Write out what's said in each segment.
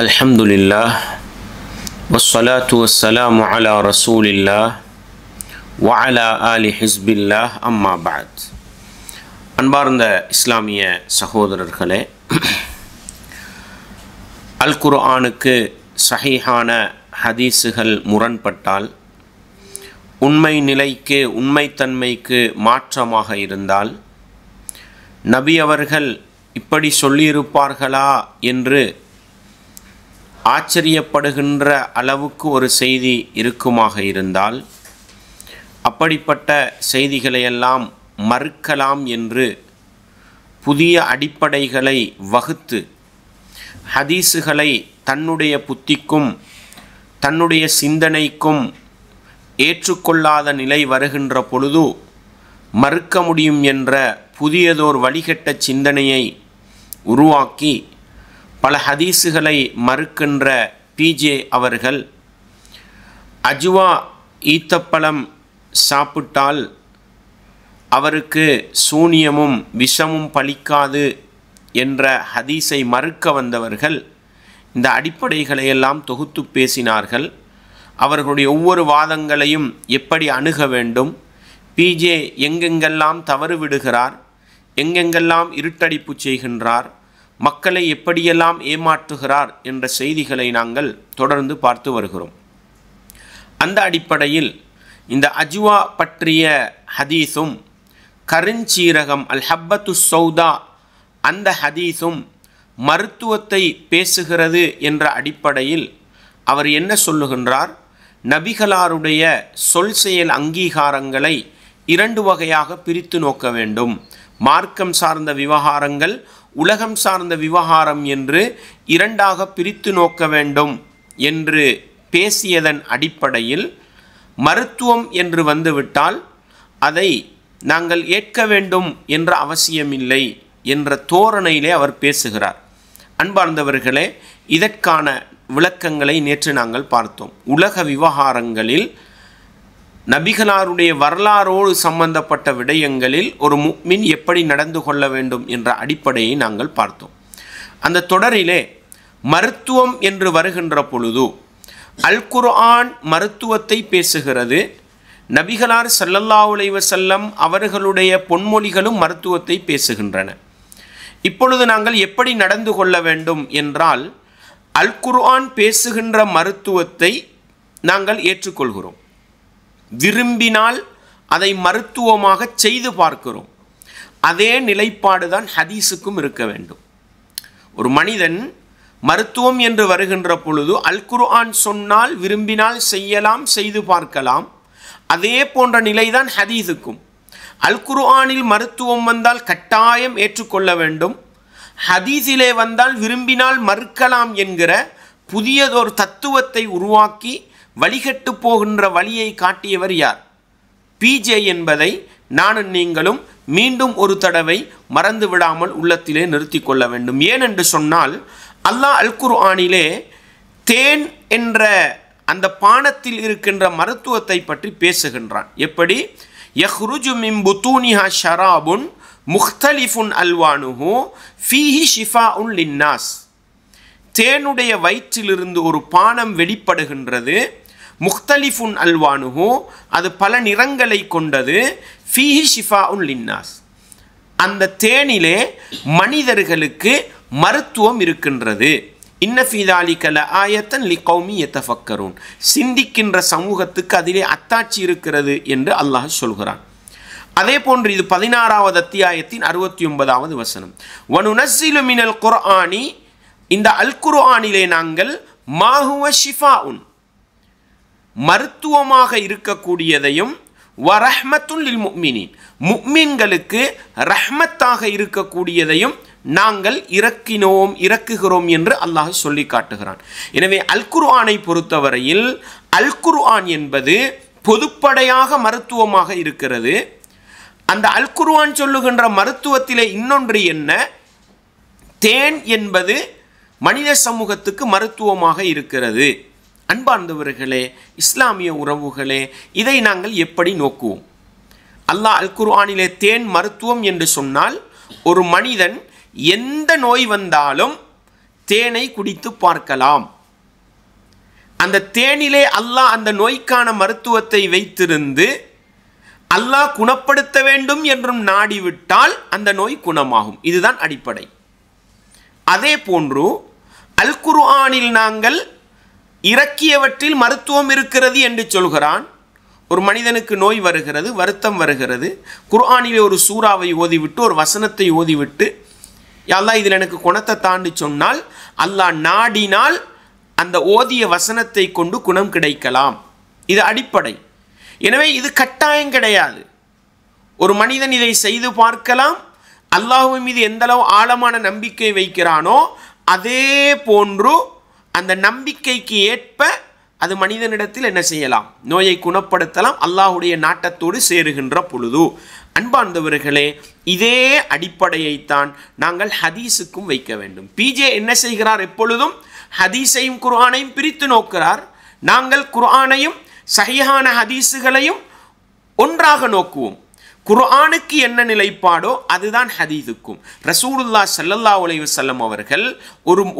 அல்ஹம்துலில்லாஹ் வஸ்ஸலாத்து வஸ்ஸலாமு அலா ரசூலில்லாஹ் வ அலா ஆலி ஹிஸ்பில்லாஹ் அம்மா பஅத். அன்பார்ந்த இஸ்லாமிய சகோதரர்களே, அல் குர்ஆனுக்கு சஹீஹான ஹதீஸுகள் முரண்பட்டால், உண்மை நிலைக்கு உண்மைத்தன்மைக்கு மாற்றமாக இருந்தால், நபி அவர்கள் இப்படி சொல்லியிருப்பார்களா என்று ஆச்சரியப்படுகின்ற அளவுக்கு ஒரு செய்தி இருக்குமாக இருந்தால், அப்படிப்பட்ட செய்திகளையெல்லாம் மறுக்கலாம் என்று புதிய அடிப்படைகளை வகுத்து ஹதீஸுகளை தன்னுடைய புத்திக்கும் தன்னுடைய சிந்தனைக்கும் ஏற்றுக்கொள்ளாத நிலை வருகின்ற பொழுது மறுக்க முடியும் என்ற புதியதோர் வழிகட்ட சிந்தனையை உருவாக்கி பல ஹதீஸுகளை மறுக்கின்ற பிஜே அவர்கள் அஜ்வா ஈத்தப்பழம் சாப்பிட்டால் அவருக்கு சூனியமும் விஷமும் பலிக்காது என்ற ஹதீஸை மறுக்க வந்தவர்கள் இந்த அடிப்படைகளையெல்லாம் தொகுத்து பேசினார்கள். அவர்களுடைய ஒவ்வொரு வாதங்களையும் எப்படி அணுக வேண்டும், பிஜே எங்கெங்கெல்லாம் தவறு விடுகிறார், எங்கெங்கெல்லாம் இருட்டடிப்பு செய்கின்றார், மக்களை எப்படியெல்லாம் ஏமாற்றுகிறார் என்ற செய்திகளை நாங்கள் தொடர்ந்து பார்த்து வருகிறோம். அந்த அடிப்படையில் இந்த அஜ்வா பற்றிய ஹதீஸும் கருஞ்சீரகம் அல் ஹப்பத்து சௌதா அந்த ஹதீஸும் மருத்துவத்தை பேசுகிறது என்ற அடிப்படையில் அவர் என்ன சொல்லுகின்றார்? நபிகளாருடைய சொல் செயல் அங்கீகாரங்களை இரண்டு வகையாக பிரித்து நோக்க வேண்டும். மார்க்கம் சார்ந்த விவகாரங்கள், உலகம் சார்ந்த விவகாரம் என்று இரண்டாக பிரித்து நோக்க வேண்டும் என்று பேசியதன் அடிப்படையில் மருத்துவம் என்று வந்துவிட்டால் அதை நாங்கள் ஏற்க வேண்டும் என்ற அவசியமில்லை என்ற தோரணையிலே அவர் பேசுகிறார். அன்பார்ந்தவர்களே, இதற்கான விளக்கங்களை நேற்று நாங்கள் பார்த்தோம். உலக விவகாரங்களில் நபிகளாருடைய வரலாறோடு சம்பந்தப்பட்ட விடயங்களில் ஒரு முஃமின் எப்படி நடந்து கொள்ள வேண்டும் என்ற அடிப்படையை நாங்கள் பார்த்தோம். அந்த தொடரிலே மருத்துவம் என்று வருகின்ற பொழுது அல் குர்ஆன் மருத்துவத்தை பேசுகிறது. நபிகளார் ஸல்லல்லாஹு அலைஹி வஸல்லம் அவர்களுடைய பொன்மொழிகளும் மருத்துவத்தை பேசுகின்றன. இப்பொழுது நாங்கள் எப்படி நடந்து கொள்ள வேண்டும் என்றால், அல் குர்ஆன் பேசுகின்ற மருத்துவத்தை நாங்கள் ஏற்றுக்கொள்கிறோம். விரும்பினால் அதை மருத்துவமாக செய்து பார்க்கிறோம். அதே நிலைப்பாடுதான் ஹதீஸுக்கும் இருக்க வேண்டும். ஒரு மனிதன் மருத்துவம் என்று வருகின்ற பொழுது அல் குர்ஆன் சொன்னால் விரும்பினால் செய்யலாம், செய்து பார்க்கலாம். அதே போன்ற நிலைதான் ஹதீஸுக்கும். அல் குர்ஆனில் மருத்துவம் வந்தால் கட்டாயம் ஏற்றுக்கொள்ள வேண்டும், ஹதீஸிலே வந்தால் விரும்பினால் மறுக்கலாம் என்கிற புதியதொரு தத்துவத்தை உருவாக்கி வழிகட்டு போகின்ற வழியை காட்டியவர் யார்? பிஜே என்பதை நானும் நீங்களும் மீண்டும் ஒரு தடவை மறந்து விடாமல் உள்ளத்திலே நிறுத்தி கொள்ள வேண்டும். ஏனென்று சொன்னால், அல்லாஹ் அல் குர்ஆனிலே தேன் என்ற அந்த பானத்தில் இருக்கின்ற மருத்துவத்தை பற்றி பேசுகின்றான். எப்படி? யஹ்ருஜு மின் புத்தூனிஹா ஷராபுன் முக்தலிஃபுன் அல்வானுஹு ஃபீஹி ஷிஃபாஉன் லின்னாஸ். தேனுடைய வயிற்றிலிருந்து ஒரு பானம் வெளிப்படுகின்றது. முக்தலிஃபுன் அல்வானுஹு, அது பல நிறங்களை கொண்டது. ஃபீஹி ஷிஃபாஉன் லின்னாஸ், அந்த தேனிலே மனிதர்களுக்கு மருத்துவம் இருக்கின்றது. இன்ன ஃபீ ஸாலிக லஆயத்தன் லிகௌமி யதஃபக்கரூன், சிந்திக்கின்ற சமூகத்துக்கு அதிலே அத்தாட்சி இருக்கிறது என்று அல்லாஹ் சொல்கிறான். அதே போன்று இது 16வது அத்தியாயத்தின் 69வது வசனம். வனுனஸ்ஸிலு மினல் குர்ஆனி, இந்த அல் குர்ஆனிலே நாங்கள் மாஹுவ ஷிஃபாஉன், மருத்துவமாக இருக்கக்கூடியதையும், வரஹ்மத்துன் லில் முஃமினீன், முஃமின்களுக்கு ரஹ்மத்தாக இருக்கக்கூடியதையும் நாங்கள் இறக்குகிறோம் என்று அல்லாஹ் சொல்லி காட்டுகிறான். எனவே அல் குர்ஆனை பொறுத்தவரையில் அல் குர்ஆன் என்பது பொதுப்படையாக மருத்துவமாக இருக்கிறது. அந்த அல் குர்ஆன் சொல்லுகின்ற மருத்துவத்திலே இன்னொன்று என்ன? தேன் என்பது மனித சமூகத்துக்கு மருத்துவமாக இருக்கிறது. அன்பார்ந்தவர்களே, இஸ்லாமிய உறவுகளே, இதை நாங்கள் எப்படி நோக்குவோம்? அல்லாஹ் அல் குர்ஆனிலே தேன் மருத்துவம் என்று சொன்னால், ஒரு மனிதன் எந்த நோய் வந்தாலும் தேனை குடித்து பார்க்கலாம். அந்த தேனிலே அல்லாஹ் அந்த நோய்க்கான மருத்துவத்தை வைத்திருந்து அல்லாஹ் குணப்படுத்த வேண்டும் என்றும் நாடிவிட்டால் அந்த நோய் குணமாகும். இதுதான் அடிப்படை. அதே போன்று அல் குர்ஆனில் நாங்கள் இறக்கியவற்றில் மருத்துவம் இருக்கிறது என்று சொல்கிறான். ஒரு மனிதனுக்கு நோய் வருகிறது, வருத்தம் வருகிறது, குர்ஆனிலே ஒரு சூறாவை ஓதிவிட்டு ஒரு வசனத்தை ஓதிவிட்டு அல்லாஹ் இதில் எனக்கு குணத்தை தாண்டி சொன்னால் அல்லாஹ் நாடினால் அந்த ஓதிய வசனத்தை கொண்டு குணம் கிடைக்கலாம். இது அடிப்படை. எனவே இது கட்டாயம் கிடையாது. ஒரு மனிதன் இதை செய்து பார்க்கலாம். அல்லாஹ்வின் மீது எந்தளவு ஆழமான நம்பிக்கை வைக்கிறானோ அதே போன்று அந்த நம்பிக்கைக்கு ஏற்ப அது மனிதனிடத்தில் என்ன செய்யலாம், நோயை குணப்படுத்தலாம், அல்லாஹ்வுடைய நாட்டத்தோடு சேருகின்ற பொழுது. அன்பார்ந்தவர்களே, இதே அடிப்படையைத்தான் நாங்கள் ஹதீஸுக்கும் வைக்க வேண்டும். பிஜே என்ன செய்கிறார், எப்பொழுதும் ஹதீஸையும் குர்ஆனையும் பிரித்து நோக்கிறார். நாங்கள் குர்ஆனையும் சஹீஹான ஹதீஸுகளையும் ஒன்றாக நோக்குவோம். குர்ஆனுக்கு என்ன நிலைப்பாடோ அதுதான் ஹதீஸுக்கும். ரசூலுல்லாஹ் ஸல்லல்லாஹு அலைஹி வஸல்லம் அவர்கள்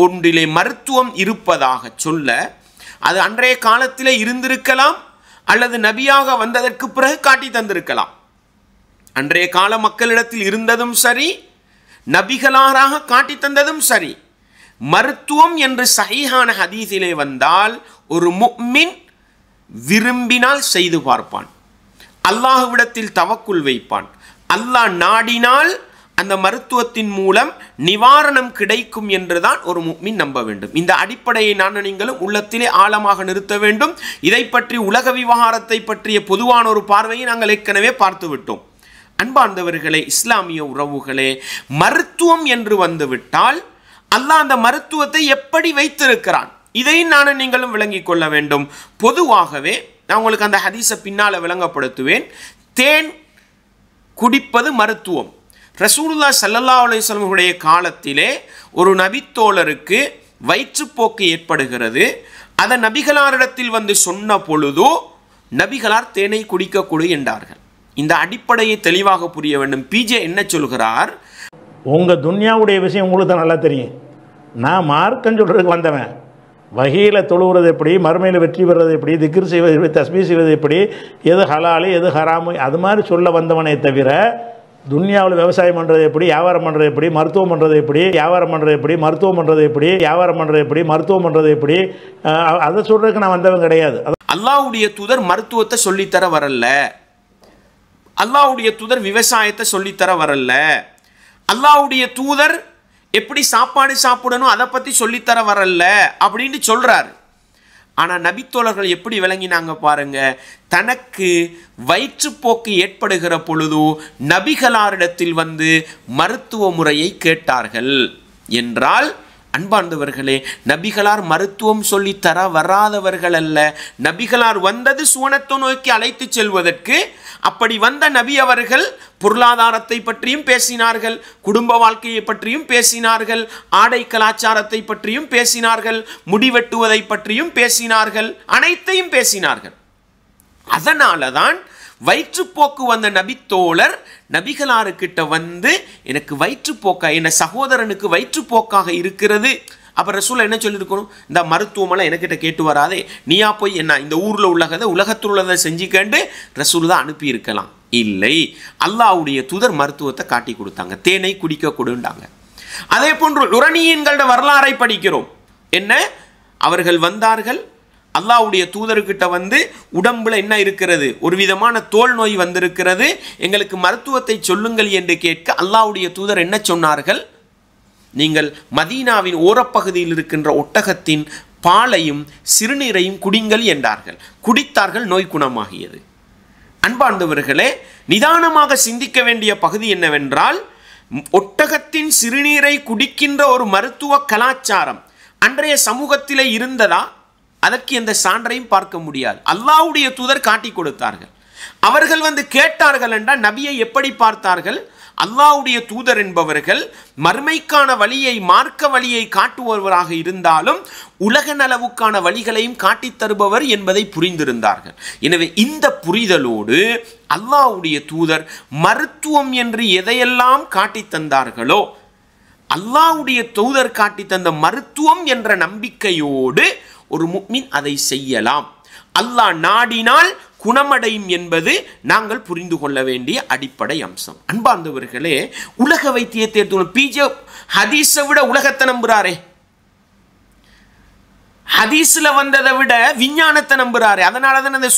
ஒன்றிலே மருத்துவம் இருப்பதாக சொல்ல அது அன்றைய காலத்திலே இருந்திருக்கலாம், அல்லது நபியாக வந்ததற்கு பிறகு காட்டி தந்திருக்கலாம். அன்றைய கால மக்களிடத்தில் இருந்ததும் சரி, நபிகளாராக காட்டி தந்ததும் சரி. மருத்துவம் என்று சஹீஹான ஹதீஸிலே வந்தால் ஒரு முஃமின் விரும்பினால் செய்து பார்ப்பான், அல்லாஹ்விடத்தில் தவக்குல் வைப்பான். அல்லாஹ் நாடினால் அந்த மருத்துவத்தின் மூலம் நிவாரணம் கிடைக்கும் என்றுதான் ஒரு முஃமின் நம்ப வேண்டும். இந்த அடிப்படையை நீங்களும் உள்ளத்திலே ஆழமாக நிறுத்த வேண்டும். இதை பற்றி உலக விவகாரத்தை பற்றிய பொதுவான ஒரு பார்வையை நாங்கள் ஏற்கனவே பார்த்து விட்டோம். அன்பார்ந்தவர்களே, இஸ்லாமிய உறவுகளே, மருத்துவம் என்று வந்துவிட்டால் அல்லாஹ் அந்த மருத்துவத்தை எப்படி வைத்திருக்கிறான், இதையும் நீங்களும் விளங்கிக் கொள்ள வேண்டும். பொதுவாகவே நான் உங்களுக்கு அந்த ஹதீஸை பின்னால் விளங்கப்படுத்துவேன். தேன் குடிப்பது மருத்துவம். ரசூலுல்லாஹ் ஸல்லல்லாஹு அலைஹி வஸல்லம் காலத்திலே ஒரு நபித்தோழருக்கு வயிற்றுப்போக்கு ஏற்படுகிறது. அதை நபிகளாரிடத்தில் வந்து சொன்ன பொழுதோ நபிகளார் தேனை குடிக்கக்கூடு என்றார்கள். இந்த அடிப்படையை தெளிவாக புரிய வேண்டும். பிஜே என்ன சொல்கிறார், உங்கள் துன்யாவுடைய விஷயம் உங்களுக்கு தான் நல்லா தெரியும். நான் மார்க்கம் சொல்கிறதுக்கு வந்தவன். வகையில் தொழுகிறது எப்படி, மறுமையில் வெற்றி பெறுறது எப்படி, திக்ர் செய்வது எப்படி, தஸ்பீ செய்வது எப்படி, எது ஹலாலு எது ஹராமு, அது மாதிரி சொல்ல வந்தவனே தவிர துன்யாவில் விவசாயம் பண்ணுறது எப்படி, வியாபாரம் பண்ணுறது எப்படி, மருத்துவம் பண்ணுறது எப்படி, வியாபாரம் பண்ணுறது எப்படி, மருத்துவம் பண்ணுறது எப்படி, வியாபாரம் பண்ணுறது எப்படி, மருத்துவம் பண்ணுறது எப்படி, அதை சொல்கிறதுக்கு நான் வந்தவன் கிடையாது. அல்லாஹ்வுடைய தூதர் மருத்துவத்தை சொல்லித்தர வரல, அல்லாஹ்வுடைய தூதர் விவசாயத்தை சொல்லித்தர வரல, அல்லாஹ்வுடைய தூதர் எப்படி சாப்பாடு சாப்பிடணும் அதை பற்றி சொல்லித்தர வரல அப்படின்னு சொல்கிறார். ஆனால் நபித்தோழர்கள் எப்படி விளங்கினாங்க பாருங்க. தனக்கு வயிற்றுப்போக்கு ஏற்படுகிற பொழுது நபிகளாரிடத்தில் வந்து மருத்துவ முறையை கேட்டார்கள் என்றால், அன்பார்ந்தவர்களே, நபிகளார் மருத்துவம் சொல்லி தர வராதவர்கள் அல்ல. நபிகளார் வந்தது சுவனத்தை நோக்கி அழைத்து செல்வதற்கு. அப்படி வந்த நபி அவர்கள் பொருளாதாரத்தை பற்றியும் பேசினார்கள், குடும்ப வாழ்க்கையை பற்றியும் பேசினார்கள், ஆடை கலாச்சாரத்தை பற்றியும் பேசினார்கள், முடிவெட்டுவதை பற்றியும் பேசினார்கள், அனைத்தையும் பேசினார்கள். அதனால தான் வயிற்றுப்போக்கு வந்த நபித்தோழர் நபிகளாருக்கிட்ட வந்து எனக்கு வயிற்றுப்போக்கா, என் சகோதரனுக்கு வயிற்றுப்போக்காக இருக்கிறது. அப்போ ரசூல் என்ன சொல்லியிருக்கணும், இந்த மருத்துவமெல்லாம் எனக்கிட்ட கேட்டு வராதே, நீயா போய் என்ன இந்த ஊரில் உள்ளதை உலகத்தில் உள்ளதை செஞ்சுக்கண்டு ரசூல் தான் அனுப்பியிருக்கலாம். இல்லை, அல்லாஹ்வுடைய தூதர் மருத்துவத்தை காட்டி கொடுத்தாங்க, தேனை குடிக்க கொடுண்டாங்க. அதே போன்று உரணியன்களோட வரலாறை படிக்கிறோம். என்ன, அவர்கள் வந்தார்கள், அல்லாஹ்வுடைய தூதர்கிட்ட வந்து உடம்புல என்ன இருக்கிறது, ஒரு விதமான தோல் நோய் வந்திருக்கிறது, எங்களுக்கு மருத்துவத்தை சொல்லுங்கள் என்று கேட்க அல்லாஹ்வுடைய தூதர் என்ன சொன்னார்கள், நீங்கள் மதீனாவின் ஓரப்பகுதியில் இருக்கின்ற ஒட்டகத்தின் பாலையும் சிறுநீரையும் குடிங்கள் என்றார்கள். குடித்தார்கள், நோய் குணமாகியது. அன்பார்ந்தவர்களே, நிதானமாக சிந்திக்க வேண்டிய பகுதி என்னவென்றால், ஒட்டகத்தின் சிறுநீரை குடிக்கின்ற ஒரு மருத்துவ கலாச்சாரம் அன்றைய சமூகத்திலே இருந்ததா? அதற்கு எந்த சான்றையும் பார்க்க முடியாது. அல்லாஹ்வுடைய தூதர் காட்டி கொடுத்தார்கள். அவர்கள் வந்து கேட்டார்கள் என்றால் நபியை எப்படி பார்த்தார்கள்? அல்லாஹ்வுடைய தூதர் என்பவர்கள் மறுமைக்கான வழியை, மார்க்க வழியை காட்டுபவராக இருந்தாலும் உலக நலவுக்கான வழிகளையும் காட்டித் தருபவர் என்பதை புரிந்திருந்தார்கள். எனவே இந்த புரிதலோடு அல்லாஹ்வுடைய தூதர் மருத்துவம் என்று எதையெல்லாம் காட்டி தந்தார்களோ அல்லாஹ்வுடைய தூதர் காட்டி தந்த மருத்துவம் என்ற நம்பிக்கையோடு ஒரு முஃமின் அதை செய்யலாம். அல்லாஹ் நாடினால் குணமடையும் என்பது நாங்கள் புரிந்து கொள்ள வேண்டிய அடிப்படை அம்சம். அன்பார்ந்தவர்களே, உலக வைத்தியத்தை பிஜே ஹதீஸை விட உலகத்தை நம்புறாரே, ஹதீஸ்ல வந்ததை விட விஞ்ஞானத்தை நம்புறாரு. அதனால தான் இந்த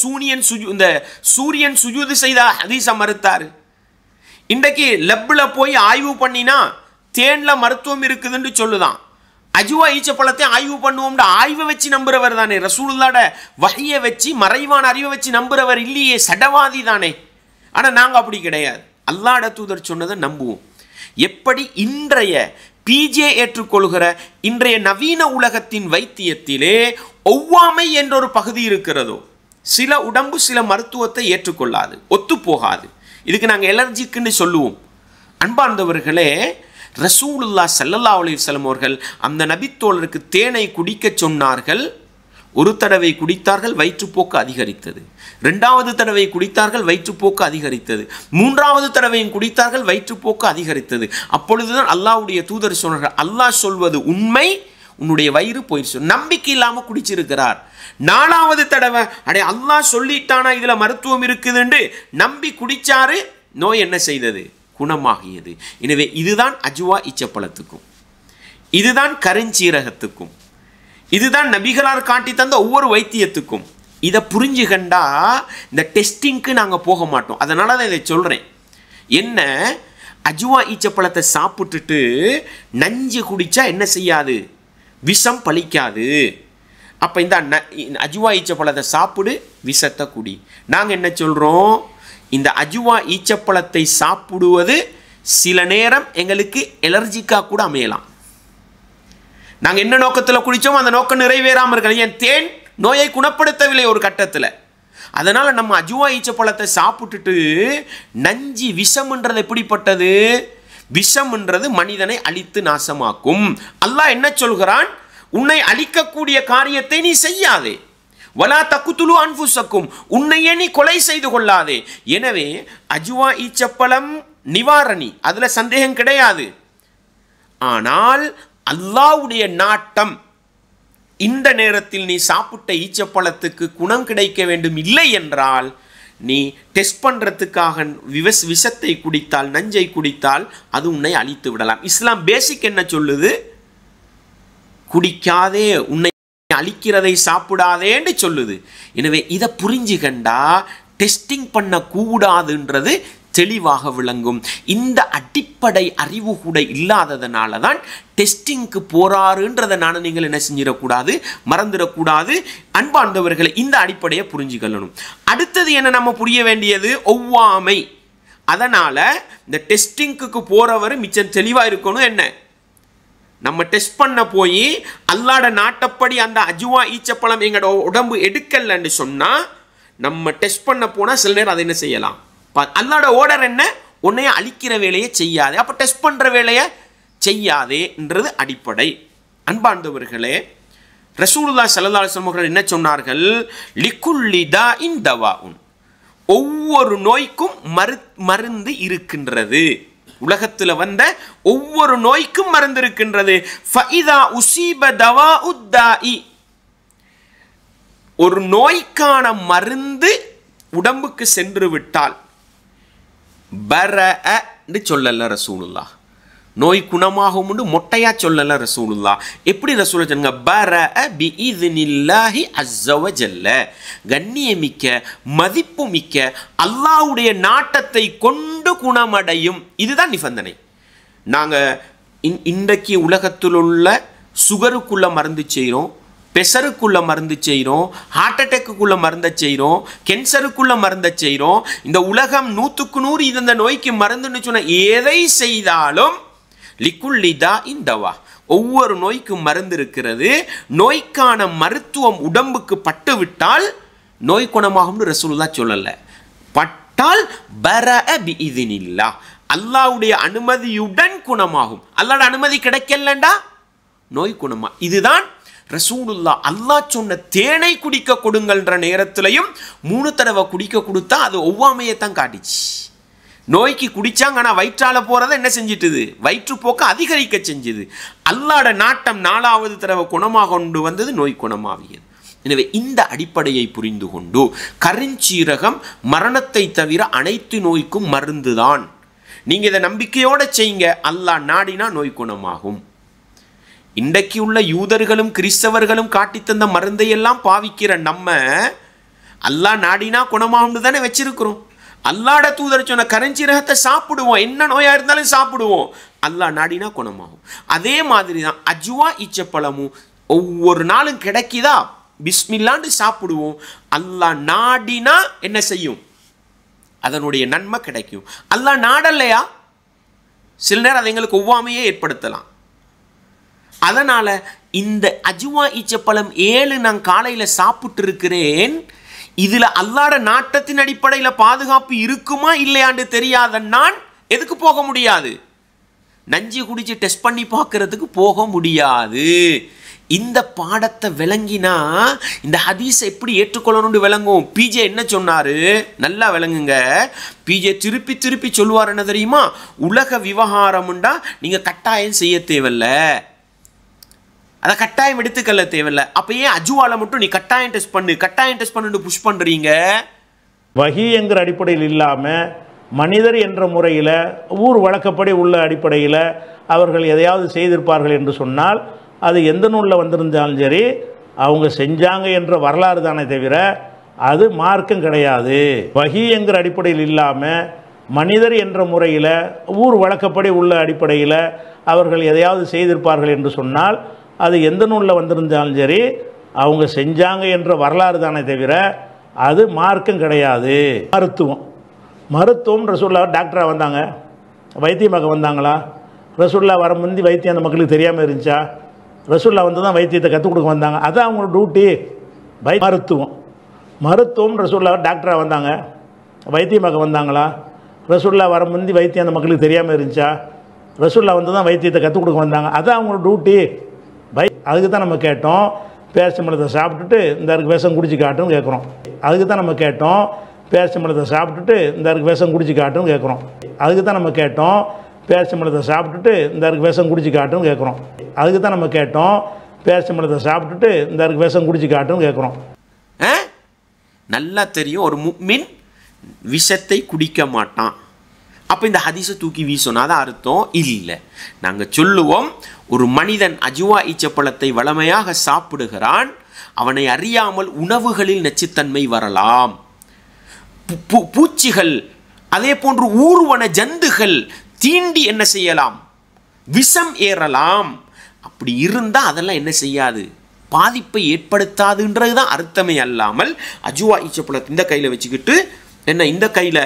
சூரியன் சுஜூது செய்த ஹதீஸை மறுத்தாரு. இன்றைக்கு லெப்ல போய் ஆய்வு பண்ணினா தேன்ல மருத்துவம் இருக்குதுன்னு சொல்லுதான். அஜுவா ஈச்சப்பழத்தை ஆய்வு பண்ணுவோம்னு ஆய்வை வச்சு நம்புறவர் தானே. ரசூலுல்லாஹ்ட வஹியை வச்சு மறைவான அறிவை வச்சு நம்புறவர் இல்லையே, சடவாதி தானே. ஆனால் நாங்கள் அப்படி கிடையாது. அல்லாஹ்ட தூதர் சொன்னதை நம்புவோம். எப்படி இன்றைய பிஜே ஏற்றுக்கொள்கிற இன்றைய நவீன உலகத்தின் வைத்தியத்திலே ஒவ்வாமை என்ற ஒரு பகுதி இருக்கிறதோ, சில உடம்பு சில மருத்துவத்தை ஏற்றுக்கொள்ளாது, ஒத்து போகாது. இதுக்கு நாங்கள் எலர்ஜிக்குன்னு சொல்லுவோம். அன்பார்ந்தவர்களே, ரசூலுல்லாஹ் ஸல்லல்லாஹு அலைஹி வஸல்லம் அவர்கள் அந்த நபித்தோழருக்கு தேனை குடிக்க சொன்னார்கள். ஒரு தடவை குடித்தார்கள், வயிற்றுப்போக்கு அதிகரித்தது. இரண்டாவது தடவை குடித்தார்கள், வயிற்றுப்போக்கு அதிகரித்தது. மூன்றாவது தடவையும் குடித்தார்கள், வயிற்றுப்போக்கு அதிகரித்தது. அப்பொழுதுதான் அல்லாஹ்வுடைய தூதர் சொன்னார்கள், அல்லாஹ் சொல்வது உண்மை, உன்னுடைய வயிறு போயிடுச்சு. நம்பிக்கை இல்லாமல் குடிச்சிருக்கிறார். நாலாவது தடவை அடே அல்லாஹ் சொல்லிட்டானா இதுல மருத்துவம் இருக்குதுன்னு நம்பி குடிச்சாரு, நோய் என்ன செய்தது? குணமாகியது. எனவே இதுதான் அஜுவா ஈச்சப்பழத்துக்கும், இதுதான் கருஞ்சீரகத்துக்கும், இதுதான் நபிகளார் காட்டி தந்த ஒவ்வொரு வைத்தியத்துக்கும். இதை புரிஞ்சுகண்டா இந்த டெஸ்டிங்க்கு நாங்கள் போக மாட்டோம். அதனால தான் இதை சொல்கிறேன். என்ன, அஜுவா ஈச்சப்பழத்தை சாப்பிட்டுட்டு நஞ்சு குடித்தா என்ன செய்யாது? விஷம் பழிக்காது. அப்போ இந்த அஜுவா ஈச்சப்பழத்தை சாப்பிடு, விஷத்தை குடி. நாங்கள் என்ன சொல்கிறோம்? இந்த அஜுவா ஈச்சப்பழத்தை சாப்பிடுவது சில நேரம் எங்களுக்கு எலர்ஜிக்காக கூட அமையலாம். நாங்கள் என்ன நோக்கத்தில் குடித்தோம் அந்த நோக்கம் நிறைவேறாமல் இருக்கலாம். ஏன் தேன் நோயை குணப்படுத்தவில்லை ஒரு கட்டத்தில். அதனால் நம்ம அஜுவா ஈச்சப்பழத்தை சாப்பிட்டுட்டு நஞ்சு விஷம்ன்றது எப்படிப்பட்டது? விஷம்ன்றது மனிதனை அழித்து நாசமாக்கும். அல்லாஹ் என்ன சொல்கிறான்? உன்னை அழிக்கக்கூடிய காரியத்தை நீ செய்யாதே. வலா தக்குதுலு அன்ஃபுஸக்கும், உன்னையே நீ கொலை செய்து கொள்ளாதே. எனவே அஜுவா ஈச்சப்பழம் நிவாரணி, அதில் சந்தேகம் கிடையாது. ஆனால் அல்லாஹ்வுடைய நாட்டம் இந்த நேரத்தில் நீ சாப்பிட்ட ஈச்சப்பழத்துக்கு குணம் கிடைக்க வேண்டும், இல்லை என்றால் நீ டெஸ்ட் பண்ணுறதுக்காக விஷத்தை குடித்தால், நஞ்சை குடித்தால் அது உன்னை அழித்து விடலாம். இஸ்லாம் பேசிக் என்ன சொல்லுது? குடிக்காதே, உன்னை அழிக்கிறதை சாப்பிடாதேன்னு சொல்லுது. எனவே இதை புரிஞ்சுகண்டா டெஸ்டிங் பண்ணக்கூடாதுன்றது தெளிவாக விளங்கும். இந்த அடிப்படை அறிவு கூட இல்லாததுனால தான் டெஸ்டிங்க்கு போறாருன்றதை நீங்கள் என்ன செஞ்சிடக்கூடாது, மறந்துடக்கூடாது. அன்பார்ந்தவர்களை இந்த அடிப்படையை புரிஞ்சுக்கொள்ளணும். அடுத்தது என்ன நம்ம புரிய வேண்டியது? ஒவ்வாமை. அதனால இந்த டெஸ்டிங்க்கு போறவர் மிச்சம் தெளிவாக இருக்கணும். என்ன, நம்ம டெஸ்ட் பண்ண போய் அல்லாட நாட்டப்படி அந்த அஜுவா ஈச்சப்பழம் எங்களோட உடம்பு எடுக்கலன்னு சொன்னால், நம்ம டெஸ்ட் பண்ண போனால் சில நேரம் அதை என்ன செய்யலாம்? அல்லாட ஓர்டர் என்ன? உன்னைய அழிக்கிற வேலையை செய்யாதே, அப்போ டெஸ்ட் பண்ணுற வேலையை செய்யாதேன்றது அடிப்படை. அன்பார்ந்தவர்களே, ரசூலுல்லாஹ் ஸல்லல்லாஹு அலைஹி வஸல்லம் என்ன சொன்னார்கள்? லிகுல்லி தாஇன் தவாஉன், ஒவ்வொரு நோய்க்கும் மருந்து இருக்கின்றது. உலகத்தில் வந்த ஒவ்வொரு நோய்க்கும் மருந்து இருக்கின்றது. ஃபஇதா உஸீப தவாஉத் தாஇ, ஒரு நோய்க்கான மருந்து உடம்புக்கு சென்று விட்டால், பரஅன்னு சொல்லல ரசூலுல்லாஹ், நோய் குணமாகும்னு மொட்டையா சொல்லல ரசூலுல்லாஹ். எப்படி ரசூலுல்லாஹ் சொன்னாங்க? பரஅ பிஇذنில்லாஹி அஸ்ஸ வஜல்ல, கண்ணியமிக்க மதிப்புமிக்க அல்லாஹ்வுடைய நாட்டத்தை கொண்டு குணமடையும். இதுதான் நிபந்தனை. நாங்கள் இன்றைக்கு உலகத்தில் உள்ள சுகருக்குள்ள மருந்து செய்கிறோம், பெசருக்குள்ள மருந்து செய்கிறோம், ஹார்ட் அட்டாக்குள்ள மருந்தை செய்கிறோம், கேன்சருக்குள்ள மருந்தை செய்கிறோம். இந்த உலகம் 100க்கு 100 இந்த நோய்க்கு மருந்துன்னு சொன்ன எதை செய்தாலும் லிகுல்லி தாஇன் தவா, ஒவ்வொரு நோய்க்கும் மருந்து இருக்கிறது. நோய்க்கான மருத்துவம் உடம்புக்கு பட்டு விட்டால் நோய் குணமாகும்னு ரசூலுல்லாஹ் சொல்லல. பட்டால் பரஅ பிஇذனில்லாஹ், அல்லாஹ்வுடைய அனுமதியுடன் குணமாகும். அல்லாஹ்வுடைய அனுமதி கிடைக்கலண்டா நோய் குணமா. இதுதான் ரசூலுல்லாஹ் அல்லாஹ் சொன்ன தேனை குடிக்க கொடுங்கள்ன்ற நேரத்திலையும் 3 தடவை குடிக்க கொடுத்தா அது ஒவ்வாமையை தான் காட்டிச்சு. நோய்க்கு குடிச்சாங்க, ஆனால் வயிற்றால போகிறத என்ன செஞ்சிட்டுது, வயிற்றுப்போக்க அதிகரிக்க செஞ்சுது. அல்லாட நாட்டம் 4வது தடவை குணமாக கொண்டு வந்தது, நோய் குணமாகியது. எனவே இந்த அடிப்படையை புரிந்து கொண்டு கருஞ்சீரகம் மரணத்தை தவிர அனைத்து நோய்க்கும் மருந்துதான். நீங்க இதை நம்பிக்கையோட செய்யுங்க, அல்லாஹ் நாடினா நோய் குணமாகும். இன்றைக்கு உள்ள யூதர்களும் கிறிஸ்தவர்களும் காட்டி தந்த மருந்தை எல்லாம் பாவிக்கிற நம்ம அல்லாஹ் நாடினா குணமாகும்னு தானே வச்சிருக்கிறோம். அல்லாட தூதர் சொன்ன கருஞ்சீரகத்தை சாப்பிடுவோம், என்ன நோயா இருந்தாலும் சாப்பிடுவோம், அல்லாஹ் நாடினா குணமாகும். அதே மாதிரி தான் அஜ்வா ஈச்சப்பழமும் ஒவ்வொரு நாளும் கிடைக்குதா, பிஸ்மில்லான்னு சாப்பிடுவோம். அல்லாஹ் நாடினா என்ன செய்யும், அதனுடைய நன்மை கிடைக்கும். அல்லாஹ் நாடல்லையா, சில நேரம் அதை எங்களுக்கு ஒவ்வாமையே ஏற்படுத்தலாம். அதனால இந்த அஜ்வா ஈச்சப்பழம் 7 நான் காலையில் சாப்பிட்டு இருக்கிறேன், இதுல அல்லாட நாட்டத்தின் அடிப்படையில் பாதுகாப்பு இருக்குமா இல்லையான்னு தெரியாத நான் எதுக்கு போக முடியாது, நஞ்சு குடிச்சு டெஸ்ட் பண்ணி பார்க்கறதுக்கு போக முடியாது. இந்த பாடத்தை விளங்கினா இந்த ஹதீஸை எப்படி ஏற்றுக்கொள்ளணும்னு விளங்கும். பிஜே என்ன சொன்னாரு நல்லா விளங்குங்க. பிஜே திருப்பி திருப்பி சொல்லுவார் என்ன தெரியுமா, உலக விவகாரம்ண்டா நீங்க கட்டாயம் செய்ய தேவையில்ல, அதை கட்டாயம் எடுத்துக்கல தேவையில்ல. அப்ப ஏன் அஜுவால மட்டும் நீ கட்டாயம் டெஸ்ட் பண்ணு புஷ் பண்றீங்க? வஹி என்கிற அடிப்படையில் இல்லாமல் மனிதர் என்ற முறையில் ஊர் வழக்கப்படி உள்ள அடிப்படையில் அவர்கள் எதையாவது செய்திருப்பார்கள் என்று சொன்னால் அது எந்த நூலில் வந்திருந்தாலும் சரி, அவங்க செஞ்சாங்க என்ற வரலாறு தானே தவிர அது மார்க்கம் கிடையாது. வஹி என்கிற அடிப்படையில் இல்லாமல் மனிதர் என்ற முறையில் ஊர் வழக்கப்படி உள்ள அடிப்படையில் அவர்கள் எதையாவது செய்திருப்பார்கள் என்று சொன்னால் அது எந்த நூலில் வந்திருந்தாலும் சரி, அவங்க செஞ்சாங்க என்ற வரலாறு தானே தவிர அது மார்க்கம் கிடையாது. மருத்துவம் ரசூல்லா டாக்டராக வந்தாங்க, வைத்தியமாக வந்தாங்களா? ரசூல்லா வர முந்தி வைத்தியம் அந்த மக்களுக்கு தெரியாமல் இருந்துச்சா? ரசூல்லா வந்து தான் வைத்தியத்தை கற்றுக் கொடுக்க வந்தாங்க, அதான் அவங்களோட டியூட்டி. மருத்துவம் ரசூல்லா டாக்டராக வந்தாங்க, வைத்தியமாக வந்தாங்களா? ரசூல்லா வர முந்தி வைத்தியம் அந்த மக்களுக்கு தெரியாமல் இருந்துச்சா? ரசூல்லா வந்து தான் வைத்தியத்தை கற்றுக் கொடுக்க வந்தாங்க, அதான் அவங்களோட டியூட்டி. அதுக்கு தான் நம்ம கேட்டோம், பேரிச்சம்பழத்தை சாப்பிட்டுட்டு இந்த அருக்கு விஷம் குடிச்சு காட்டுன்னு கேட்குறோம். அதுக்கு தான் நம்ம கேட்டோம், பேரிச்சம்பழத்தை சாப்பிட்டுட்டு இந்த அருக்கு விஷம் குடிச்சு காட்டுன்னு கேட்குறோம். அதுக்கு தான் நம்ம கேட்டோம், பேரிச்சம்பழத்தை சாப்பிட்டுட்டு இந்த அருக்கு விஷம் குடிச்சு காட்டுன்னு கேட்குறோம். அதுக்கு தான் நம்ம கேட்டோம், பேரிச்சம்பழத்தை சாப்பிட்டுட்டு இந்த அருக்கு விஷம் குடிச்சு காட்டுன்னு கேட்குறோம். நல்லா தெரியும் ஒரு முஃமின் விஷத்தை குடிக்க மாட்டான். அப்போ இந்த ஹதீஸை தூக்கி வீசணும் அதான் அர்த்தம் இல்லை. நாங்கள் சொல்லுவோம், ஒரு மனிதன் அஜுவா ஈச்சப்பழத்தை வளமையாக சாப்பிடுகிறான், அவனை அறியாமல் உணவுகளில் நச்சுத்தன்மை வரலாம். பூச்சிகள் அதே போன்று ஊர்வன ஜந்துகள் தீண்டி என்ன செய்யலாம், விஷம் ஏறலாம். அப்படி இருந்தால் அதெல்லாம் என்ன செய்யாது, பாதிப்பை ஏற்படுத்தாதுன்றது தான் அர்த்தமே. அல்லாமல் அஜுவா ஈச்சப்பழத்தை இந்த கையில் வச்சுக்கிட்டு என்ன, இந்த கையில்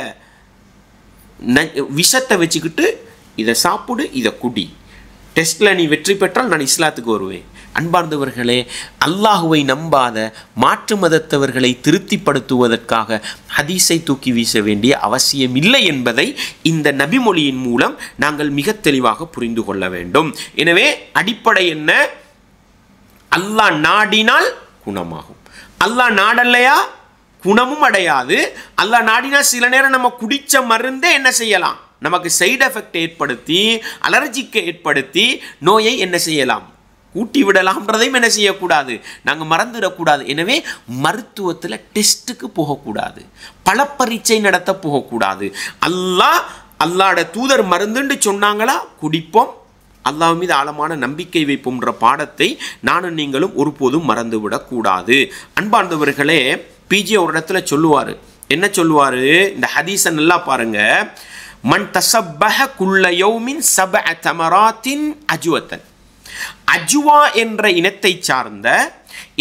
விஷத்தை வச்சுக்கிட்டு இதை சாப்பிடு இதை குடி, டெஸ்ட்டில் நீ வெற்றி பெற்றால் நான் இஸ்லாத்துக்கு வருவேன். அன்பார்ந்தவர்களே, அல்லாஹுவை நம்பாத மாற்று மதத்தவர்களை திருப்திப்படுத்துவதற்காக ஹதீஸை தூக்கி வீச வேண்டிய அவசியம் இல்லை என்பதை இந்த நபிமொழியின் மூலம் நாங்கள் மிக தெளிவாக புரிந்து கொள்ள வேண்டும். எனவே அடிப்படை என்ன, அல்லாஹ் நாடினால் குணமாகும், அல்லாஹ் நாடல்லையா குணமும் அடையாது. அல்லாஹ் நாடினா சில நேரம் நம்ம குடிச்ச மருந்தே என்ன செய்யலாம், நமக்கு சைடு எஃபெக்ட் ஏற்படுத்தி அலர்ஜிக்கு ஏற்படுத்தி நோயை என்ன செய்யலாம், கூட்டி விடலாம்ன்றதையும் என்ன செய்யக்கூடாது, நாங்கள் மறந்துடக்கூடாது. எனவே மருத்துவத்தில் டெஸ்ட்டுக்கு போகக்கூடாது, பலப்பரீட்சை நடத்த போகக்கூடாது. அல்லாட தூதர் மருந்துன்னு சொன்னாங்களா குடிப்போம், அல்லாஹ் மீது ஆழமான நம்பிக்கை வைப்போம்ன்ற பாடத்தை நானும் நீங்களும் ஒருபோதும் மறந்துவிடக்கூடாது. அன்பார்ந்தவர்களே, பிஜே ஒரு இடத்துல சொல்லுவார், என்ன சொல்லுவார், இந்த ஹதீஸை நல்லா பாருங்க. மன் தஸப்பஹ குல்ல யௌமின் சபஅ தமராத்தின் அஜுவத்தன், அஜுவா என்ற இனத்தை சார்ந்த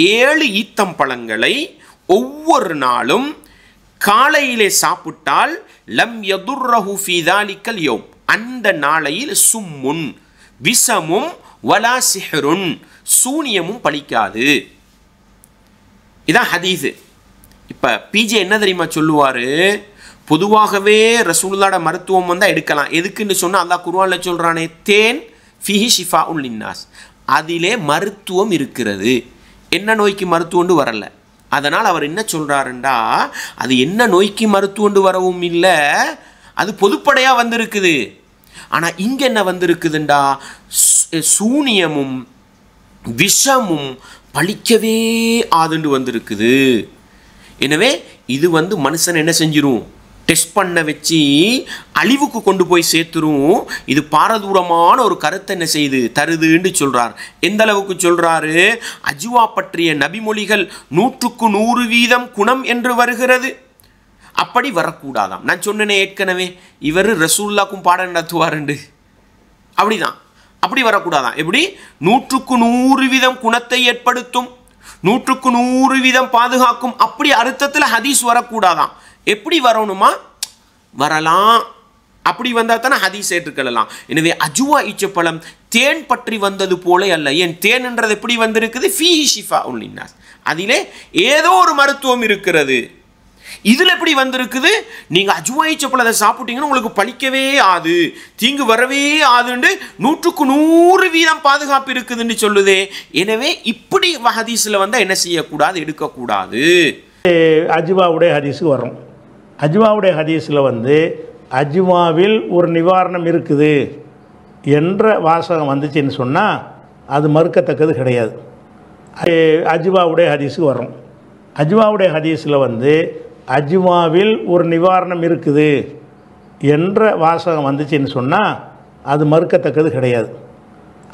7 ஈத்தம்பழங்களை ஒவ்வொரு நாளும் காலையிலே சாப்பிட்டால் லம் யதுர்ரஹு ஃபீ தாலிக்கல் யௌம், அந்த நாளையில் சும்முன் விஷமும் வலா சிஹ்ருன் சூனியமும் பலிக்காது. இதான் ஹதீஸு. இப்போ பிஜே என்ன தெரியுமா சொல்லுவார், பொதுவாகவே ரசூலுல்லாஹ்வோட மருத்துவம் வந்தால் எடுக்கலாம். எதுக்குன்னு சொன்னால் அல்லாஹ் குர்ஆனில் சொல்கிறானே, தேன் ஃபிஹி ஷிஃபாஉன் லின்னாஸ், அதிலே மருத்துவம் இருக்கிறது. என்ன நோய்க்கு மருத்துவண்டு வரல. அதனால் அவர் என்ன சொல்கிறாருண்டா, அது என்ன நோய்க்கு மருத்துவண்டு வரவும் இல்லை, அது பொதுப்படையாக வந்திருக்குது. ஆனால் இங்கே என்ன வந்திருக்குதுண்டா, சூனியமும் விஷமும் பழிக்கவே ஆதுண்டு வந்திருக்குது. எனவே இது மனுஷன் என்ன செஞ்சிரும், டெஸ்ட் பண்ண வச்சு அழிவுக்கு கொண்டு போய் சேர்த்துரும். இது பாரதூரமான ஒரு கருத்தை என்ன செய்து தருதுன்னு சொல்றார். எந்த அளவுக்கு சொல்றாரு, அஜ்வா பற்றிய நபிமொழிகள் 100% குணம் என்று வருகிறது, அப்படி வரக்கூடாதாம். நான் சொன்னேனே ஏற்கனவே, இவர் ரசூலுல்லாஹ்க்கும் பாடம் நடத்துவாருண்டு, அப்படிதான், அப்படி வரக்கூடாதான். எப்படி 100% குணத்தை ஏற்படுத்தும், 100% பாதுகாக்கும், அப்படி அர்த்தத்தில் ஹதீஸ் வரக்கூடாதான். எப்படி வரணுமா, வரலாம், அப்படி வந்தால் தானே ஹதீஸ் ஏற்றுக்கொள்ளலாம். எனவே அஜ்வா ஈச்சப்பழம் தேன் பற்றி வந்தது போல அல்ல. ஏன் தேன்ன்றது எப்படி வந்திருக்குது, ஃபீஹி ஷிஃபாஉன் லின்னாஸ், அதிலே ஏதோ ஒரு மருத்துவம் இருக்கிறது. இதில் எப்படி வந்திருக்குது, நீங்கள் அஜ்வா ஈச்சப்பழத்தை சாப்பிட்டீங்கன்னா உங்களுக்கு பழிக்கவே ஆது, தீங்கு வரவே ஆதுன்னு 100% பாதுகாப்பு இருக்குதுன்னு சொல்லுதே. எனவே இப்படி ஹதீஸில் வந்தால் என்ன செய்யக்கூடாது, எடுக்கக்கூடாது. அஜ்வாவுடைய ஹதீஸுக்கு வரும். அஜ்வாவுடைய ஹதீஸில் அஜ்வாவில் ஒரு நிவாரணம் இருக்குது என்ற வாசகம் வந்துச்சுன்னு சொன்னால் அது மறுக்கத்தக்கது கிடையாது. அஜ்வாவுடைய ஹதீஸுக்கு வரும். அஜ்வாவுடைய ஹதீஸில் அஜ்வாவில் ஒரு நிவாரணம் இருக்குது என்ற வாசகம் வந்துச்சுன்னு சொன்னால் அது மறுக்கத்தக்கது கிடையாது.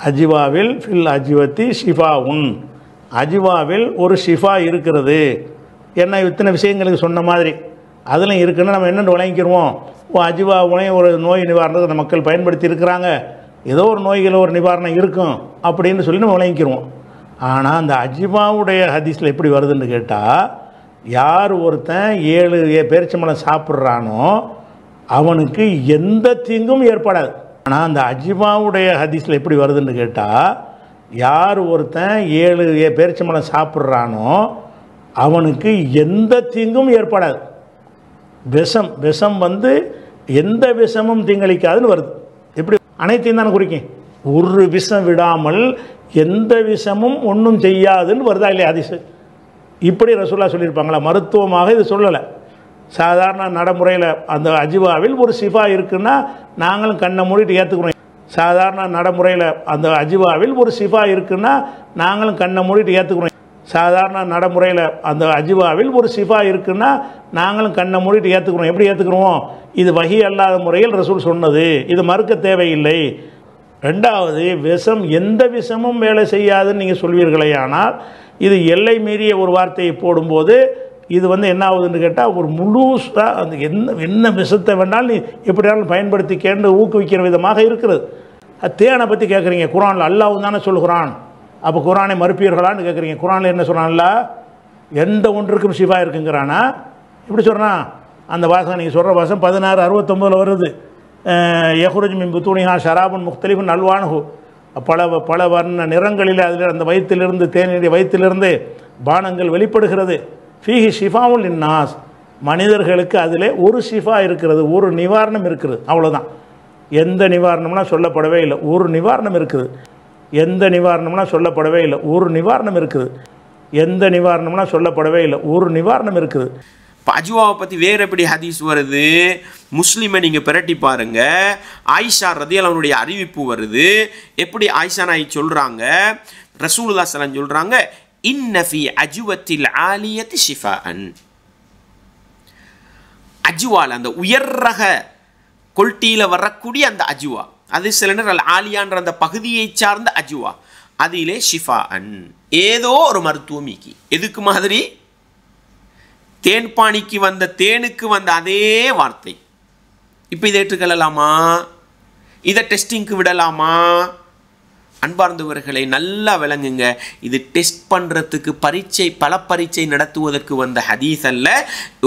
அஜ்வாவில் ஃபில் அஜ்வத்தி ஷிஃபா உன், அஜ்வாவில் ஒரு ஷிஃபா இருக்கிறது. என்ன இத்தனை விஷயங்களுக்கு சொன்ன மாதிரி அதில் இருக்குன்னு நம்ம என்னென்னு விளங்கிக்கிறோம். அஜ்வா உணவு ஒரு நோய் நிவாரணத்துக்கு அந்த மக்கள் பயன்படுத்தி இருக்கிறாங்க, ஏதோ ஒரு நோய்களில் ஒரு நிவாரணம் இருக்கும் அப்படின்னு சொல்லி நம்ம விளங்கிக்கிறோம். ஆனால் அந்த அஜ்வாவுடைய ஹதீஸில் எப்படி வருதுன்னு கேட்டால், யார் ஒருத்தன் 7 பேரிச்சம்பழம் சாப்பிட்றானோ அவனுக்கு எந்த தீங்கும் ஏற்படாது. ஆனால் அந்த அஜ்வாவுடைய ஹதீஸில் எப்படி வருதுன்னு கேட்டால், யார் ஒருத்தன் 7 பேரிச்சம்பழம் சாப்பிட்றானோ அவனுக்கு எந்த தீங்கும் ஏற்படாது. விஷம் எந்த விஷமும் தீங்களிக்காதுன்னு வருது. எப்படி அனைத்தையும் தானே குறிக்கும், ஒரு விஷம் விடாமல் எந்த விஷமும் ஒன்றும் செய்யாதுன்னு வருதா இல்லையா ஹதீஸ். இப்படி ரசூலுல்லாஹ் சொல்லியிருப்பாங்களா, மருத்துவமாக இது சொல்லலை. சாதாரண நடைமுறையில் அந்த அஜ்வாவில் ஒரு ஷிஃபா இருக்குன்னா நாங்களும் கண்ணை மூடிட்டு ஏற்றுக்கிறோம். சாதாரண நடைமுறையில் அந்த அஜ்வாவில் ஒரு ஷிஃபா இருக்குன்னா நாங்களும் கண்ணை மூடிட்டு ஏற்றுக்கிறோம். சாதாரண நடைமுறையில் அந்த அஜ்வாவில் ஒரு ஷிஃபா இருக்குன்னா நாங்களும் கண்ணை மூடிட்டு ஏற்றுக்கிறோம். எப்படி ஏற்றுக்கிறோம், இது வஹி அல்லாத முறையில் ரசூல் சொன்னது, இது மறுக்க தேவையில்லை. ரெண்டாவது, விஷம் எந்த விஷமும் வேலை செய்யாதுன்னு நீங்கள் சொல்வீர்களே, ஆனால் இது எல்லை மீறிய ஒரு வார்த்தையை போடும்போது இது என்ன ஆகுதுன்னு கேட்டால், ஒரு முழுசாக அந்த என்ன விஷத்தை வேண்டாலும் நீ எப்படியாலும் பயன்படுத்திக்கேன்னு ஊக்குவிக்கிற விதமாக இருக்கிறது. தேனை பற்றி கேட்குறீங்க, குரானில் அல்லாஹ் தானே சொல்லுகிறான், அப்போ குரானை மறுப்பீர்களான்னு கேட்குறீங்க. குரானில் என்ன சொல்கிறான்ல, எந்த ஒன்றுக்கும் ஷிஃபா இருக்குங்கிறானா, இப்படி சொல்கிறான். அந்த வாசகம் நீங்கள் சொல்கிற வாசம் 16:69 வருது. யஹ்ருஜ் மின் புத்தூனிஹா ஷராபுன் முக்தலிஃபுன் அல்வானுஹு, பல வர்ண நிறங்களில் அதில் அந்த வயிற்றிலிருந்து தேனுடைய வயிற்றிலிருந்து பானங்கள் வெளிப்படுகிறது. ஃபீஹி ஷிஃபாவுன் லின்னாஸ், மனிதர்களுக்கு அதில் ஒரு ஷிஃபா இருக்கிறது, ஒரு நிவாரணம் இருக்குது, அவ்வளோதான். எந்த நிவாரணம்னா சொல்லப்படவே இல்லை, ஒரு நிவாரணம் இருக்குது. எந்த நிவாரணம்னா சொல்லப்படவே இல்லை, ஒரு நிவாரணம் இருக்குது. எந்த நிவாரணம்னா சொல்லப்படவே இல்லை, ஒரு நிவாரணம் இருக்குது. இப்போ அஜ்வாவை பற்றி வேறு எப்படி ஹதீஸ் வருது, முஸ்லிமை நீங்கள் பிரட்டி பாருங்க. ஆயிஷா ரதியல்லாஹு அன்ஹா அறிவிப்பு வருது. எப்படி ஆயிஷா நாயி சொல்கிறாங்க, ரசூலுல்லாஹி ஸல்லல்லாஹு அலைஹி வஸல்லம் சொல்கிறாங்க, இன்ன ஃபீ அஜ்வத்தில் ஆலியத்தி ஷிஃபாஅன், அஜ்வால் அந்த உயர் ரக கொல்ட்டியில் வரக்கூடிய அந்த அஜ்வா, அது சில நேரம் ஆலியான்ற அந்த பகுதியை சார்ந்த அஜ்வா, அதிலே ஷிஃபாஅன் ஏதோ ஒரு மருத்துவம் ஈக்கி. எதுக்கு மாதிரி, தேன்பாணிக்கு வந்த தேனுக்கு வந்த அதே வார்த்தை. இப்போ இதை ஏற்றுக்கொள்ளலாமா, இதை டெஸ்டிங்க்கு விடலாமா? அன்பார்ந்தவர்களை நல்லா விளங்குங்க, இது டெஸ்ட் பண்ணுறதுக்கு பல பரீட்சை நடத்துவதற்கு வந்த ஹதீஸ் அல்ல.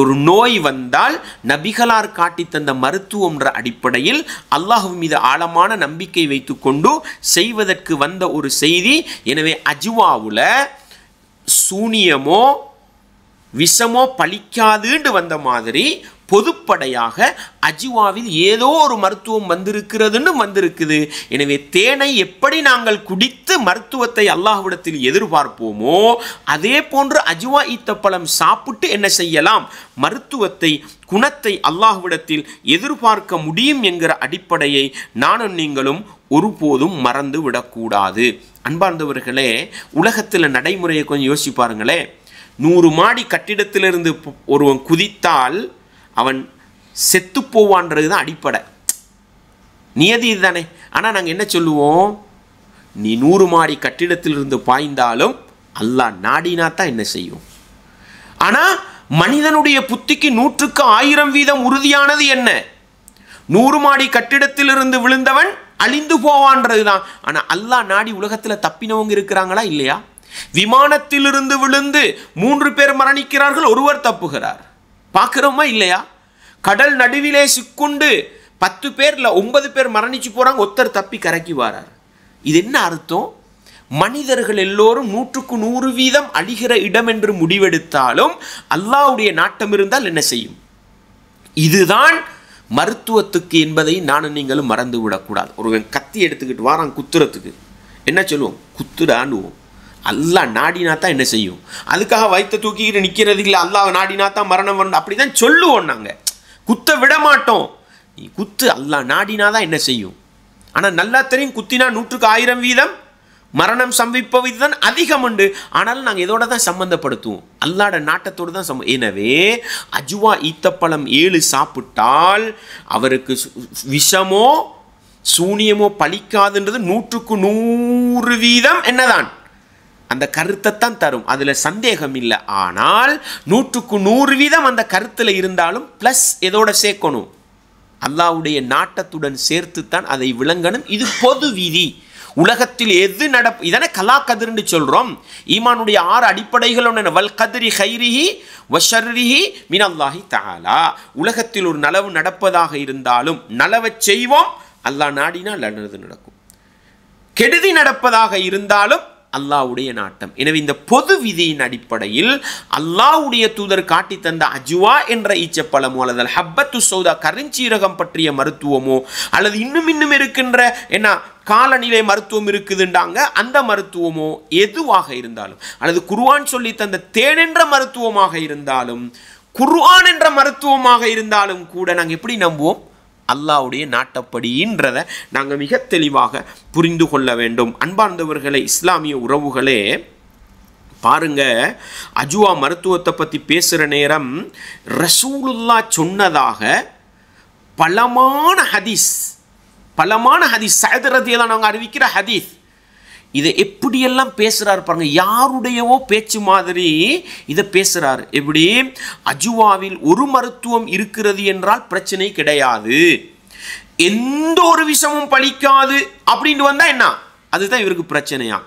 ஒரு நோய் வந்தால் நபிகளார் காட்டி தந்த மருத்துவம்ன்ற அடிப்படையில் அல்லாஹ் மீது ஆழமான நம்பிக்கை வைத்து கொண்டு செய்வதற்கு வந்த ஒரு செய்தி. எனவே அஜ்வாவில் சூனியமோ விஷமோ பழிக்காதுன்னு வந்த மாதிரி பொதுப்படையாக அஜ்வாவில் ஏதோ ஒரு மருத்துவம் வந்திருக்கிறதுன்னு வந்திருக்குது. எனவே தேனை எப்படி நாங்கள் குடித்து மருத்துவத்தை அல்லாஹ்விடத்தில் எதிர்பார்ப்போமோ அதே போன்று அஜ்வா ஈத்தப்பழம் சாப்பிட்டு என்ன செய்யலாம், மருத்துவத்தை குணத்தை அல்லாஹ்விடத்தில் எதிர்பார்க்க முடியும் என்கிற அடிப்படையை நானும் நீங்களும் ஒருபோதும் மறந்து விடக்கூடாது. அன்பார்ந்தவர்களே, உலகத்தில் நடைமுறையை கொஞ்சம் யோசிச்சு பாருங்களே. 100 மாடி கட்டிடத்திலிருந்து ஒருவன் குதித்தால் அவன் செத்து போவான்றது தான் அடிப்படை, நியதி இதுதானே. ஆனால் நாங்கள் என்ன சொல்லுவோம், நீ 100 மாடி கட்டிடத்திலிருந்து பாய்ந்தாலும் அல்லாஹ் நாடினா தான் என்ன செய்யும். ஆனால் மனிதனுடைய புத்திக்கு 100க்கு 1000 வீதம் உறுதியானது என்ன, 100 மாடி கட்டிடத்திலிருந்து விழுந்தவன் அழிந்து போவான்றது தான். ஆனால் அல்லாஹ் நாடி உலகத்தில் தப்பினவங்க இருக்கிறாங்களா இல்லையா? விமானத்திலிருந்து விழுந்து 3 பேர் மரணிக்கிறார்கள், ஒருவர் தப்புகிறார், பார்க்கிறோமா இல்லையா? கடல் நடுவிலே சிக்குண்டு 10 பேர்ல 9 பேர் மரணிச்சு போறாங்க, ஒருத்தர் தப்பி கரைக்கு வாரார். இது என்ன அர்த்தம்? மனிதர்கள் எல்லோரும் 100க்கு 100 வீதம் அழிகிற இடம் என்று முடிவெடுத்தாலும் அல்லாஹ்வுடைய நாட்டம் இருந்தால் என்ன செய்யும்? இதுதான் மருத்துவத்துக்கு என்பதை நானும் நீங்களும் மறந்து விடக்கூடாது. ஒருவன் கத்தி எடுத்துக்கிட்டு வாரான் குத்துறதுக்கு, என்ன சொல்லுவோம், குத்துடாண்டுவோம். அல்லாஹ் நாடினா தான் என்ன செய்யும். அதுக்காக வயிற்ற தூக்கிக்கிட்டு நிற்கிறது இல்லை, அல்லாஹ் நாடினா தான் மரணம் வரணும் அப்படி தான் சொல்லுவோம். நாங்கள் குத்த விட மாட்டோம். நீ குத்து, அல்லாஹ் நாடினா தான் என்ன செய்யும். ஆனால் நல்லா தெரியும், குத்தினா 100க்கு 1000 வீதம் மரணம் சம்பவிப்பது தான் அதிகம் உண்டு. ஆனாலும் நாங்கள் இதோட தான் சம்பந்தப்படுத்துவோம், அல்லாஹ்வுடைய நாட்டத்தோடு தான் எனவே அஜ்வா ஈத்தப்பழம் 7 சாப்பிட்டால் அவருக்கு விஷமோ சூனியமோ பலிக்காதுன்றது 100க்கு 100 வீதம் என்னதான் அந்த கருத்தை தான் தரும், அதில் சந்தேகம் இல்லை. ஆனால் 100க்கு 100 வீதம் அந்த கருத்தில் இருந்தாலும் ப்ளஸ் எதோட சேர்க்கணும், அல்லாஹ்வுடைய நாட்டத்துடன் சேர்த்து தான் அதை விளங்கணும். இது பொது விதி. உலகத்தில் எது இதனை கலா கதிர்ன்னு சொல்கிறோம். ஈமானுடைய 6 அடிப்படைகள் ஒன்று, வல் கதிரி ஹைரிஹி வஷர்ரிஹி மினல்லாஹி தஆலா. உலகத்தில் ஒரு நலவு நடப்பதாக இருந்தாலும் நலவை செய்வோம், அல்லாஹ் நாடினால் நல்லது நடக்கும். கெடுதி நடப்பதாக இருந்தாலும் அல்லாஹ்வுடைய நாட்டம். எனவே இந்த பொது விதியின் அடிப்படையில் அல்லாஹ்வுடைய தூதர் காட்டி தந்த அஜ்வா என்ற ஈச்சப்பழமோ அல்லது ஹப்பத்து சௌதா கருஞ்சீரகம் பற்றிய மருத்துவமோ அல்லது இன்னும் இருக்கின்ற என்ன காலநிலை மருத்துவம் இருக்குதுண்டாங்க அந்த மருத்துவமோ எதுவாக இருந்தாலும், அல்லது குர்ஆன் சொல்லி தந்த தேன் என்ற மருத்துவமாக இருந்தாலும், குர்ஆன் என்ற மருத்துவமாக இருந்தாலும் கூட நாங்கள் எப்படி நம்புவோம், அல்லாஹ்வுடைய நாட்டப்படின்றதை நாங்கள் மிக தெளிவாக புரிந்து கொள்ள வேண்டும். அன்பார்ந்தவர்களே, இஸ்லாமிய உறவுகளே, பாருங்க, அஜ்வா மருத்துவத்தை பற்றி பேசுகிற நேரம் ரசூலுல்லாஹ் சொன்னதாக பலமான ஹதீஸ் சஅத் ரலியல்லாஹு அன்ஹு அறிவிக்கிற ஹதீஸ். இதை எப்படியெல்லாம் பேசுகிறார் பாருங்க, யாருடையவோ பேச்சு மாதிரி இதை பேசுகிறார். எப்படி, அஜ்வாவில் ஒரு மருத்துவம் இருக்கிறது என்றால் பிரச்சனை கிடையாது, எந்த ஒரு விஷமும் பலிக்காது அப்படின்னு வந்தா என்ன, அதுதான் இவருக்கு பிரச்சனையா.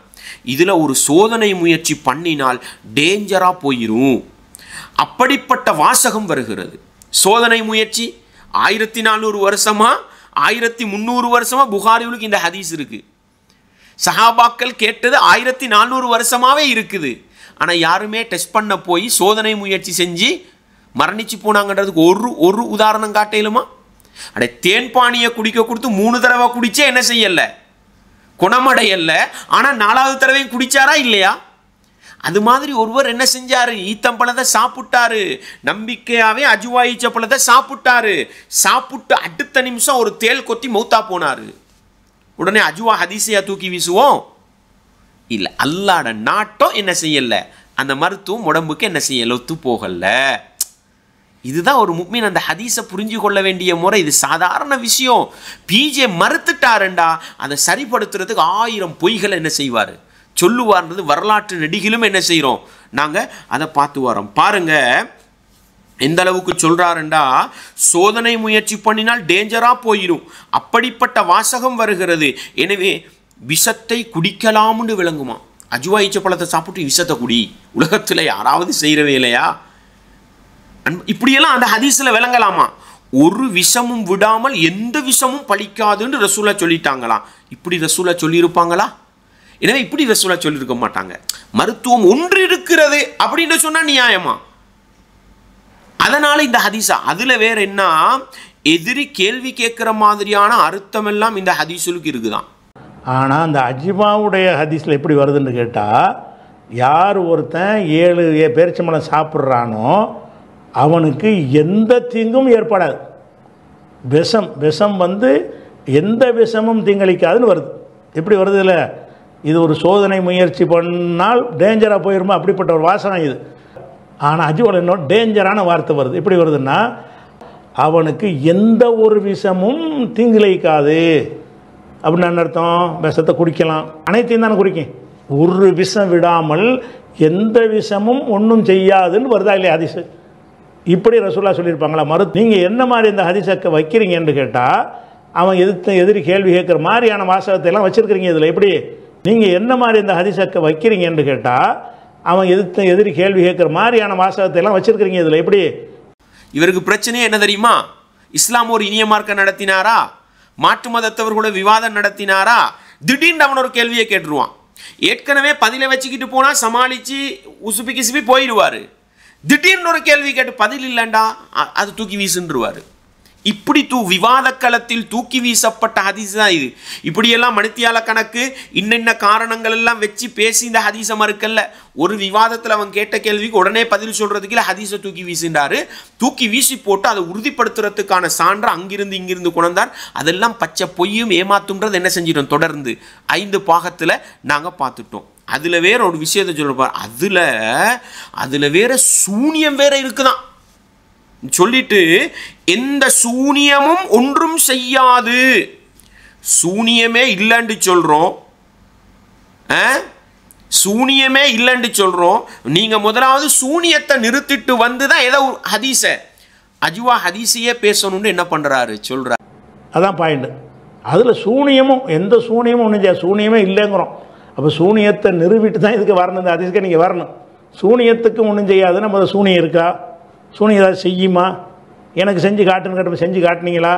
இதில் ஒரு சோதனை முயற்சி பண்ணினால் டேஞ்சரா போயிரும், அப்படிப்பட்ட வாசகம் வருகிறது. சோதனை முயற்சி 1400 வருஷமா 1300 வருஷமா புகாரியுக்கு இந்த ஹதீஸ் இருக்கு. சஹாபாக்கள் கேட்டது 1400 வருஷமாவே இருக்குது. ஆனால் யாருமே டெஸ்ட் பண்ண போய் சோதனை முயற்சி செஞ்சு மரணிச்சு போனாங்கன்றதுக்கு ஒரு உதாரணம் காட்டையிலுமா? அடே, தேன் பானியை குடிக்க கொடுத்து 3 தடவை குடிச்சே என்ன செய்யல, குணமடையல. ஆனால் 4வது தடவையும் குடிச்சாரா இல்லையா? அது மாதிரி ஒருவர் என்ன செஞ்சாரு, ஈத்தம்பழத்தை சாப்பிட்டாரு, நம்பிக்கையாவே அஜ்வா ஈச்சப்பழத்தை சாப்பிட்டாரு. சாப்பிட்டு அடுத்த நிமிஷம் ஒரு தேல் கொத்தி மௌத்தா போனாரு. உடனே அஜ்வா ஹதீஸையா தூக்கி வீசுவோம்? இல்லை, அல்லாஹ்வுடைய நாட்டம் என்ன செய்யலை, அந்த மருத்துவம் உடம்புக்கு என்ன செய்யலை, ஒத்து போகல. இதுதான் ஒரு முஃமின் அந்த ஹதீஸை புரிஞ்சு கொள்ள வேண்டிய முறை. இது சாதாரண விஷயம். பிஜே மறுத்துட்டாருண்டா அதை சரிப்படுத்துறதுக்கு 1000 பொய்களை என்ன செய்வார், சொல்லுவார்ன்றது வரலாற்று நெடிகளும் என்ன செய்கிறோம், நாங்கள் அதை பார்த்து வரோம். பாருங்க எந்த அளவுக்கு சொல்றாருண்டா, சோதனை முயற்சி பண்ணினால் டேஞ்சரா போயிடும், அப்படிப்பட்ட வாசகம் வருகிறது. எனவே விஷத்தை குடிக்கலாம்னு விளங்குமா. அஜ்வா ஈச்சப்பழத்தை சாப்பிட்டு விஷத்தை குடி, உலகத்தில் யாராவது செய்கிற வேலையா? இப்படியெல்லாம் அந்த ஹதீஸில் விளங்கலாமா? ஒரு விஷமும் விடாமல் எந்த விஷமும் பலிக்காதுன்னு ரசூலா சொல்லிட்டாங்களா? இப்படி ரசூலா சொல்லியிருப்பாங்களா? எனவே இப்படி ரசூலா சொல்லியிருக்க மாட்டாங்க. மருத்துவம் ஒன்று இருக்கிறது அப்படின்னு சொன்னா நியாயமா? அதனால இந்த ஹதீஸா அதுல வேற என்ன, எதிரி கேள்வி கேட்கிற மாதிரியான அர்த்தம் எல்லாம் இந்த ஹதீஸுக்கு இருக்குதான். ஆனால் அந்த அஜ்மாவுடைய ஹதீஸில் எப்படி வருதுன்னு கேட்டால், யார் ஒருத்தன் 7 பேரிச்சம்பழம் சாப்பிட்றானோ அவனுக்கு எந்த தீங்கும் ஏற்படாது. விஷம் வந்து எந்த விஷமும் தீங்களிக்காதுன்னு வருது. எப்படி வருது இல்லை, இது ஒரு சோதனை முயற்சி பண்ணால் டேஞ்சராக போயிருமா, அப்படிப்பட்ட ஒரு வாசனை இது. ஆனால் அஜ்மாவில் இன்னும் டேஞ்சரான வார்த்தை வருது. எப்படி வருதுன்னா, அவனுக்கு எந்த ஒரு விஷமும் தீங்கிழைக்காது அப்படின்னு அர்த்தம். விஷத்தை குடிக்கலாம், அனைத்தையும் தானே குடிக்கும், ஒரு விஷம் விடாமல் எந்த விஷமும் ஒன்றும் செய்யாதுன்னு வருதா இல்லையா ஹதீஸு. இப்படி ரசூலுல்லாஹ் சொல்லியிருப்பாங்களா? நீங்கள் என்ன மாதிரி இந்த ஹதீஸை வைக்கிறீங்கன்னு கேட்டால், அவன் எதிரி கேள்வி கேட்குற மாதிரியான வாசகத்தை எல்லாம் வச்சுருக்கிறீங்க இதில். எப்படி நீங்கள் என்ன மாதிரி இந்த ஹதீஸை வைக்கிறீங்கன்னு கேட்டால், அவன் எதிரி கேள்வி கேட்குற மாதிரியான வாசகத்தை எல்லாம் வச்சுருக்கிறீங்க இதில். எப்படி இவருக்கு பிரச்சனையே என்ன தெரியுமா, இஸ்லாம் ஒரு இனிய மார்க்கம் நடத்தினாரா, மாற்று மதத்தவர்களோட விவாதம் நடத்தினாரா, திடீர்னு அவன் ஒரு கேள்வியை கேட்டுருவான். ஏற்கனவே பதிலை வச்சுக்கிட்டு போனால் சமாளித்து உசுப்பி கிசுப்பி போயிடுவார். திடீர்னு ஒரு கேள்வி கேட்டு பதில் இல்லைண்டா அது தூக்கி வீசுன்றுவார். இப்படி விவாத களத்தில் தூக்கி வீசப்பட்ட ஹதீஸ் தான் இது. இப்படியெல்லாம் மணித்தியால கணக்கு இன்னென்ன காரணங்கள் எல்லாம் வச்சு பேசி இந்த ஹதீஸை மறுக்கல்ல. ஒரு விவாதத்தில் அவன் கேட்ட கேள்விக்கு உடனே பதில் சொல்றதுக்கு இல்லை, ஹதீஸை தூக்கி வீசின்றாரு. தூக்கி வீசி போட்டு அதை உறுதிப்படுத்துறதுக்கான சான்று அங்கிருந்து இங்கிருந்து கொண்டார். அதெல்லாம் பச்சை பொய்யும் ஏமாத்துன்றது என்ன செஞ்சிட்டோம், தொடர்ந்து 5 பாகத்தில் நாங்கள் பார்த்துட்டோம். அதில் வேற ஒரு விஷயத்தை சொல்லுவார், அதில் வேற சூனியம் வேற இருக்குதான் சொல்லிட்டு, எந்த சூனியமும் ஒன்றும் செய்யாது, சூனியமே இல்லைன்னு சொல்றோம். சூனியமே இல்லைன்னு சொல்றோம். நீங்க முதலாவது சூனியத்தை நிறுத்திட்டு வந்துதான் ஏதோ ஹதீஸை அஜ்வா ஹதீஸையே பேசணும்னு என்ன பண்றாரு சொல்றாரு. அதான் பாயிண்ட். அதில் சூனியமும் எந்த சூனியமும் ஒன்றும் செய்யாது, சூனியமே இல்லைங்கிறோம். அப்போ சூனியத்தை நிறுவிட்டு தான் இதுக்கு வரணும், இந்த ஹதீஸுக்கு நீங்கள் வரணும். சூனியத்துக்கு ஒன்றும் செய்யாதுன்னா முதல்ல சூனியம் இருக்கா, சூனியம் ஏதாவது செய்யுமா, எனக்கு செஞ்சு காட்டுன்னு கேட்டு செஞ்சு காட்டினீங்களா?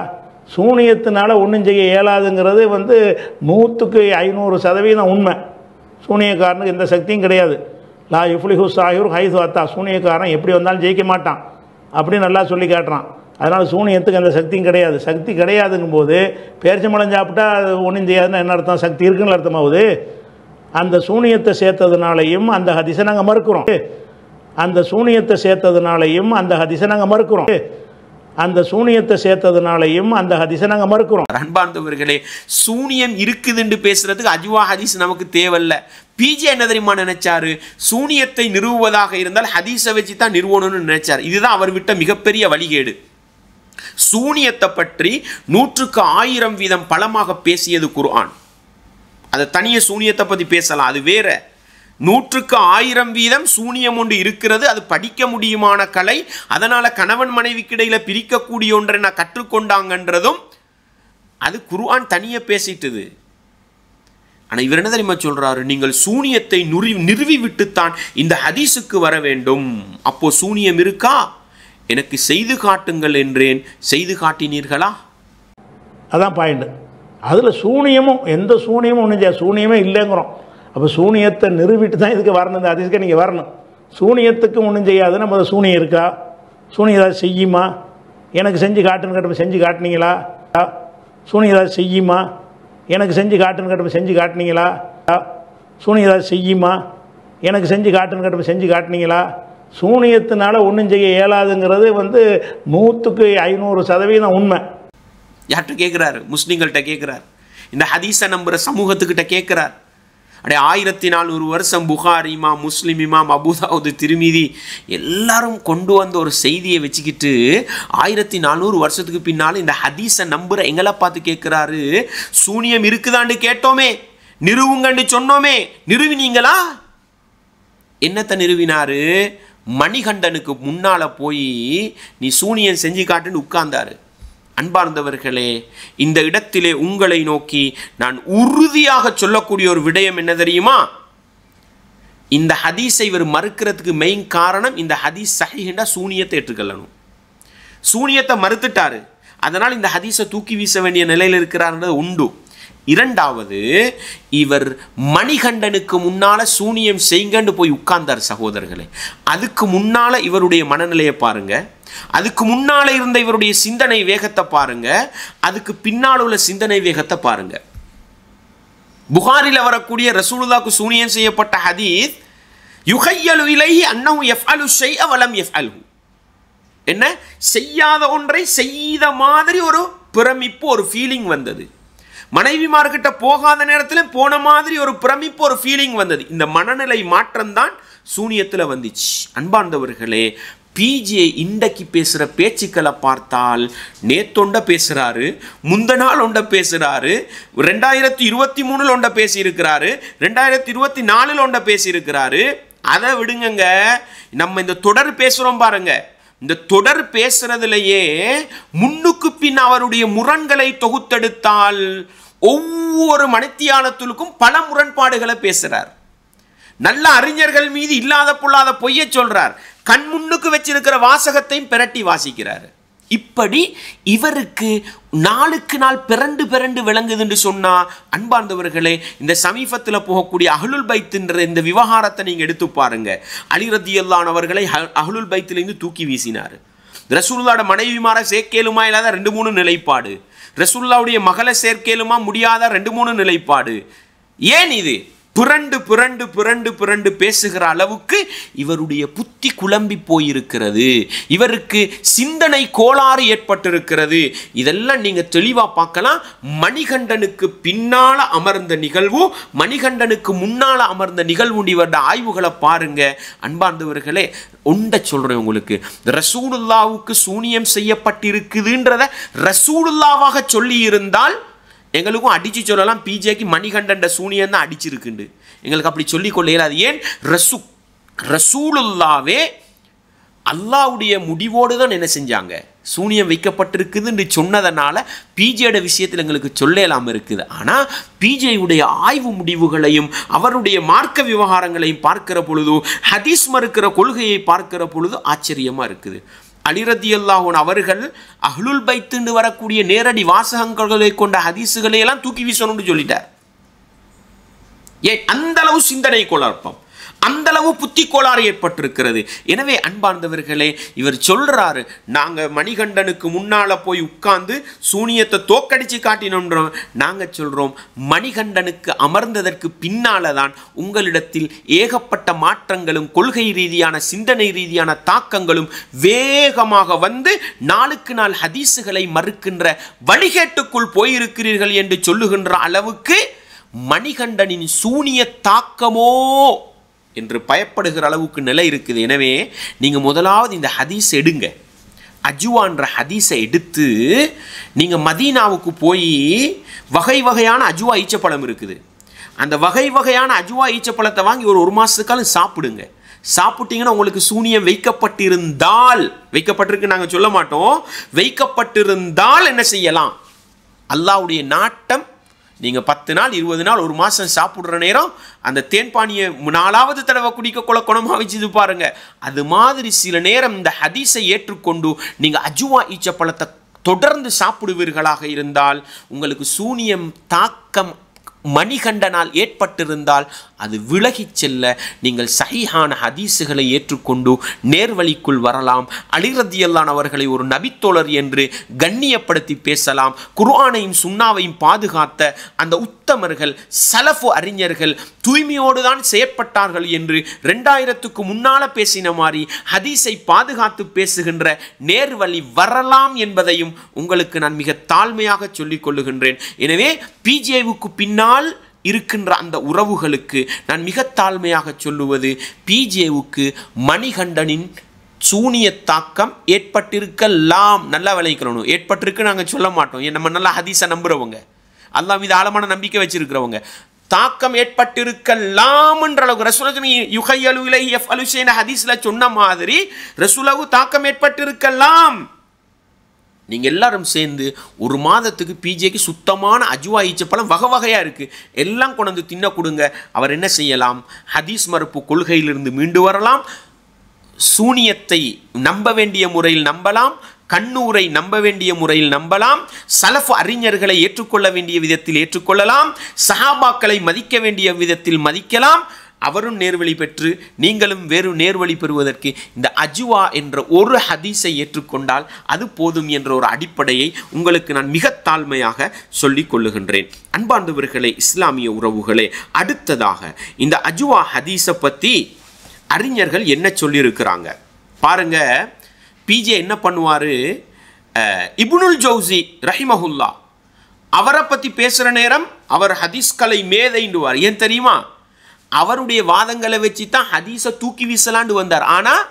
சூனியத்தினால ஒன்றும் செய்ய இயலாதுங்கிறது 100% உண்மை. சூனியக்காரனுக்கு எந்த சக்தியும் கிடையாது. லா யுஃப்லிஹு சாஹிர் ஹைது அத்தா, சூனியக்காரன் எப்படி வந்தாலும் ஜெயிக்க மாட்டான் அப்படின்னு நல்லா சொல்லி காட்டுறான். அதனால் சூனியத்துக்கு அந்த சக்தியும் கிடையாது. சக்தி கிடையாதுங்கும் போது பேரிச்சம்பழம் சாப்பிட்டா அது ஒன்றும் செய்யாதுன்னு என்ன அர்த்தம், சக்தி இருக்குன்னு அர்த்தமாகுது. அந்த சூனியத்தை சேர்த்ததுனாலையும் அந்த ஹதீஸை நாங்கள் மறுக்கிறோம். அந்த சூனியத்தை சேர்த்ததுனாலையும் அந்த ஹதீஸை நாங்கள் மறுக்கிறோம். அந்த சூனியத்தை சேர்த்ததுனாலையும் அந்த ஹதீஸை நாங்கள் மறுக்கிறோம். அன்பார்ந்தவர்களே, சூனியம் இருக்குதுன்னு பேசுறதுக்கு அஜ்வா ஹதீஸ் நமக்கு தேவையில்ல. பிஜே என்ன தெரியுமா நினைச்சாரு, சூனியத்தை நிறுவுவதாக இருந்தால் ஹதீஸை வச்சு தான் நிறுவனம்னு நினைச்சார். இதுதான் அவர் விட்ட மிகப்பெரிய வழிகேடு. சூனியத்தை பற்றி 100க்கு 1000 வீதம் பலமாக பேசியது குர்ஆன். அதை தனிய சூனியத்தை பற்றி பேசலாம், அது வேற. 100க்கு 1000 வீதம் சூனியம் ஒன்று இருக்கிறது, அது படிக்க முடியுமான கலை. அதனால கணவன் மனைவிக்கு இடையில பிரிக்கக்கூடிய ஒன்றை நான் கற்றுக்கொண்டாங்கன்றதும் அது குர்ஆன் தனியே பேசிட்டுது. ஆனால் இவர் என்ன தெரியுமா சொல்றாரு, நீங்கள் சூனியத்தை நிறுவி விட்டுத்தான் இந்த ஹதீஸுக்கு வர வேண்டும். அப்போ சூனியம் இருக்கா, எனக்கு செய்து காட்டுங்கள் என்றேன், செய்து காட்டினீர்களா? அதான் பாயிண்ட். அதில் சூனியமும் எந்த சூனியமும் ஒன்றும் செய்யாது, சூனியமே இல்லைங்கிறோம். அப்போ சூனியத்தை நிறுவிட்டு தான் இதுக்கு வரணும், இந்த ஹதீஸுக்கு நீங்கள் வரணும். சூனியத்துக்கு ஒன்றும் செய்யாதுன்னா முதல்ல சூனியம் இருக்கா, சூனியம் ஏதாவது செய்யுமா, எனக்கு செஞ்சு காட்டுன்னு கேட்டு செஞ்சு காட்டினீங்களா? சூனியம் ஏதாவது செய்யுமா, எனக்கு செஞ்சு காட்டுன்னு கேட்டு செஞ்சு காட்டினீங்களா? சூனியம் ஏதாவது செய்யுமா, எனக்கு செஞ்சு காட்டுன்னு கேட்டு செஞ்சு காட்டினீங்களா? சூனியத்தினால ஒன்றும் செய்ய இயலாதுங்கிறது 100% உண்மை. யார்கிட்ட கேட்குறாரு? முஸ்லீம்கள்கிட்ட கேட்குறார், இந்த ஹதீஸை நம்புகிற சமூகத்துக்கிட்ட கேட்குறார். அப்படியே 1400 வருஷம் புகார் இமாம், முஸ்லிம் இமாம், அபூதாவுது, திருமிதி எல்லாரும் கொண்டு வந்த ஒரு செய்தியை வச்சுக்கிட்டு 1400 வருஷத்துக்கு பின்னால் இந்த ஹதீஸை நம்புகிற எங்களை பார்த்து கேட்குறாரு, சூனியம் இருக்குதான்னு கேட்டோமே, நிறுவுங்கன்னு சொன்னோமே, நிறுவினீங்களா? என்னத்தை நிறுவினாரு? மணிகண்டனுக்கு முன்னால போய் நீ சூனியம் செஞ்சு காட்டுன்னு உட்கார்ந்தாரு. அன்பார்ந்தவர்களே, இந்த இடத்திலே உங்களை நோக்கி நான் உறுதியாக சொல்லக்கூடிய ஒரு விடயம் என்ன தெரியுமா? இந்த ஹதீஸை இவர் மறுக்கிறதுக்கு மெயின் காரணம், இந்த ஹதீஸ் சஹீஹ்னா சூனியத்தை ஏற்றுக்கொள்ளணும். சூனியத்தை மறுத்துட்டாரு, அதனால் இந்த ஹதீஸை தூக்கி வீச வேண்டிய நிலையில் இருக்கிறார்ன்றது உண்டு. இரண்டாவது, இவர் மணிகண்டனுக்கு முன்னால சூனியம் செய்யுங்கன்னு போய் உட்கார்ந்தார் சகோதரர்களே. அதுக்கு முன்னால இவருடைய மனநிலையை பாருங்க, அதுக்கு முன்னால இருந்த இவருடைய சிந்தனை வேகத்தை பாருங்க, அதுக்கு பின்னால் உள்ள சிந்தனை வேகத்தை பாருங்க. புகாரில் வரக்கூடிய ரசூலுல்லாஹ்க்கு சூனியம் செய்யப்பட்ட ஹதீஸ், யுஹய்யலு இலைஹி அன்னஹு யஃஅலு ஷைஅ வலம் யஃஅல்ஹு, என்ன செய்யாத ஒன்றை செய்த மாதிரி ஒரு பிரமிப்பு, ஒரு ஃபீலிங் வந்தது. மனைவிமார்கிட்ட போகாத நேரத்தில் போன மாதிரி ஒரு பிரமிப்பு, ஒரு ஃபீலிங் வந்தது. இந்த மனநிலை மாற்றம் தான் சூனியத்தில் வந்துச்சு. அன்பார்ந்தவர்களே, பிஜே இன்றைக்கு பேசுகிற பேச்சுக்களை பார்த்தால் நேத்தொண்ட பேசுகிறாரு, முந்த நாள் ஒன்றை பேசுகிறாரு, 2023 ஒன்றை பேசியிருக்கிறாரு, 2024 ஒன்றை பேசியிருக்கிறாரு. அதை விடுங்க, நம்ம இந்த தொடர் பேசுகிறோம் பாருங்க, இந்த தொடர் பேசுறதுலேயே முன்னுக்கு பின் அவருடைய முரண்களை தொகுத்தெடுத்தால் ஒவ்வொரு மணித்தியாலத்திற்கும் பல முரண்பாடுகளை பேசுறார். நல்ல அறிஞர்கள் மீது இல்லாத பொல்லாத பொய்யை சொல்றார், கண் முன்னுக்கு வச்சிருக்கிற வாசகத்தையும் பிரட்டி வாசிக்கிறார். இப்படி இவருக்கு நாளுக்கு நாள் பிறண்டு பிறண்டு விளங்குதுன்னு சொன்னா, அன்பார்ந்தவர்களே, இந்த சமீபத்தில் போகக்கூடிய அஹ்லுல் பைத்ன்ற இந்த விவகாரத்தை நீங்க எடுத்து பாருங்க. அலி ரலியல்லாஹு அவர்களை அஹ்லுல் பைத்திலிருந்து தூக்கி வீசினார். ரசூலுல்லாஹ்வோட மனைவிமாரை சேர்க்கேலுமா இல்லாத 2-3 நிலைப்பாடு, ரசூலுல்லாஹ்வுடைய மகளை சேர்க்கேலுமா முடியாத 2-3 நிலைப்பாடு. ஏன் இது? புரண்டு புரண்டு புரண்டு புரண்டு பேசுகிற அளவுக்கு இவருடைய புத்தி குழம்பி போயிருக்கிறது, இவருக்கு சிந்தனை கோளாறு ஏற்பட்டிருக்கிறது. இதெல்லாம் நீங்க தெளிவா பார்க்கலாம். மணிகண்டனுக்கு பின்னால அமர்ந்த நிகழ்வு, மணிகண்டனுக்கு முன்னால அமர்ந்த நிகழ்வு, இவருடைய ஆய்வுகளை பாருங்க. அன்பார்ந்தவர்களே, ஒன்றை சொல்றேன் உங்களுக்கு, ரசூலுல்லாஹ்வுக்கு சூனியம் செய்யப்பட்டிருக்குதுன்றத ரசூலுல்லாஹ்வாக சொல்லி இருந்தால் எங்களுக்கும் அடிச்சு சொல்லலாம், பிஜேக்கு மணிகண்டன் சூனியம் தான் அடிச்சிருக்குண்டு. எங்களுக்கு அப்படி சொல்லி கொள்ள இயலாது. ஏன்? ரசூலுல்லாவே அல்லாஹ்வுடைய முடிவோடு தான் என்ன செஞ்சாங்க, சூனியம் வைக்கப்பட்டிருக்குதுன்னு சொன்னதனால பிஜேட விஷயத்தில் எங்களுக்கு சொல்லலாமல் இருக்குது. ஆனால் பிஜேயுடைய ஆய்வு முடிவுகளையும் அவருடைய மார்க்க விவகாரங்களையும் பார்க்கிற பொழுது, ஹதீஸ் மறுக்கிற கொள்கையை பார்க்கிற பொழுது ஆச்சரியமாக இருக்குது. அலி ரலியல்லாஹு அவர்கள் அஹ்லுல் பைத்துன்னு வரக்கூடிய நேரடி வாசகங்களை கொண்ட ஹதீஸுகளை எல்லாம் தூக்கி வீசணும்னு சொல்லிட்டார். ஏன்? அந்த அளவு சிந்தனை குழப்பம், அந்த அளவு புத்தி கோளாறு ஏற்பட்டிருக்கிறது. எனவே அன்பார்ந்தவர்களே, இவர் சொல்றாரு, நாங்க மணிகண்டனுக்கு முன்னால போய் உட்கார்ந்து சூனியத்தை தோக்கடிச்சு காட்டினோம். நாங்க சொல்றோம், மணிகண்டனுக்கு அமர்ந்ததற்கு பின்னால்தான் உங்களிடத்தில் ஏகப்பட்ட மாற்றங்களும் கொள்கை ரீதியான சிந்தனை ரீதியான தாக்கங்களும் வேகமாக வந்து நாளுக்கு நாள் ஹதீஸுகளை மறுக்கின்ற வழிகேட்டுக்குள் போயிருக்கிறீர்கள் என்று சொல்லுகின்ற அளவுக்கு மணிகண்டனின் சூனிய தாக்கமோ என்று பயப்படுகிற அளவுக்கு நிலை இருக்குது. எனவே நீங்கள் முதலாவது இந்த ஹதீஸ் எடுங்க, அஜுவான்ற ஹதீஸை எடுத்து நீங்கள் மதீனாவுக்கு போய் வகை வகையான அஜுவா ஈச்சப்பழம் இருக்குது, அந்த வகை வகையான அஜுவா ஈச்சப்பழத்தை வாங்கி ஒரு மாதத்துக்காலும் சாப்பிடுங்க. சாப்பிட்டீங்கன்னா உங்களுக்கு சூனியம் வைக்கப்பட்டிருந்தால், வைக்கப்பட்டிருக்கு நாங்கள் சொல்ல மாட்டோம், வைக்கப்பட்டிருந்தால் என்ன செய்யலாம்? அல்லாஹ்வுடைய நாட்டம், நீங்கள் 10 நாள் 20 நாள் 1 மாதம் சாப்பிட்ற நேரம் அந்த தேன்பானியை 4வது தடவை குடிக்க கொள்ள குணமாக வச்சுது பாருங்க. அது மாதிரி சில நேரம் இந்த ஹதீஸை ஏற்றுக்கொண்டு நீங்கள் அஜுவா ஈச்சப்பழத்தை தொடர்ந்து சாப்பிடுவீர்களாக இருந்தால் உங்களுக்கு சூனியம் தாக்கம் மணிகண்டனால் ஏற்பட்டிருந்தால் அது விலகிச் செல்ல நீங்கள் சஹீஹான ஹதீஸுகளை ஏற்றுக்கொண்டு நேர்வழிக்குள் வரலாம். அலி ரலியல்லாஹு அவர்களை ஒரு நபித்தோழர் என்று கண்ணியப்படுத்தி பேசலாம். குர்ஆனையும் சுன்னாவையும் பாதுகாத்த அந்த உத்தமர்கள், சலஃபு அறிஞர்கள் தூய்மையோடு தான் செயற்பட்டார்கள் என்று 2000க்கு முன்னால பேசின மாதிரி ஹதீஸை பாதுகாத்து பேசுகின்ற நேர்வழி வரலாம் என்பதையும் உங்களுக்கு நான் மிக தாழ்மையாக சொல்லிக் கொள்ளுகின்றேன். எனவே பிஜேவுக்கு பின்னால் இருக்கின்ற அந்த உறவுகளுக்கு நான் மிக தாழ்மையாக சொல்லுவது, பிஜேவுக்கு மணிகண்டனின் சூனிய தாக்கம் ஏற்பட்டிருக்கலாம். நல்லா விளைவிக்கணும், ஏற்பட்டிருக்கு நாங்கள் சொல்ல மாட்டோம். நம்ம நல்லா ஹதீஸை நம்புறவங்க, அல்லாஹ் மீது ஆழமான நம்பிக்கை வச்சிருக்கிறவங்க, தாக்கம் ஏற்பட்டிருக்கலாம் என்ற அளவுக்கு ரசூலுல்லாஹி யுஹய்யலு இலைஹி யஃஅலு ஷைஅன் ஹதீஸ்ல சொன்ன மாதிரி ரசூலுல்லாஹி தாக்கம் ஏற்பட்டிருக்கலாம். நீங்கள் எல்லாரும் சேர்ந்து 1 மாதத்துக்கு பிஜேக்கு சுத்தமான அஜுவா ஈச்சப்பழம் வகை வகையாக இருக்குது, எல்லாம் கொண்டு தின்ன கொடுங்க. அவர் என்ன செய்யலாம்? ஹதீஸ் மறுப்பு கொள்கையிலிருந்து மீண்டு வரலாம், சூனியத்தை நம்ப வேண்டிய முறையில் நம்பலாம், கண்ணூரை நம்ப வேண்டிய முறையில் நம்பலாம், சலஃப் அறிஞர்களை ஏற்றுக்கொள்ள வேண்டிய விதத்தில் ஏற்றுக்கொள்ளலாம், சஹாபாக்களை மதிக்க வேண்டிய விதத்தில் மதிக்கலாம். அவரும் நேர்வழி பெற்று நீங்களும் வேறு நேர்வழி பெறுவதற்கு இந்த அஜ்வா என்ற ஒரு ஹதீஸை ஏற்றுக்கொண்டால் அது போதும் என்ற ஒரு அடிப்படையை உங்களுக்கு நான் மிக தாழ்மையாக சொல்லிக் கொள்ளுகின்றேன். அன்பார்ந்தவர்களே, இஸ்லாமிய உறவுகளே, அடுத்ததாக இந்த அஜ்வா ஹதீஸை பற்றி அறிஞர்கள் என்ன சொல்லியிருக்கிறாங்க பாருங்க. பிஜே என்ன பண்ணுவார், இப்னுல் ஜௌசி ரஹிமஹுல்லா அவரை பற்றி பேசுகிற நேரம் அவர் ஹதீஸ்களை மேதைண்டுவார். ஏன் தெரியுமா? அவருடைய வாதங்களை வச்சு தான் ஹதீஸை தூக்கி வீசலாண்டு வந்தார். ஆனால்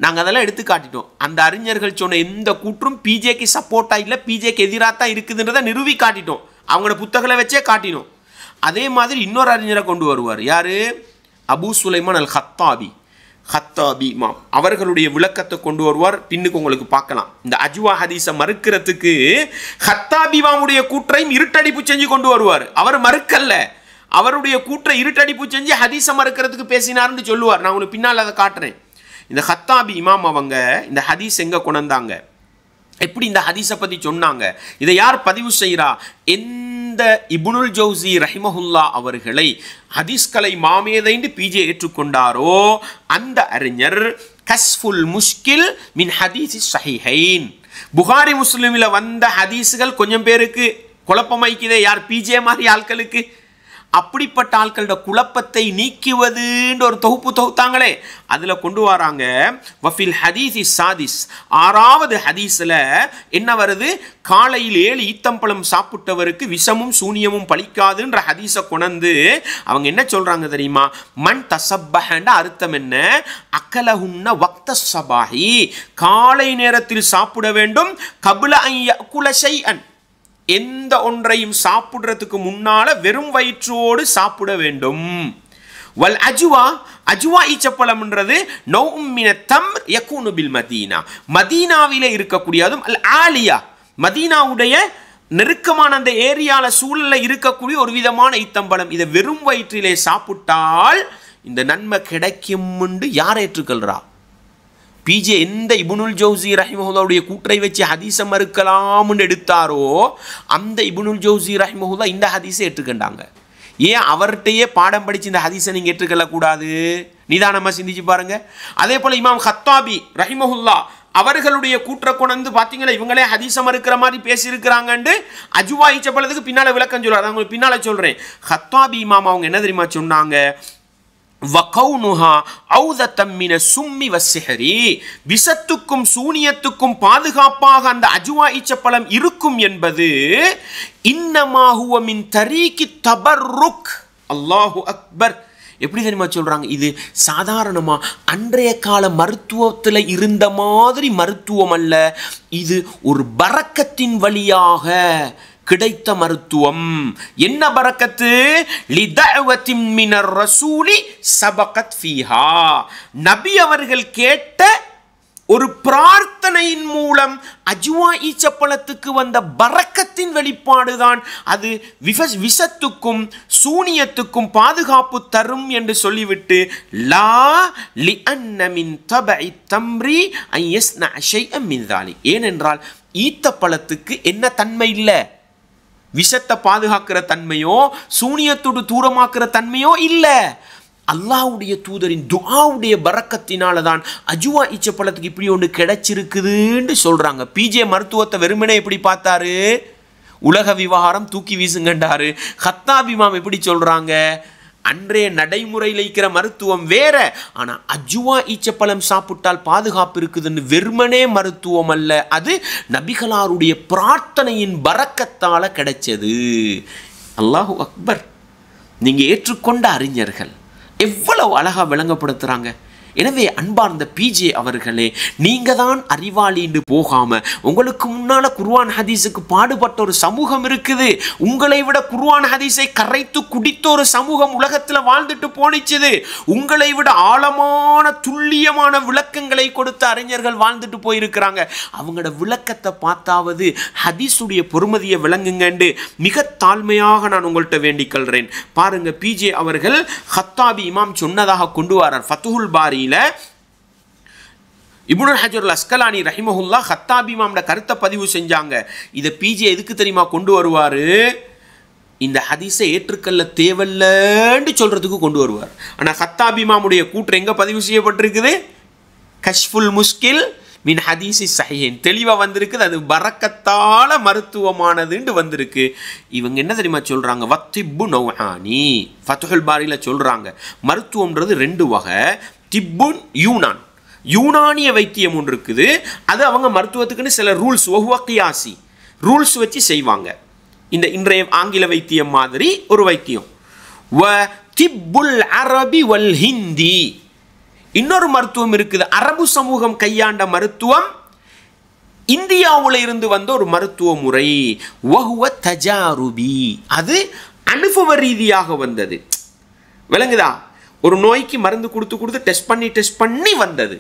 நாங்கள் அதெல்லாம் எடுத்து காட்டிட்டோம். அந்த அறிஞர்கள் சொன்ன எந்த கூற்றும் பிஜேக்கு சப்போர்ட்டாக இல்லை, பிஜேக்கு எதிராக தான் இருக்குதுன்றதை நிறுவி காட்டிட்டோம். அவங்களோட புத்தகங்களை வச்சே காட்டினோம். அதே மாதிரி இன்னொரு அறிஞரை கொண்டு வருவார். யார்? அபு சுலைமான் அல் ஹத்தாபி இமாம் அவர்களுடைய விளக்கத்தை கொண்டு வருவார். பின்னுக்கு உங்களுக்கு பார்க்கலாம். இந்த அஜ்வா ஹதீஸை மறுக்கிறதுக்கு ஹத்தாபி இமாமுடைய கூற்றையும் இருட்டடிப்பு செஞ்சு கொண்டு வருவார். அவர் மறுக்கல்ல, அவருடைய கூற்றை இருட்டடிப்பு செஞ்சு ஹதீஸை மறுக்கிறதுக்கு பேசினார்னு சொல்லுவார். நான் உங்களுக்கு பின்னால் அதை காட்டுறேன். இந்த ஹத்தாபி இமாம் அவங்க இந்த ஹதீஸ் எங்கே கொண்டாந்தாங்க, எப்படி இந்த ஹதீஸை பற்றி சொன்னாங்க, இதை யார் பதிவு செய்கிறா? எந்த இப்னுல் ஜௌசி ரஹிமஹுல்லா அவர்களை ஹதீஸ்களை மாமேதைந்து பிஜே ஏற்றுக்கொண்டாரோ அந்த அறிஞர் கஸ்ஃபுல் முஷ்கில் மின் ஹதீஸி ஸஹீஹைன், புகாரி முஸ்லிமில் வந்த ஹதீஸுகள் கொஞ்சம் பேருக்கு குழப்பமாய்க்குதே. யார்? பிஜே மாதிரி ஆட்களுக்கு. அப்படிப்பட்ட ஆட்களோட குழப்பத்தை நீக்குவதுன்ற ஒரு தொகுத்தாங்களே, அதில் கொண்டு வராங்க. வஃபில் ஹதீஸி சாதிஸ், 6வது ஹதீஸில் என்ன வருது? காலையில் 7 ஈத்தம்பழம் சாப்பிட்டவருக்கு விஷமும் சூனியமும் பலிக்காதுன்ற ஹதீஸை கொண்டு அவங்க என்ன சொல்கிறாங்க தெரியுமா? மன் தசப்பஹன்ற அர்த்தம் என்ன? அக்கலஹுன்ன வக்த சபாஹி, காலை நேரத்தில் சாப்பிட வேண்டும். கபுல அய்யகுல ஷைஅன், எந்த ஒன்றையும் சாப்பிடுறதுக்கு முன்னால வெறும் வயிற்றோடு சாப்பிட வேண்டும். வல் அஜ்வா, அஜ்வா ஈச்சப்பழம்ன்றது நௌம் மின தம்ர் யகூனு பில் மதீனா, மதீனாவிலே இருக்கக்கூடிய, அதுவும் அல் ஆலியா, மதீனாவுடைய நெருக்கமான அந்த ஏரியால சூழல்ல இருக்கக்கூடிய ஒரு விதமான ஈத்தம்பழம். இதை வெறும் வயிற்றிலே சாப்பிட்டால் இந்த நன்மை கிடைக்கும் என்று யார் ஏற்றுக்கொள்றா? பிஜே எந்த இப்னுல் ஜௌசி ரஹிமஹுல்லாவுடைய கூற்றை வச்சு ஹதீஸை மறுக்கலாம்னு எடுத்தாரோ அந்த இப்னுல் ஜௌசி ரஹிமஹுல்லா இந்த ஹதீஸை ஏற்றுக்கண்டாங்க. ஏன் அவர்கிட்டயே பாடம் படித்து இந்த ஹதீஸை நீங்கள் ஏற்றுக்கொள்ளக்கூடாது? நிதானமாக சிந்திச்சு பாருங்க. அதே போல் இமாம் ஹத்தாபி ரஹிமஹுல்லா அவர்களுடைய கூற்றை கொண்டு பார்த்தீங்களா, இவங்களே ஹதீஸை மறுக்கிற மாதிரி பேசியிருக்கிறாங்கன்னு அஜ்வா ஈச்சப்பழத்துக்கு பின்னால் விளக்கம் சொல்லுவார். உங்களுக்கு பின்னால் சொல்கிறேன். ஹத்தாபி இமாம் அவங்க என்ன தெரியுமா சொன்னாங்க? வகௌனுஹா ஔதத்தம் மின சும்மி வஸ்ஸிஹ்ரி, விஷத்துக்கும் சூனியத்துக்கும் பாதுகாப்பாக அந்த அஜ்வா ஈச்சப்பழம் இருக்கும் என்பது இன்னமா ஹுவ மின் தரீகி தபர்ருக். அல்லாஹு அக்பர். எப்படி தெரியுமா சொல்றாங்க? இது சாதாரணமா அன்றைய கால மருத்துவத்தில் இருந்த மாதிரி மருத்துவம் அல்ல, இது ஒரு பரக்கத்தின் வழியாக கிடைத்த மருத்துவம். என்ன பரக்கத்து? லிதஅவத்தின் மினர் ரசூலி சபகத் ஃபீஹா, நபி அவர்கள் கேட்ட ஒரு பிரார்த்தனையின் மூலம் அஜ்வா ஈச்சப்பழத்துக்கு வந்த பரக்கத்தின் வெளிப்பாடுதான் அது. விஷத்துக்கும் சூனியத்துக்கும் பாதுகாப்பு தரும் என்று சொல்லிவிட்டு லா லிஅன்ன மின் தபஇ தம்ரி அன் யஸ்னா ஷைஅன் மின் ذلك, ஏனென்றால் ஈத்தப்பழத்துக்கு என்ன தன்மை இல்லை? விஷத்தை பாதுகாக்கிற தன்மையோ சூனியத்தோடு தூரமாக்குற தன்மையோ இல்லை. அல்லாஹ்வுடைய தூதரின் துஆவுடைய பரக்கத்தினால தான் அஜ்வா ஈச்சப்பழத்துக்கு இப்படி ஒன்று கிடைச்சிருக்குதுன்னு சொல்றாங்க. பிஜே மருத்துவத்தை வெறுமனே எப்படி பார்த்தாரு? உலக விவகாரம் தூக்கி வீசுங்கண்டாரு. ஹத்தாபி இமாம் எப்படி சொல்றாங்க? அன்றைய நடைமுறையில் இருக்கிற மருத்துவம் வேற, ஆனால் அஜ்வா ஈச்சப்பழம் சாப்பிட்டால் பாதுகாப்பு இருக்குதுன்னு வெறுமனே மருத்துவம் அல்ல, அது நபிகளாருடைய பிரார்த்தனையின் பரக்கத்தால் கிடைச்சது. அல்லாஹு அக்பர். நீங்கள் ஏற்றுக்கொண்ட அறிஞர்கள் எவ்வளவு அழகா விளங்கப்படுத்துறாங்க. எனவே அன்பார்ந்த பிஜே அவர்களே, நீங்க தான் அறிவாளின்னு போகாம உங்களுக்கு முன்னால குர்ஆன் ஹதீஸுக்கு பாடுபட்ட ஒரு சமூகம் இருக்குது. உங்களை விட குர்ஆன் ஹதீஸை கரைத்து குடித்த ஒரு சமூகம் உலகத்தில் வாழ்ந்துட்டு போனிச்சுது. உங்களை விட ஆழமான துல்லியமான விளக்கங்களை கொடுத்த அறிஞர்கள் வாழ்ந்துட்டு போயிருக்கிறாங்க. அவங்களோட விளக்கத்தை பார்த்தாவது ஹதீஸுடைய பொறுமதியை விளங்குங்கண்டு மிக தாழ்மையாக நான் உங்கள்கிட்ட வேண்டிக்கொள்கிறேன். பாருங்க, பிஜே அவர்கள் ஹத்தாபி இமாம் சொன்னதாக கொண்டு வரார். ஃபத்துஹுல் பாரி இப்னு ஹஜருல் அஸ்கலானி ரஹிமஹுல்லா ஹத்தாபி இமாம்ட கருத்தை பதிவு செஞ்சாங்க. இதை பிஜே எதுக்கு தெரியுமா கொண்டு வருவார்? இந்த ஹதீஸை ஏற்றுக்கல்ல தேவல்லன்னு சொல்றதுக்கு கொண்டு வருவார். ஆனால் ஹத்தாபி இமாமுடைய கூற்று எங்க பதிவு செய்யப்பட்டிருக்குது? கஷ்ஃபுல் முஸ்கில் மின் ஹதீஸி சஹீஹைன், தெளிவாக வந்திருக்குது. அது பரக்கத்தால மருத்துவமானதுன்னு வந்திருக்கு. இவங்க என்ன தெரியுமா சொல்றாங்க? வத்திப்பு நௌஆனி, ஃபத்ஹுல் பாரியில் சொல்றாங்க மருத்துவம்ன்றது ரெண்டு வகை. திப்புன் யூனான், யூனானிய வைத்தியம் ஒன்று இருக்குது. அது அவங்க மருத்துவத்துக்குன்னு சில ரூல்ஸ், ஒஹுவ கியாசி, ரூல்ஸ் வச்சு செய்வாங்க. இந்த இன்றைய ஆங்கில வைத்தியம் மாதிரி ஒரு வைத்தியம். வ திப்புல் அரபி வல் ஹிந்தி, இன்னொரு மருத்துவம் இருக்குது. அரபு சமூகம் கையாண்ட மருத்துவம், இந்தியாவில் இருந்து வந்த ஒரு மருத்துவ முறை. வஹுவ தஜாருபி, அது அனுபவ ரீதியாக வந்தது. விளங்குதா? ஒரு நோய்க்கு மருந்து கொடுத்து டெஸ்ட் பண்ணி வந்தது.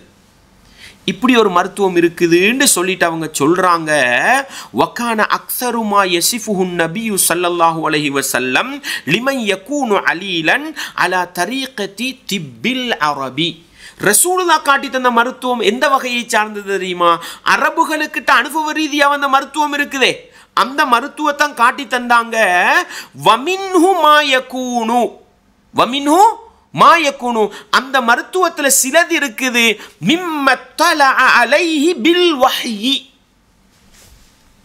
இப்படி ஒரு மருத்துவம் இருக்குதுன்னு சொல்லிட்டு அவங்க சொல்றாங்க. வகான அக்ஸருமா யசிஃபுஹுன் நபியு ஸல்லல்லாஹு அலைஹி வஸல்லம் லிமன் யகூனு அலீலன் அலா தரீகதி திப்பில் அரபி. ரசூலுல்லாஹ் காட்டி தந்த மருத்துவம் எந்த வகையை சார்ந்தது தெரியுமா? அரபுகளுக்கிட்ட அனுபவ ரீதியாக வந்த மருத்துவம் இருக்குதே, அந்த மருத்துவத்தை காட்டி தந்தாங்க. வமின்ஹு மா யகூனு, வமின்ஹு மா யகூனு, அந்த மருத்துவத்தில் சிலது இருக்குது. மிம்ம தலஅ அலைஹி பில் வஹ்யி,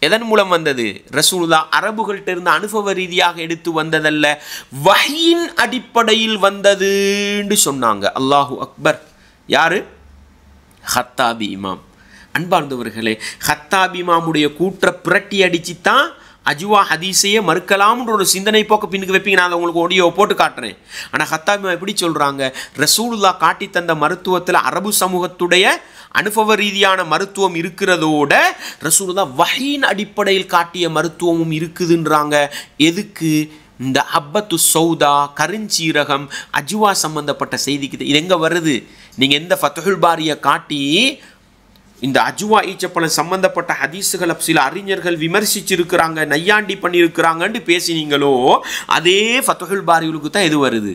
எதன் மூலம் வந்தது? ரசூலுல்லாஹ் அரபுகள்கிட்ட இருந்து அனுபவ ரீதியாக எடுத்து வந்ததல்ல, வஹ்யின் அடிப்படையில் வந்ததுன்னு சொன்னாங்க. அல்லாஹு அக்பர். யாரு? ஹத்தாபி இமாம். அன்பார்ந்தவர்களே, ஹத்தாபி இமாமுடைய கூற்றை புரட்டி அடிச்சு தான் அஜுவா ஹதீஸையே மறுக்கலாம்ன்ற ஒரு சிந்தனை போக்க பின்னுக்கு வைப்பீங்க. நான் உங்களுக்கு ஆடியோ போட்டு காட்டுறேன். ஆனால் ஹத்தாபி இமாம் எப்படி சொல்கிறாங்க? ரசூலுல்லாஹ் காட்டி தந்த மருத்துவத்தில் அரபு சமூகத்துடைய அனுபவ ரீதியான மருத்துவம் இருக்கிறதோட ரசூலுல்லாஹ் வஹீன் அடிப்படையில் காட்டிய மருத்துவமும் இருக்குதுன்றாங்க. எதுக்கு? இந்த ஹப்பத்து சௌதா, கருஞ்சீரகம், அஜுவா சம்பந்தப்பட்ட செய்திக்கு. இது எங்கே வருது? நீங்கள் எந்த ஃபத்ஹுல் பாரியை காட்டி இந்த அஜுவா ஈச்சப்பழம் சம்பந்தப்பட்ட ஹதீஸுகளை சில அறிஞர்கள் விமர்சிச்சிருக்கிறாங்க, நையாண்டி பண்ணியிருக்கிறாங்கன்னு பேசினீங்களோ, அதே ஃபத்ஹுல் பாரிகளுக்கு தான் எது வருது?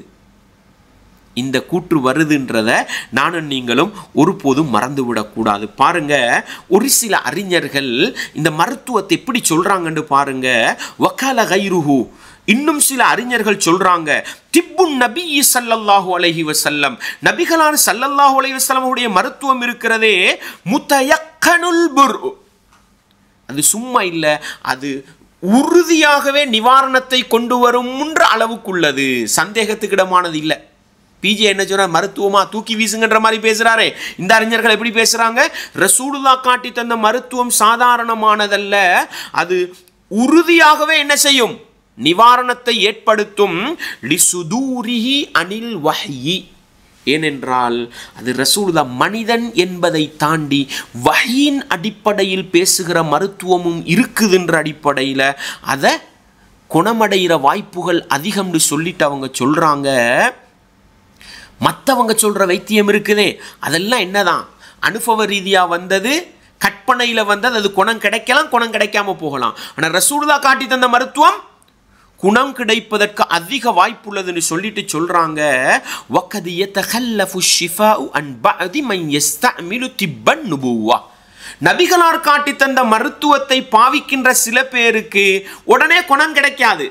இந்த கூற்று வருதுன்றத நானும் நீங்களும் ஒருபோதும் மறந்து விடக்கூடாது. பாருங்க, ஒரு சில அறிஞர்கள் இந்த மருத்துவத்தை எப்படி சொல்றாங்கன்னு பாருங்க. வகால கைருஹு, இன்னும் சில அறிஞர்கள் சொல்றாங்க, திப்புன் நபி ஸல்லல்லாஹு அலைஹி வஸல்லம், நபிகளான ஸல்லல்லாஹு அலைஹி வஸல்லம் உடைய மருத்துவம் இருக்கிறதே, முத்தயக்கனுல் புர், அது சும்மா இல்லை, அது உறுதியாகவே நிவாரணத்தை கொண்டு வரும்ன்ற அளவுக்குள்ளது, சந்தேகத்துக்கிடமானது இல்லை. பிஜே என்ன சொல்றார்? மருத்துவமா தூக்கி வீசுங்கன்ற மாதிரி பேசுறாரே. இந்த அறிஞர்கள் எப்படி பேசுறாங்க? ரசூலுல்லாஹ் காட்டி தந்த மருத்துவம் சாதாரணமானதல்ல, அது உறுதியாகவே என்ன செய்யும்? நிவாரணத்தை ஏற்படுத்தும். லிசுதூரிஹி அனில் வஹ்யி, ஏனென்றால் அது ரசூலுல்லாஹ் மனிதன் என்பதை தாண்டி வஹ்யின் அடிப்படையில் பேசுகிற மருத்துவமும் இருக்குதுன்ற அடிப்படையில் அதை குணமடைகிற வாய்ப்புகள் அதிகம்னு சொல்லிட்டு அவங்க சொல்றாங்க. மற்றவங்க சொல்ற வைத்தியம் இருக்குதே, அதெல்லாம் என்னதான்? அனுபவ ரீதியாக வந்தது, கற்பனையில் வந்தது, அது குணம் கிடைக்கலாம், குணம் கிடைக்காம போகலாம். ஆனால் ரசூலுல்லாஹ் காட்டி தந்த மருத்துவம் குணம் கிடைப்பதற்கு அதிக வாய்ப்புள்ளதுன்னு சொல்லிட்டு சொல்றாங்க. வகத் யதகல்லஃபு ஷிஃபாஉ அன் பஅதி மன் யஸ்தஅமிலு திப்பன் நுபுவா, நபிகளார் காட்டி தந்த மருத்துவத்தை பாவிக்கின்ற சில பேருக்கு உடனே குணம் கிடைக்காது.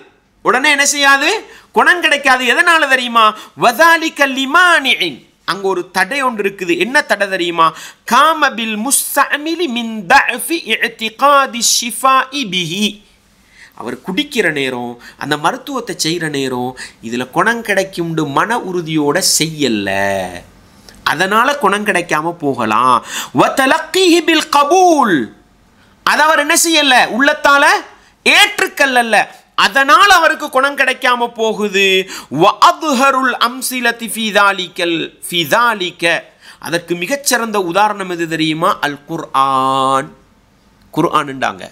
உடனே என்ன செய்யாது? குணம் கிடைக்காது. எதனால தெரியுமா? வதாலிக லிமானிஇன், அங்க ஒரு தடை ஒன்று இருக்குது. என்ன தடை தெரியுமா? காமபில் முஸ்தஅமிலி மின் தஅஃபி இஅ்திகாதி ஷிஃபாஇ பிஹி, அவர் குடிக்கிற நேரம், அந்த மருத்துவத்தை செய்கிற நேரம், இதில் குணம் கிடைக்கும்னு மன உறுதியோட செய்யல, அதனால குணம் கிடைக்காம போகலாம். வதலக்கிஹி பில் கபூல், அதை அவர் என்ன செய்யல? உள்ளத்தால ஏற்றுக்கல்ல, அதனால் அவருக்கு குணம் கிடைக்காம போகுது. வஅத்ஹருல் அம்ஸிலதி ஃபீ தாலிக, அதற்கு மிகச்சிறந்த உதாரணம் எது தெரியுமா? அல் குர்ஆன். குர்ஆன்ண்டாங்க.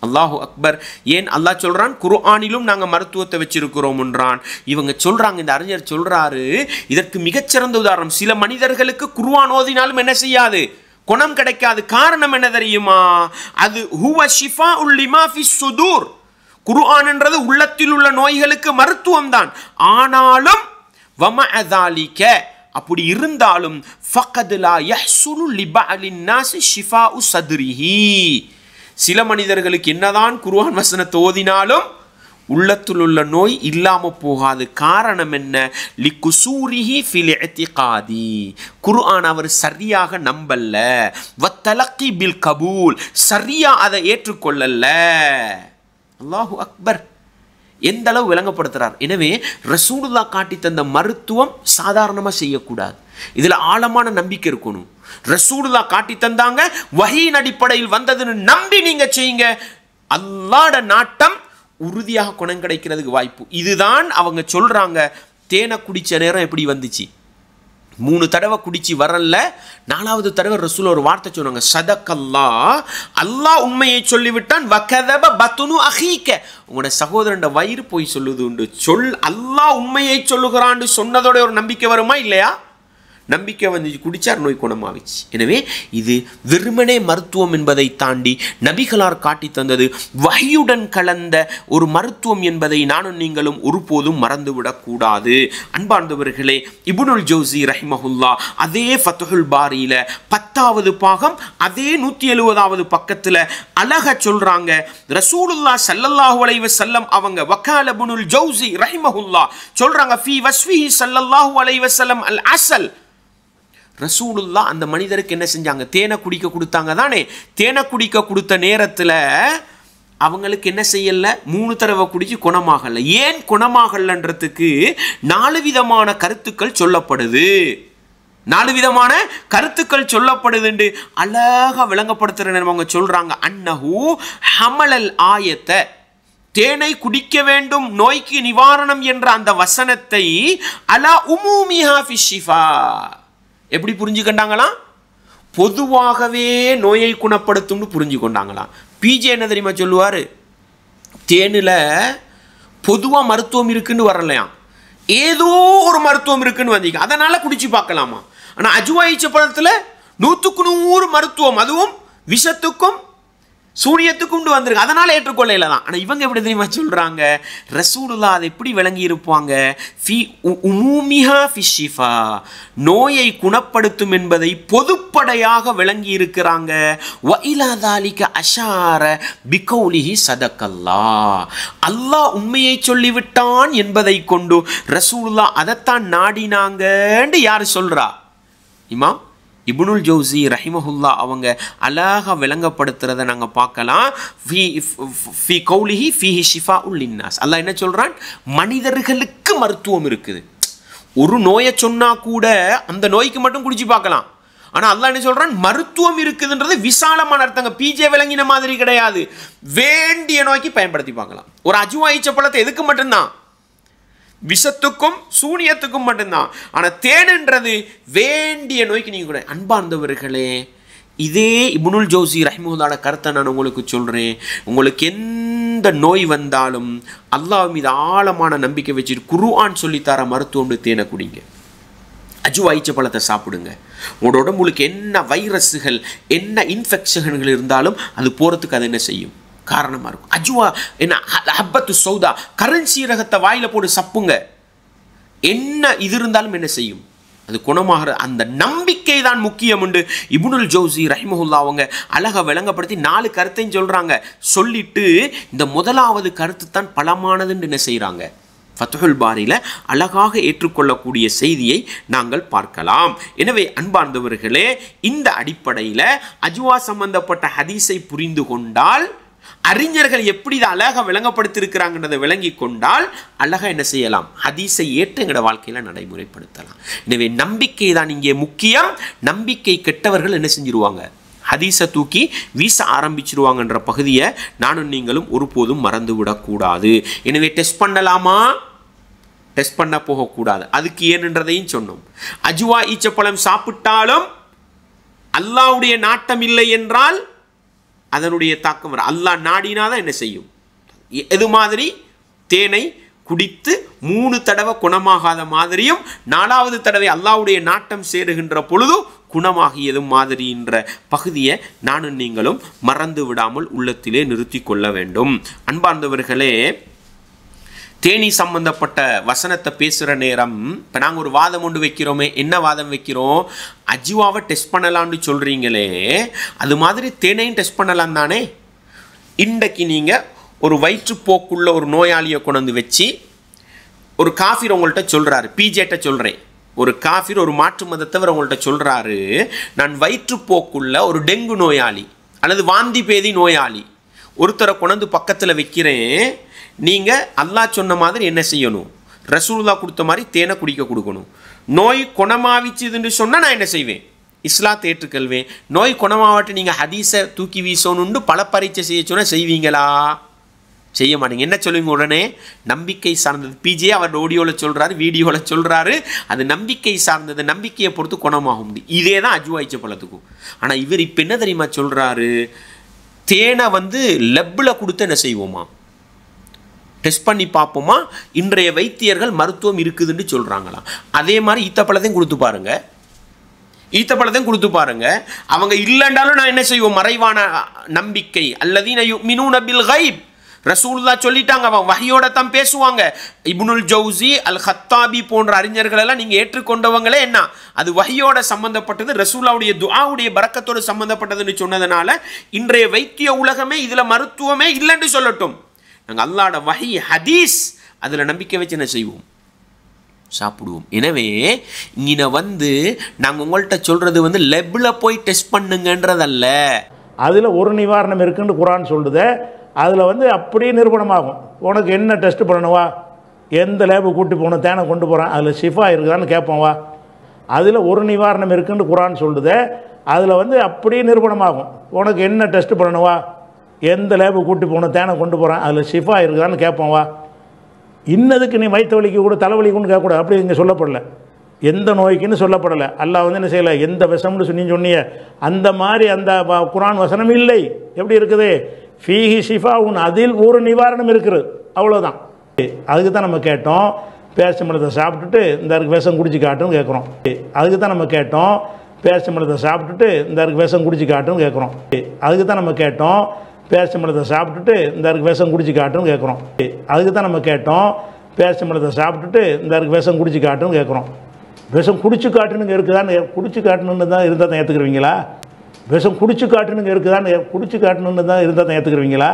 அல்லாஹு அக்பர். ஏன் அல்லாஹ் சொல்றான் குர்ஆனிலும் நாங்கள் மருத்துவத்தை வச்சிருக்கிறோம் என்றான். இவங்க சொல்றாங்க, இந்த அறிஞர் சொல்றாரு, இதற்கு மிகச்சிறந்த உதாரணம், சில மனிதர்களுக்கு குர்ஆன் ஓதினாலும் என்ன செய்யாது? குணம் கிடைக்காது. காரணம் என்ன தெரியுமா? அது ஹுவ ஷிஃபாஉல் லிமா ஃபிஸ் சுதூர், குர்ஆன் என்றது உள்ளத்தில் உள்ள நோய்களுக்கு மருத்துவம் தான். ஆனாலும் வமஅ ஸாலிக, அப்படி இருந்தாலும் ஃபக்கத் லா யஹ்சுலு லிபஅலின் நாஸி ஷிஃபாஉ ஸத்ரிஹி, சில மனிதர்களுக்கு என்னதான் குர்ஆன் வசனத்தை ஓதினாலும் உள்ளத்தில் உள்ள நோய் இல்லாமல் போகாது. காரணம் என்ன? லிகுசூரிஹி ஃபில் இஅ்திகாதி, குர்ஆன் அவர் சரியாக நம்பல்ல. வத்தலக்கி பில் கபூல், சரியா அதை ஏற்றுக்கொள்ளல. அல்லாஹு அக்பர், எந்த அளவு விளங்கப்படுத்துறார். எனவே ரசூலுல்லாஹ் காட்டி தந்த மருத்துவம் சாதாரணமாக செய்யக்கூடாது. இதில் ஆழமான நம்பிக்கை இருக்கணும். ரசூலுல்லாஹ் காட்டி தந்தாங்க, வஹீயின் அடிப்படையில் வந்ததுன்னு நம்பி நீங்க செய்யுங்க. அல்லாஹ்வுடைய நாட்டம் உறுதியாக குணம் கிடைக்கிறதுக்கு வாய்ப்பு. இதுதான் அவங்க சொல்றாங்க. தேனை குடிச்ச நேரம் எப்படி வந்துச்சு? 3 தடவை குடிச்சு வரல, 4வது தடவை ரசூல் ஒரு வார்த்தை சொன்னாங்க, சதக்கல்லாஹ், அல்லாஹ் உண்மையை சொல்லிவிட்டான். வகதப பத்னு அஹீக, உங்களோட சகோதரன் வயிறு போய் சொல்லுது உண்டு. அல்லாஹ் உண்மையை சொல்லுகிறான்னு சொன்னதோட ஒரு நம்பிக்கை வருமா இல்லையா? நம்பிக்கை வந்து குடிச்சார், நோய் குணமாகிச்சு. எனவே இது வெறுமனே மருத்துவம் என்பதை தாண்டி நபிகளார் காட்டி தந்தது வஹியுடன் கலந்த ஒரு மருத்துவம் என்பதை நானும் நீங்களும் ஒருபோதும் மறந்துவிடக்கூடாது. அன்பார்ந்தவர்களே, இப்னுல் ஜௌசி ரஹிமஹுல்லா அதே ஃபத்ஹுல் பாரியில 10வது பாகம் அதே 170வது பக்கத்தில் அழகா சொல்றாங்க. ரசூலுல்லாஹ் ஸல்லல்லாஹு அலைஹி வஸல்லம் அவங்க வகால இப்னுல் ஜௌசி ரஹிமஹுல்லா சொல்றாங்க, ஃபீ வஸ்ஃபிஹி ஸல்லல்லாஹு அலைஹி வஸல்லம் அல் அஸல், ரசூலுல்லாஹ் அந்த மனிதருக்கு என்ன செஞ்சாங்க? தேனை குடிக்க கொடுத்தாங்க தானே. தேனை குடிக்க கொடுத்த நேரத்தில் அவங்களுக்கு என்ன செய்யல? 3 தடவை குடிச்சு குணமாகல. ஏன் குணமாகலன்றதுக்கு 4 விதமான கருத்துக்கள் சொல்லப்படுது. 4 விதமான கருத்துக்கள் சொல்லப்படுதுன்னு அழகா விளங்கப்படுத்துற அவங்க சொல்றாங்க. அன்னஹு ஹமலல் ஆயத்தை, தேனை குடிக்க வேண்டும் நோய்க்கு நிவாரணம் என்ற அந்த வசனத்தை அலா உமூமிஹா ஃபி ஷிஃபா, எப்படி புரிஞ்சுக்கொண்டாங்களாம்? பொதுவாகவே நோயை குணப்படுத்தும்னு புரிஞ்சு கொண்டாங்களாம். பிஜே என்ன தெரியுமா சொல்லுவார்? தேனில் பொதுவாக மருத்துவம் இருக்குன்னு வரலையாம், ஏதோ ஒரு மருத்துவம் இருக்குன்னு வந்தீங்க, அதனால் குடிச்சு பார்க்கலாமா. ஆனால் அஜ்வா ஈச்சப்பழத்தில் 100க்கு 100 மருத்துவம், அதுவும் விஷத்துக்கும் சூனியத்துக்கும் வந்திருக்கு, அதனால் ஏற்றுக்கொள்ளல தான். ஆனால் இவங்க எப்படி தெரியுமா சொல்கிறாங்க? ரசூலுல்லாஹ் அதை எப்படி விளங்கி இருப்பாங்க? ஃபி உமூமிஹா ஃபி ஷிஃபா, நோயை குணப்படுத்தும் என்பதை பொதுப்படையாக விளங்கி இருக்கிறாங்க. வ இலா தாலிக அஷார பிகௌலிஹி சதக்கல்லாஹ், அல்லாஹ் உண்மையை சொல்லிவிட்டான் என்பதை கொண்டு ரசூலுல்லாஹ் அதைத்தான் நாடினாங்கன்னு யார் சொல்றா? இமாம் இப்னுல் ஜௌசி ரஹிமஹுல்லா அவங்க அழகாக விளங்கப்படுத்துறதை நாங்கள் பார்க்கலாம். ஃபி கௌலிஹி ஃபீஹி ஷிஃபாஉல் லின்னாஸ், அல்லாஹ் என்ன சொல்கிறான்? மனிதர்களுக்கு மருத்துவம் இருக்குது. ஒரு நோயை சொன்னால் கூட அந்த நோய்க்கு மட்டும் குடிச்சு பார்க்கலாம். ஆனால் அல்லாஹ் என்ன சொல்கிறான்? மருத்துவம் இருக்குதுன்றது விசாலமான அர்த்தங்க. பிஜே விளங்கின மாதிரி கிடையாது. வேண்டிய நோய்க்கு பயன்படுத்தி பார்க்கலாம். ஒரு அஜ்வா ஈச்சப்பழத்தை எதுக்கு மட்டும்தான்? விஷத்துக்கும் சூனியத்துக்கும் மட்டும்தான். ஆனால் தேனுன்றது வேண்டிய நோய்க்கு நீங்கள் கூட. அன்பார்ந்தவர்களே, இதே இப்னுல் ஜௌசி ரஹிமஹுல்லாஹ் கருத்தை நான் உங்களுக்கு சொல்கிறேன். உங்களுக்கு எந்த நோய் வந்தாலும் அல்லாஹ் மீது ஆழமான நம்பிக்கை வச்சுட்டு குர்ஆன் சொல்லித்தர மருத்துவம்னு தேனை குடிங்க. அஜ்வா ஈச்சப்பழத்தை சாப்பிடுங்க. உங்களோட உடம்புக்கு என்ன வைரஸுகள் என்ன இன்ஃபெக்ஷன்கள் இருந்தாலும் அது போகிறதுக்கு அது என்ன செய்யும்? காரணமாக இருக்கும். அஜ்வா என்ன ஹப்பத்து சௌதா, கருஞ்சீரகத்தை வாயில போட்டு சப்புங்க, என்ன இது இருந்தாலும் என்ன செய்யும்? அது குணமாகிற அந்த நம்பிக்கை தான் முக்கியம் உண்டு. இப்னுல் ஜௌசி ரஹிமஹுல்லா அவங்க அழகா விளங்கப்படுத்தி 4 கருத்தையும் சொல்றாங்க. சொல்லிட்டு இந்த முதலாவது கருத்து தான் பலமானதுன்னு என்ன செய்கிறாங்க? ஃபத்ஹுல் பாரியில் அழகாக ஏற்றுக்கொள்ளக்கூடிய செய்தியை நாங்கள் பார்க்கலாம். எனவே அன்பார்ந்தவர்களே, இந்த அடிப்படையில் அஜ்வா சம்பந்தப்பட்ட ஹதீஸை புரிந்து கொண்டால், அறிஞர்கள் எப்படி இதை அழகாக விளங்கப்படுத்தியிருக்கிறாங்கன்றதை விளங்கி கொண்டால் அழகாக என்ன செய்யலாம்? ஹதீஸை ஏற்று எங்களோட வாழ்க்கையில் நடைமுறைப்படுத்தலாம். எனவே நம்பிக்கை தான் இங்கே முக்கியம். நம்பிக்கை கெட்டவர்கள் என்ன செஞ்சிருவாங்க? ஹதீஸை தூக்கி வீச ஆரம்பிச்சிருவாங்கன்ற பகுதியை நானும் நீங்களும் ஒருபோதும் மறந்து விடக்கூடாது. எனவே டெஸ்ட் பண்ணலாமா? டெஸ்ட் பண்ண போகக்கூடாது. அதுக்கு ஏன்ன்றதையும் சொன்னோம். அஜ்வா ஈச்சப்பழம் சாப்பிட்டாலும் அல்லாஹ்வுடைய நாட்டம் இல்லை என்றால் அதனுடைய தாக்கம் வர அல்லாஹ் நாடினாதான் என்ன செய்யும்? எது மாதிரி? தேனை குடித்து 3 தடவை குணமாகாத மாதிரியும் 4வது தடவை அல்லாஹ்வுடைய நாட்டம் சேருகின்ற பொழுது குணமாகியது மாதிரின்ற பகுதியை நானும் நீங்களும் மறந்து விடாமல் உள்ளத்திலே நிறுத்தி கொள்ள வேண்டும். அன்பார்ந்தவர்களே, தேனி சம்பந்தப்பட்ட வசனத்தை பேசுகிற நேரம் இப்போ நாங்கள் ஒரு வாதம் ஒன்று வைக்கிறோமே, என்ன வாதம் வைக்கிறோம்? அஜ்வாவை டெஸ்ட் பண்ணலான்னு சொல்கிறீங்களே, அது மாதிரி தேனையும் டெஸ்ட் பண்ணலாம் தானே? இன்றைக்கு நீங்கள் ஒரு வயிற்றுப்போக்குள்ள ஒரு நோயாளியை கொண்டு வச்சு ஒரு காஃபிர் உங்கள்கிட்ட சொல்கிறாரு, பிஜேட்ட சொல்கிறேன், ஒரு காஃபிர் ஒரு மாற்று மதத்தவர் உங்கள்கிட்ட சொல்கிறாரு, நான் வயிற்றுப்போக்குள்ள ஒரு டெங்கு நோயாளி அல்லது வாந்தி பேதி நோயாளி ஒருத்தரை கொண்டு பக்கத்தில் வைக்கிறேன், நீங்கள் அல்லாஹ் சொன்ன மாதிரி என்ன செய்யணும்? ரசூலுல்லாஹ் கொடுத்த மாதிரி தேனை குடிக்க கொடுக்கணும். நோய் குணமாவிச்சுதுன்னு சொன்னால் நான் என்ன செய்வேன்? இஸ்லாத்தை ஏற்றுக்கொள்வேன். நோய் குணமாவட்டு நீங்கள் ஹதீஸை தூக்கி வீசணுன்னு பல பரீட்சை செய்ய சொன்னால் செய்வீங்களா? செய்ய மாட்டீங்க. என்ன சொல்லுவீங்க? உடனே நம்பிக்கை சார்ந்தது. பிஜே அவர் ஆடியோவில் சொல்கிறாரு, வீடியோவில் சொல்கிறாரு, அது நம்பிக்கை சார்ந்தது, நம்பிக்கையை பொறுத்து குணமாகும். இதே தான் அஜ்வாய்ச்ச பழத்துக்கும். ஆனால் இவர் இப்போ என்ன தெரியுமா சொல்கிறாரு? தேனை லெப்பில் கொடுத்து என்ன செய்வோமா, டெஸ்ட் பண்ணி பார்ப்போமா, இன்றைய வைத்தியர்கள் மருத்துவம் இருக்குதுன்னு சொல்கிறாங்களாம். அதே மாதிரி ஈத்தப்பழத்தையும் கொடுத்து பாருங்க, ஈத்தப்பழத்தையும் கொடுத்து பாருங்க. அவங்க இல்லைன்றாலும் நான் என்ன செய்வோம்? மறைவான நம்பிக்கை, அல்லதீன யுமினூன பில் கைப், ரசூலுல்லாஹ் சொல்லிட்டாங்க, அவன் வஹியோட தான் பேசுவாங்க. இப்னுல் ஜௌசி, அல் ஹத்தாபி போன்ற அறிஞர்கள் எல்லாம் நீங்கள் ஏற்றுக்கொண்டவங்களே என்ன, அது வஹியோட சம்பந்தப்பட்டது, ரசூலுல்லாஹ்வுடைய துஆவுடைய பரக்கத்தோடு சம்பந்தப்பட்டதுன்னு சொன்னதுனால இன்றைய வைத்திய உலகமே இதில் மருத்துவமே இல்லைன்னு சொல்லட்டும். நாங்கள் அல்லாஹ்வோட வஹி ஹதீஸ் அதில் நம்பிக்கை வச்சு என்ன செய்வோம்? சாப்பிடுவோம். எனவே இங்கே நாங்கள் உங்கள்கிட்ட சொல்கிறது லெப்பில் போய் டெஸ்ட் பண்ணுங்கன்றதல்ல. அதில் ஒரு நிவாரணம் இருக்குன்னு குர்ஆன் சொல்லுது. அதில் அப்படியே நிரூபணமாகும். உனக்கு என்ன டெஸ்ட் பண்ணணுவா, எந்த லேபு கூட்டி போகணும், தேனை கொண்டு போகிறேன், அதில் ஷிஃபா இருக்குதான்னு கேட்போம் வா. அதில் ஒரு நிவாரணம் இருக்குன்னு குர்ஆன் சொல்லுது. அதில் அப்படியே நிரூபணமாகும். உனக்கு என்ன டெஸ்ட் பண்ணணுவா, எந்த லேபு கூட்டி போகணும், தேனை கொண்டு போகிறேன், அதில் ஷிஃபா இருக்குதான்னு கேட்போம் வா. இன்னதுக்கு நீ வயிற்று வலிக்கு கூட தலைவலிக்குன்னு கேட்கக்கூடாது. அப்படி இங்கே சொல்லப்படலை. எந்த நோய்க்குன்னு சொல்லப்படலை. அல்லாஹ் என்ன செய்யலை, எந்த விஷம்னு சொன்னீங்க அந்த மாதிரி அந்த குர்ஆன் வசனம் இல்லை. எப்படி இருக்குது? ஃபீஹி ஷிஃபா உன், அதில் ஒரு நிவாரணம் இருக்கிறது, அவ்வளோதான். அதுக்கு தான் நம்ம கேட்டோம், பேரிச்சம்பழத்தை சாப்பிட்டுட்டு இந்த விஷம் குடிச்சு காட்டுன்னு கேட்குறோம். அதுக்கு தான் நம்ம கேட்டோம், பேரிச்சம்பழத்தை சாப்பிட்டுட்டு இந்த விஷம் குடிச்சு காட்டுன்னு கேட்குறோம். அதுக்கு தான் நம்ம கேட்டோம், பேரிச்சம்பழத்தை சாப்பிட்டுட்டு இந்த விஷம் குடிச்சு காட்டுன்னு கேட்குறோம். அதுக்கு தான் நம்ம கேட்டோம், பேரிச்சம்பழத்தை சாப்பிட்டுட்டு இந்த விஷம் குடிச்சு காட்டுன்னு கேட்குறோம். விஷம் குடிச்சு காட்டுனுங்க இருக்குதான்னு, குடிச்சு காட்டணுன்னு தான் இருந்தால் தான் ஏற்றுக்குருவீங்களா? விஷம் குடிச்சு காட்டுனுங்க இருக்குதான்னு, குடிச்சு காட்டணுன்னு தான் இருந்தால் தான் ஏற்றுக்குருவீங்களா?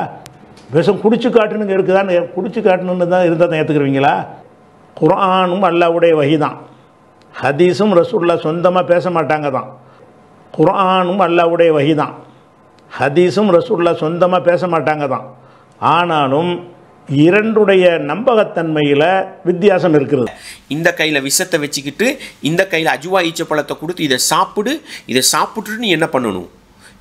விஷம் குடிச்சு காட்டுனுங்க இருக்குதான்னு, குடிச்சு காட்டணுன்னு தான் இருந்தால் தான் ஏற்றுக்குருவீங்களா? குர்ஆனும் அல்லாஹ்வுடைய வஹி தான், ஹதீஸும் ரசூலுல்லாஹ் சொந்தமாக பேச மாட்டாங்க தான். குர்ஆனும் அல்லாஹ்வுடைய வஹி தான், ஹதீஸும் ரசூலுல்லாஹ் சொந்தமாக பேச மாட்டாங்க தான். ஆனாலும் இரண்டுடைய நம்பகத்தன்மையில் வித்தியாசம் இருக்கிறது. இந்த கையில் விஷத்தை வச்சுக்கிட்டு இந்த கையில் அஜ்வா ஈச்சப்பழத்தை கொடுத்து இதை சாப்பிடு, இதை சாப்பிட்டுட்டு நீ என்ன பண்ணணும்?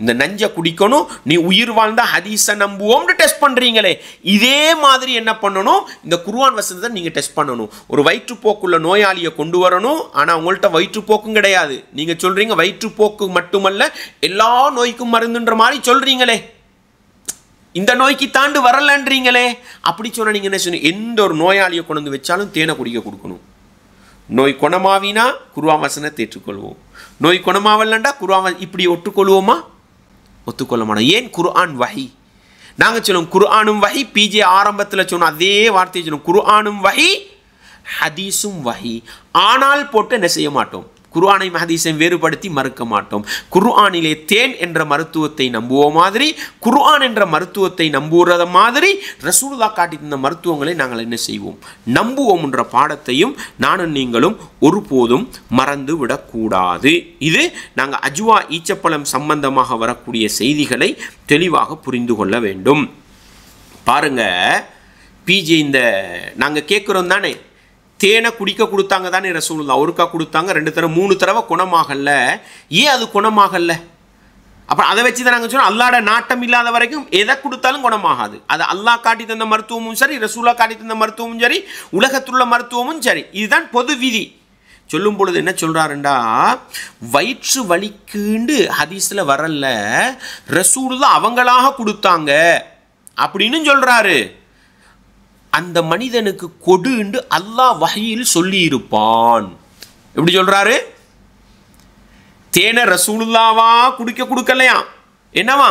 இந்த நஞ்சை குடிக்கணும், நீ உயிர் வாழ்ந்தா ஹதீஸை நம்புவோம்னு டெஸ்ட் பண்ணுறீங்களே, இதே மாதிரி என்ன பண்ணணும்? இந்த குர்ஆன் வசனத்தை நீங்கள் டெஸ்ட் பண்ணணும். ஒரு வயிற்றுப்போக்குள்ள நோயாளியை கொண்டு வரணும், ஆனால் உங்கள்கிட்ட வயிற்றுப்போக்கும் கிடையாது. நீங்கள் சொல்கிறீங்க வயிற்றுப்போக்கு மட்டுமல்ல எல்லா நோய்க்கும் மருந்துன்ற மாதிரி சொல்கிறீங்களே, இந்த நோய்க்கு தாண்டு வரலன்றீங்களே. அப்படி சொன்னால் நீங்கள் என்ன சொன்னீங்க? எந்த ஒரு நோயாளியை கொண்டு வச்சாலும் தேனை குடிக்க கொடுக்கணும். நோய் குணமாவினா குர்ஆன் வசனத்தை ஏற்றுக்கொள்வோம், நோய் குணமாவலண்டா குர்ஆன் இப்படி ஒட்டுக்கொள்வோமா? ஒத்துக்கொள்ள மாட்டோம். ஏன்? குர்ஆன் வஹி. நாங்கள் சொல்லுவோம் குர்ஆனும் வஹி, பிஜே ஆரம்பத்தில் சொன்னோம் அதே வார்த்தையை சொல்லுவோம், குர்ஆனும் வஹி ஹதீஸும் வஹி. ஆனால் போட்டு என்ன செய்ய மாட்டோம்? குர்ஆனையும் ஹதீஸையும் வேறுபடுத்தி மறுக்க மாட்டோம். குர்ஆனிலே தேன் என்ற மருத்துவத்தை நம்புவோம் மாதிரி, குர்ஆன் என்ற மருத்துவத்தை நம்புறத மாதிரி ரசூலுல்லாஹ் காட்டி தந்த மருத்துவங்களை நாங்கள் என்ன செய்வோம்? நம்புவோம் என்ற பாடத்தையும் நானும் நீங்களும் ஒருபோதும் மறந்து விடக்கூடாது. இது நாங்கள் அஜ்வா ஈச்சப்பழம் சம்பந்தமாக வரக்கூடிய செய்திகளை தெளிவாக புரிந்து கொள்ள வேண்டும். பாருங்க பிஜே, இந்த நாங்கள் கேட்குறோம் தானே, தேனை குடிக்க கொடுத்தாங்க தானே ரசூலுல்லாஹ், ஒருக்கா கொடுத்தாங்க, 2 தடவை 3 தடவை குணமாகல. ஏன் அது குணமாகல? அப்புறம் அதை வச்சு தான் நாங்கள் சொன்னோம், அல்லாஹ்வோட நாட்டம் இல்லாத வரைக்கும் எதை கொடுத்தாலும் குணமாகாது. அது அல்லாஹ் காட்டி தந்த மருத்துவமும் சரி, ரசூலுல்லாஹ் காட்டி தந்த மருத்துவமும் சரி, உலகத்துள்ள மருத்துவமும் சரி, இதுதான் பொது விதி. சொல்லும் பொழுது என்ன சொல்றாருண்டா, வயிற்று வலிக்குண்டு ஹதீஸில் வரல, ரசூலுல்லாஹ் அவங்களாக கொடுத்தாங்க அப்படின்னு சொல்றாரு. அந்த மனிதனுக்கு கொடுண்டு அல்லாஹ் வஹீயில் சொல்லி இருப்பான். எப்படி சொல்றாரு? தேனை ரசூலுல்லாவா குடிக்க கொடுக்கலையா? என்னவா?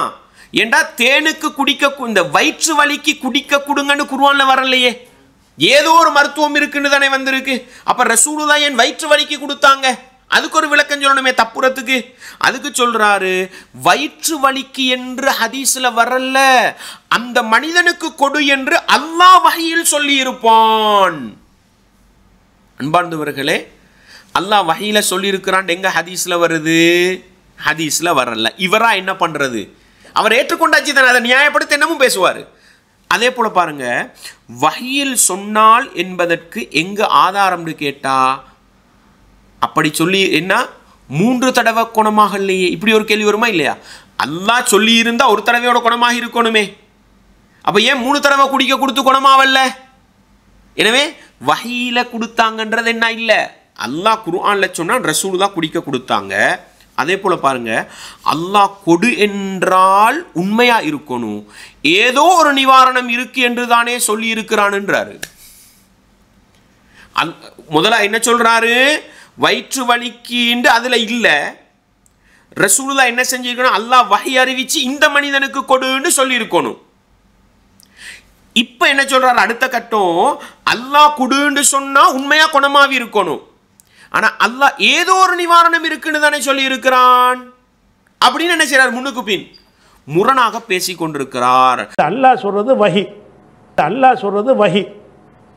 ஏண்டா தேனுக்கு குடிக்க, இந்த வயிற்று வலிக்கு குடிக்க கொடுங்கன்னு குர்ஆன்ல வரலையே. ஏதோ ஒரு மருத்துவம் இருக்குன்னு தானே வந்திருக்கு. அப்ப ரசூலுல்லாஹ் ஏன் வயிற்று வலிக்கு கொடுத்தாங்க? அதுக்கு ஒரு விளக்கம் சொல்லணுமே தப்புறத்துக்கு. அதுக்கு சொல்றாரு, வயிற்று வலிக்கு என்று ஹதீஸ்ல வரல, அந்த மனிதனுக்கு கொடு என்று அல்லாஹ் வஹீயில் சொல்லி இருப்பான். அன்பார்ந்தவர்களே, அல்லாஹ் வஹீல சொல்லி இருக்கிறான். எங்க ஹதீஸ்ல வருது? ஹதீஸ்ல வரல. இவரா என்ன பண்றது? அவர் ஏற்றுக்கொண்டாச்சு தானே, அதை நியாயப்படுத்த என்னமும் பேசுவார். அதே போல பாருங்க, வஹீயில் சொன்னால் என்பதற்கு எங்க ஆதாரம்னு கேட்டா, அப்படி சொல்லி என்ன 3 தடவை குணமாக இல்லையே, இப்படி ஒரு கேள்வி வருமா இல்லையா? அல்லாஹ் சொல்லி இருந்தா ஒரு தடவையோட குணமாக இருக்கணுமே, அப்ப ஏன் 3 தடவை குடிக்க கொடுத்து குணமாவல்ல? எனவே வஹீல கொடுத்தாங்கன்றது என்ன இல்லை, அல்லாஹ் குர்ஆன்ல சொன்னா ரசூலுல்லாஹ் குடிக்க கொடுத்தாங்க. அதே போல பாருங்க, அல்லாஹ் கொடு என்றால் உண்மையா இருக்கணும், ஏதோ ஒரு நிவாரணம் இருக்கு என்று தானே சொல்லி இருக்கிறான்ன்றாரு. முதல்ல என்ன சொல்றாரு? வயிற்று வலிக்கு அதுல இல்ல, ரசூலுல்லாஹ் என்ன செஞ்சிருக்கணும்? அல்லாஹ் வஹி அறிவிச்சு இந்த மனிதனுக்கு கொடுன்னு சொல்லி இருக்கணும். இப்ப என்ன சொல்றாரு? அடுத்த கட்டம், அல்லாஹ் கொடுன்னு சொன்னா உண்மையா குணமாவி இருக்கணும், ஆனா அல்லாஹ் ஏதோ ஒரு நிவாரணம் இருக்குன்னு தானே சொல்லி இருக்கிறான் அப்படின்னு என்ன செய்றார்? முன்னுக்கு பின் முரணாக பேசிக் கொண்டிருக்கிறார். அல்லாஹ் சொல்றது வஹி, அல்லாஹ் சொல்றது வஹி.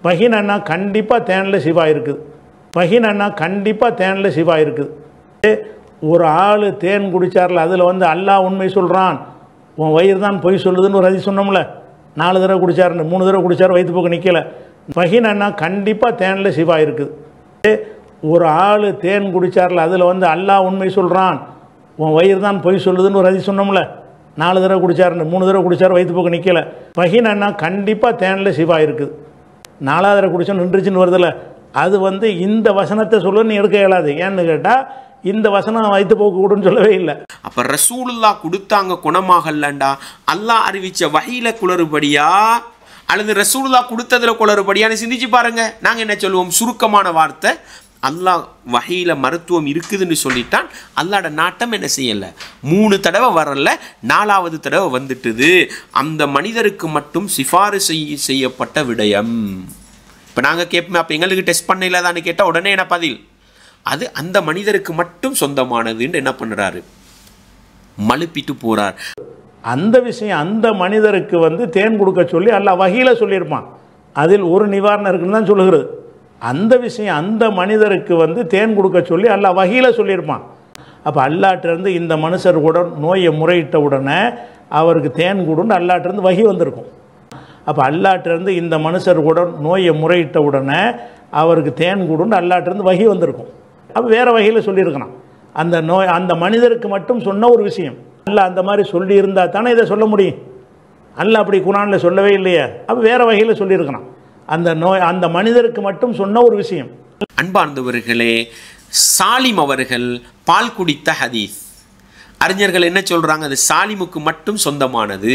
வஹினா கண்டிப்பா தேன்ல சிவா இருக்குது, வஹினா கண்டிப்பா தேன்ல சிவா இருக்குது. ஒரு ஆள் தேன் குடிச்சார்ல, அதில் வந்து அல்லாஹ் உண்மை சொல்கிறான், உன் வயிறு தான் பொய் சொல்லுதுன்னு ஒரு ஹதீஸ் சொன்னோம்ல. 4 தடவை குடிச்சாருன்னு, 3 தடவை குடிச்சார், வயிற்று போக்கு நிற்கலை. வஹினா கண்டிப்பாக தேனில் சிவா இருக்குது. ஒரு ஆள் தேன் குடிச்சார்ல, அதில் வந்து அல்லாஹ் உண்மை சொல்கிறான், உன் வயிறு தான் பொய் சொல்லுதுன்னு ஒரு ஹதீஸ் சொன்னோம்ல. 4 தடவை குடிச்சாருன்னு, 3 தடவை குடிச்சார், வயிற்று போக்கு நிற்கலை. வஹினா கண்டிப்பாக தேனில் சிவா இருக்குது. 4வது தடவை குடிச்சா நின்றுச்சுன்னு வருதில்ல, அது வந்து இந்த வசனத்தை சொல்லுன்னு எடுக்க இயலாது. ஏன்னு கேட்டால் இந்த வசனம் வயிற்று போக்கு கூடுன்னு சொல்லவே இல்லை. அப்ப ரசூலுல்லாஹ் கொடுத்தாங்க குணமாகலண்டா, அல்லாஹ் அறிவிச்ச வஹீல குளறுபடியா அல்லது ரசூலுல்லாஹ் கொடுத்ததுல குளறுபடியான்னு சிந்திச்சு பாருங்க. நாங்க என்ன சொல்லுவோம்? சுருக்கமான வார்த்தை, அல்லாஹ் வஹீல மருத்துவம் இருக்குதுன்னு சொல்லிட்டான், அல்லாஹ்ட நாட்டம் என்ன செய்யல, 3 தடவை வரல, 4வது தடவை வந்துட்டுது. அந்த மனிதருக்கு மட்டும் சிபாரிசு செய்யப்பட்ட விடயம். இப்போ நாங்கள் கேட்போம், அப்போ எங்களுக்கு டெஸ்ட் பண்ண இல்லாதான்னு கேட்டால் உடனே என்ன பதில்? அது அந்த மனிதருக்கு மட்டும் சொந்தமானதுன்னு என்ன பண்ணுறாரு? மழுப்பிட்டு போகிறார். அந்த விஷயம் அந்த மனிதருக்கு வந்து தேன் கொடுக்க சொல்லி அல்லாஹ் வஹீல சொல்லியிருப்பான், அதில் ஒரு நிவாரணம் இருக்குன்னு தான் சொல்லுகிறது. அந்த விஷயம் அந்த மனிதருக்கு வந்து தேன் கொடுக்க சொல்லி அல்லாஹ் வஹீல சொல்லியிருப்பான். அப்போ அல்லாட்டிருந்து இந்த மனுஷர் கூட நோயை முறையிட்ட உடனே அவருக்கு தேன் கொடுன்னு அல்லாட்டிருந்து வஹி வந்திருக்கும். அப்போ அல்லாட்டிருந்து இந்த மனுஷர் கூட நோயை முறையிட்ட உடனே அவருக்கு தேன் கொடுன்னு அல்லாட்டிருந்து வஹி வந்திருக்கும். அப்போ வேறு வகையில் சொல்லியிருக்கலாம். அந்த நோய் அந்த மனிதருக்கு மட்டும் சொன்ன ஒரு விஷயம். அல்லாஹ் அந்த மாதிரி சொல்லி இருந்தால் தானே இதை சொல்ல முடியும். அல்லாஹ் அப்படி குர்ஆனில் சொல்லவே இல்லையே, அப்போ வேறு வகையில் சொல்லியிருக்கலாம். அந்த நோய் அந்த மனிதருக்கு மட்டும் சொன்ன ஒரு விஷயம். அன்பார்ந்தவர்களே, சாலிம் அவர்கள் பால் குடித்த ஹதீஸ், அறிஞர்கள் என்ன சொல்றாங்க? அது சாலிமுக்கு மட்டும் சொந்தமானது.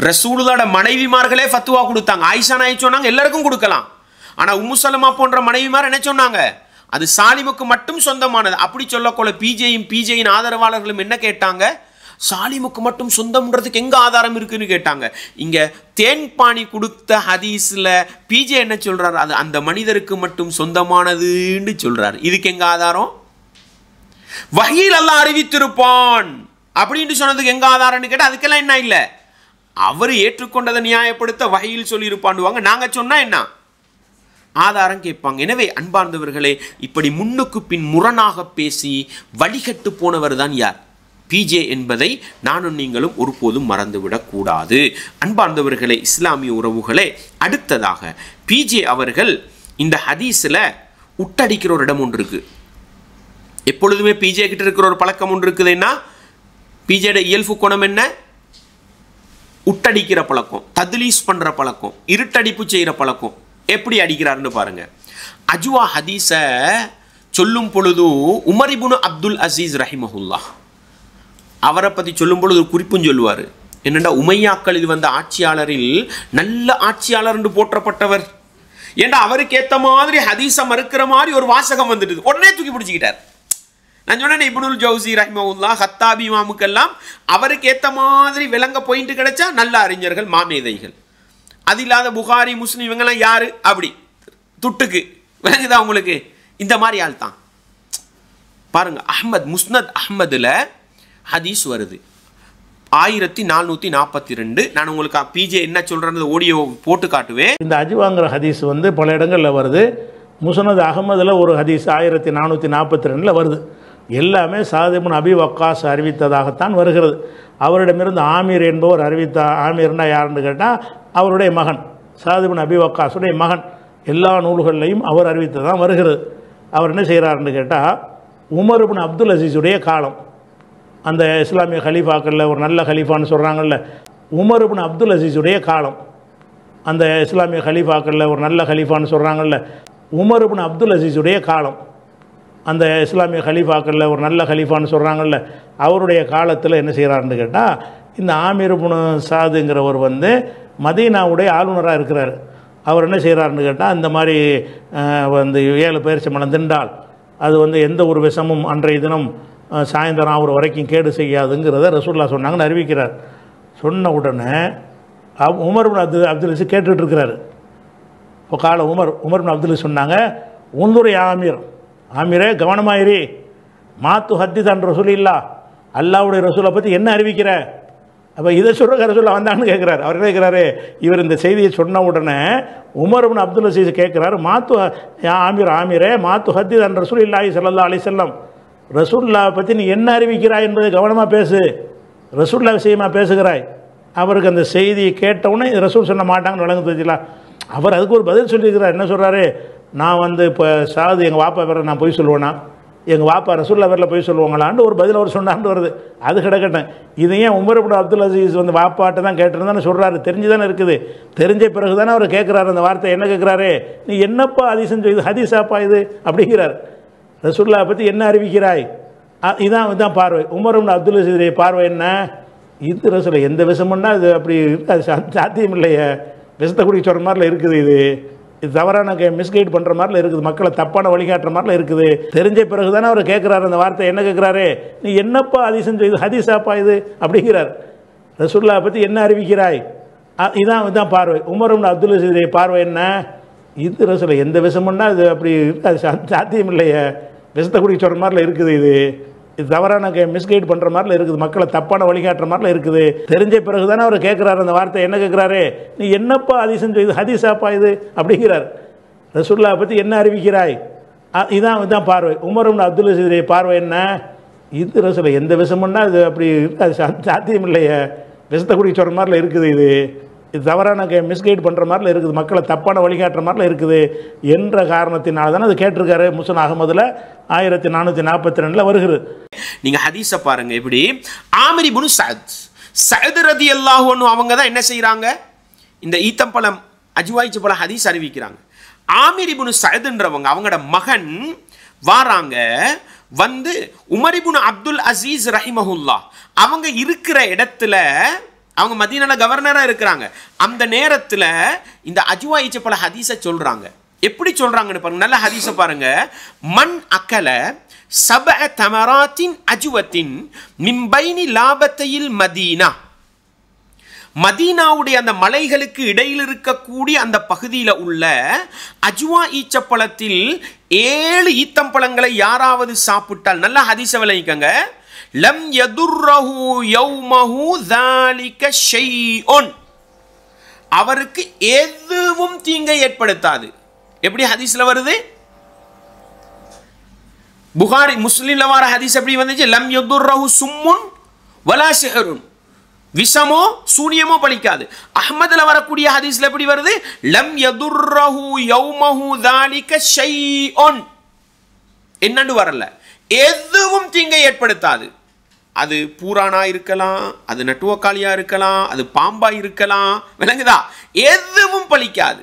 ரசூலுல்லாஹ்வோட மனைவிமார்களே ஃபத்வா கொடுத்தாங்க. ஆயிஷா நாயகி சொன்னாங்க எல்லாருக்கும் கொடுக்கலாம், ஆனா உம்மு சலமா போன்ற மனைவிமார் என்ன சொன்னாங்க? அது சாலிமுக்கு மட்டும் சொந்தமானது. அப்படி சொல்லக்கொள்ள பிஜேயின் ஆதரவாளர்களும் என்ன கேட்டாங்க? சாலிமுக்கு மட்டும் சொந்தம்ன்றதுக்கு எங்க ஆதாரம் இருக்குன்னு கேட்டாங்க. இங்க தேன்பாணி கொடுத்த ஹதீஸ்ல பிஜே என்ன சொல்றாரு? அது அந்த மனிதருக்கு மட்டும் சொந்தமானதுன்னு சொல்றாரு. இதுக்கு எங்க ஆதாரம்? வஹீல் அல்லாஹ் அறிவித்திருப்பான் அப்படின்னு சொன்னதுக்கு எங்க ஆதாரம்னு கேட்டா அதுக்கெல்லாம் என்ன இல்லை, அவர் ஏற்றுக்கொண்டதை நியாயப்படுத்த வஹீல் சொல்லியிருப்பான்டுவாங்க. நாங்க சொன்னா என்ன ஆதாரம் கேட்பாங்க. எனவே அன்பார்ந்தவர்களே, இப்படி முன்னுக்கு பின் முரணாக பேசி வழிகட்டு போனவர் தான் யார்? பிஜே என்பதை நானும் நீங்களும் ஒருபோதும் மறந்துவிடக்கூடாது. அன்பார்ந்தவர்களே, இஸ்லாமிய உறவுகளே, அடுத்ததாக பிஜே அவர்கள் இந்த ஹதீஸில் உட்டடிக்கிற ஒரு இடம் ஒன்று இருக்கு. எப்பொழுதுமே பிஜே கிட்ட இருக்கிற ஒரு பழக்கம் ஒன்று இருக்குதுன்னா, பிஜேட இயல்பு குணம் என்ன? உட்டடிக்கிற பழக்கம், தத்லீஸ் பண்ற பழக்கம், இருட்டடிப்பு செய்கிற பழக்கம். எப்படி அடிக்கிறாருன்னு பாருங்க. அஜ்வா ஹதீஸ சொல்லும் பொழுது உமர் இப்னு அப்துல் அசீஸ் ரஹிமஹுல்லாஹ் அவரை பற்றி சொல்லும் பொழுது ஒரு குறிப்பும் சொல்லுவார். என்னென்னா, உமையாக்களில் வந்த ஆட்சியாளரில் நல்ல ஆட்சியாளர் என்று போற்றப்பட்டவர். ஏன்னா அவருக்கு ஏற்ற மாதிரி ஹதீஸை மறுக்கிற மாதிரி ஒரு வாசகம் வந்துடுது, உடனே தூக்கி பிடிச்சிக்கிட்டார். நான் சொன்னேன், இப்னுல் ஜௌசி ரஹிமஹுல்லாஹ், ஹத்தாபி இமாமுக்கெல்லாம் அவருக்கு ஏற்ற மாதிரி விளங்க பாயிண்ட் கிடைச்சா நல்ல அறிஞர்கள், மாமேதைகள். அது இல்லாத புகாரி முஸ்லிம் இவங்கெல்லாம் யாரு அப்படி துட்டுக்கு விளங்குதா உங்களுக்கு? இந்த மாதிரி ஆள் தான். பாருங்க, அஹ்மத் முஸ்னத் அஹ்மதுல ஹதீஸ் வருது 1442. நான் உங்களுக்கு பிஜே என்ன சொல்றது ஆடியோ போட்டு காட்டுவேன். இந்த அஜ்வாங்கிற ஹதீஸ் வந்து பல இடங்களில் வருது. முஸ்னத் அஹ்மதில் ஒரு ஹதீஸ் 1442 வருது. எல்லாமே சாத் இப்னு அபி வக்காஸ் அறிவித்ததாகத்தான் வருகிறது. அவரிடமிருந்து ஆமீர் என்பவர் அறிவித்த. ஆமீர்னா யாருன்னு கேட்டால் அவருடைய மகன், சாத் இப்னு அபி வக்காஸுடைய மகன். எல்லா நூல்கள்லையும் அவர் அறிவித்ததான் வருகிறது. அவர் என்ன செய்கிறாருன்னு கேட்டால், உமர் இப்னு அப்துல் அசீஸுடைய காலம், அந்த இஸ்லாமிய ஹலீஃபாக்களில் ஒரு நல்ல ஹலீஃபான்னு சொல்கிறாங்கல்ல, உமர் இப்னு அப்துல் அசீஸுடைய காலம், அந்த இஸ்லாமிய ஹலீஃபாக்களில் ஒரு நல்ல ஹலீஃபான்னு சொல்கிறாங்கல்ல, உமர் இப்னு அப்துல் அசீஸுடைய காலம், அந்த இஸ்லாமிய ஹலீஃபாக்களில் ஒரு நல்ல ஹலீஃபான்னு சொல்கிறாங்கல்ல, அவருடைய காலத்தில் என்ன செய்கிறாருன்னு கேட்டால், இந்த ஆமீர் இப்னு சாதுங்கிறவர் வந்து மதீனாவுடைய ஆளுநராக இருக்கிறார். அவர் என்ன செய்கிறாருன்னு கேட்டால், இந்த மாதிரி வந்து 7 பேரிச்சம்பழம் திண்டால் அது வந்து எந்த ஒரு விஷமும் அன்றைய தினம் சாயந்தரம் ஆகிற வரைக்கும் கேடு செய்யாதுங்கிறத ரசூலுல்லாஹ் சொன்னாங்கன்னு அறிவிக்கிறார். சொன்ன உடனே உமர் இப்னு அப்துல் அசீஸ் கேட்டுட்டு இருக்கிறாரு. இப்போ கால உமர் இப்னு அப்துல் அசீஸ் சொன்னாங்க, உந்துரை ஆமீரே கவனமாயிரி, மாத்து ஹத்திதான் ரசூல் இல்லா, அல்லாவுடைய ரசூலை பற்றி என்ன அறிவிக்கிற? அப்போ இதை சொல்கிற ரசூல்லா வந்தான்னு கேட்குறாரு. அவர் கேட்குறாரு, இவர் இந்த செய்தியை சொன்ன உடனே உமர் இப்னு அப்துல் அசீஸ் கேட்குறாரு, மாத்து ஆமீரே மாத்து ஹத்திதான் ரசூல் இல்லாஹி ஸல்லல்லாஹு அலைஹி வஸல்லம், ரசூல்லா பற்றி நீ என்ன அறிவிக்கிறாய் என்பதை கவனமாக பேசு, ரசூல்லா விஷயமாக பேசுகிறாய். அவருக்கு அந்த செய்தியை கேட்டவுடனே ரசூல் சொன்ன மாட்டாங்கன்னு விளங்க தெரிஞ்சிக்கலாம். அவர் அதுக்கு ஒரு பதில் சொல்லியிருக்கிறார். என்ன சொல்கிறாரு, நான் வந்து இப்போ சாது எங்கள் வாப்பா பேரை நான் போய் சொல்லுவேன்னா, எங்கள் வாப்பா ரசூல்லா பேரில் போய் சொல்லுவாங்களான்னு ஒரு பதில் அவர் சொன்னான்னு வருது. அது கிடக்கட்டேன். இது ஏன் உமர் இப்னு அப்துல் அசீஸ் வந்து வாப்பாட்ட தான் கேட்டிருந்தான்னு சொல்கிறாரு. தெரிஞ்சு தானே இருக்குது. தெரிஞ்ச பிறகு தானே அவர் கேட்குறாரு அந்த வார்த்தை. என்ன கேட்குறாரு, நீ என்னப்பா ஹதீஸ்ன்னு இது ஹதீஸாப்பா இது அப்படிங்கிறார். ரசூல்லா பற்றி என்ன அறிவிக்கிறாய்? இதான் பார்வை. உமர் இப்னு அப்துல் அசீஸுடைய பார்வை என்ன, இது ரசூல் எந்த விஷமுன்னா இது அப்படி இருக்காது, சாத்தியம் இல்லையே, விஷத்தை குடிக்க சொல்கிற மாதிரில இருக்குது, இது தவறான மிஸ்கைட் பண்ணுற மாதிரில இருக்குது, மக்களை தப்பான வழிகாட்டுற மாதிரில இருக்குது. தெரிஞ்ச பிறகு தானே அவர் கேட்குறாரு அந்த வார்த்தை. என்ன கேட்குறாரு, நீ என்னப்பா ஹதீஸ்ன்னு இது ஹதீஸாப்பா இது அப்படிங்கிறார். ரசூல்லா பற்றி என்ன அறிவிக்கிறாய்? இதான் பார்வை. உமர் இப்னு அப்துல் அசீஸுடைய பார்வை என்ன, இது ரசூல் எந்த விஷமுன்னா இது அப்படி இருக்காது, சாத்தியம் இல்லையே, விஷத்தை குடிக்க சொல்கிற மாதிரில இருக்குது, இது தவறான மிஸ்கைட் பண்ணுற மாதிரில இருக்குது, மக்களை தப்பான வழிகாட்டுற மாதிரில இருக்குது. தெரிஞ்ச பிறகு தானே அவர் கேட்குறாரு அந்த வார்த்தை. என்ன கேட்குறாரு, நீ என்னப்பா ஹதீஸ்ன்னு இது ஹதீஸாப்பா இது அப்படிங்கிறார். ரசூல்லா பற்றி என்ன அறிவிக்கிறாய்? இதான் பார்வை. உமர் இப்னு அப்துல் அசீஸுடைய பார்வை என்ன, இது ரசூல் எந்த விஷமுன்னா இது அப்படி இருக்காது, சாத்தியம் இல்லையே, விஷத்தை குடிக்க சொல்கிற மாதிரில இருக்குது, இது தவறான மிஸ்கைட் பண்ணுற மாதிரில இருக்குது, மக்களை தப்பான வழிகாட்டுற மாதிரில இருக்குது என்ற காரணத்தினால தானே அது கேட்டிருக்காரு. முஸ்னத் அஹ்மதில் 1442 வருகிறது. நீங்க ஹதீஸை பாருங்க. இப்படி ஆமிர் இப்னு சஅத் ரலியல்லாஹு அன்ஹு அவங்க தான் என்ன செய்றாங்க, இந்த ஈத்தம்பழம் அஜ்வாயிச்ச பழம் ஹதீஸ் அறிவிக்கிறாங்க. ஆமிர் இப்னு சஅத்ன்றவங்க அவங்களோட மகன் வாராங்க, வந்து உமர் இப்னு அப்துல் அசீஸ் ரஹிமஹுல்லாஹ் அவங்க இருக்கிற இடத்துல, அவங்க மதீனால கவர்னராக இருக்கிறாங்க. அந்த நேரத்தில் இந்த அஜ்வாயிச்ச பழ ஹதீஸை சொல்றாங்க. எப்படி சொல்றாங்கன்னு பாருங்க, நல்ல ஹதீஸை பாருங்க. மன் அக்கல சபஅ தமராத்தின் அஜ்வத்தின் மின் பைனி லாபத்தையில் மதீனா, மதீனாவுடைய அந்த மலைகளுக்கு இடையில் இருக்கக்கூடிய அந்த பகுதியில் உள்ள அஜ்வா ஈச்சப்பழத்தில் 7 ஈத்தம்பழங்களை யாராவது சாப்பிட்டால், நல்ல ஹதீஸை விளங்கிக்கங்க, லம் யதுர்ரஹு யௌமஹு ஸாலிக ஷைஉன், அவருக்கு எதுவும் தீங்கை ஏற்படுத்தாது. எப்படி ஹதீஸ்ல வருது, புகாரி முஸ்லிம்ல வர ஹதீஸ் எப்படி வந்துச்சு, லம் யதுர்ரஹு சும்முன் வலா சிஹ்ருன், விஷமோ சூனியமோ பலிக்காது. அஹ்மதுல வரக்கூடிய ஹதீஸ்ல எப்படி வருது, லம் யதுர்ரஹு யௌமஹு ஸாலிக ஷைஉன், என்னன்னு வரல, எதுவும் தீங்கை ஏற்படுத்தாது. அது பூரானா இருக்கலாம், அது நட்டுவக்காளியா இருக்கலாம், அது பாம்பா இருக்கலாம், விளங்குதா, எதுவும் பலிக்காது.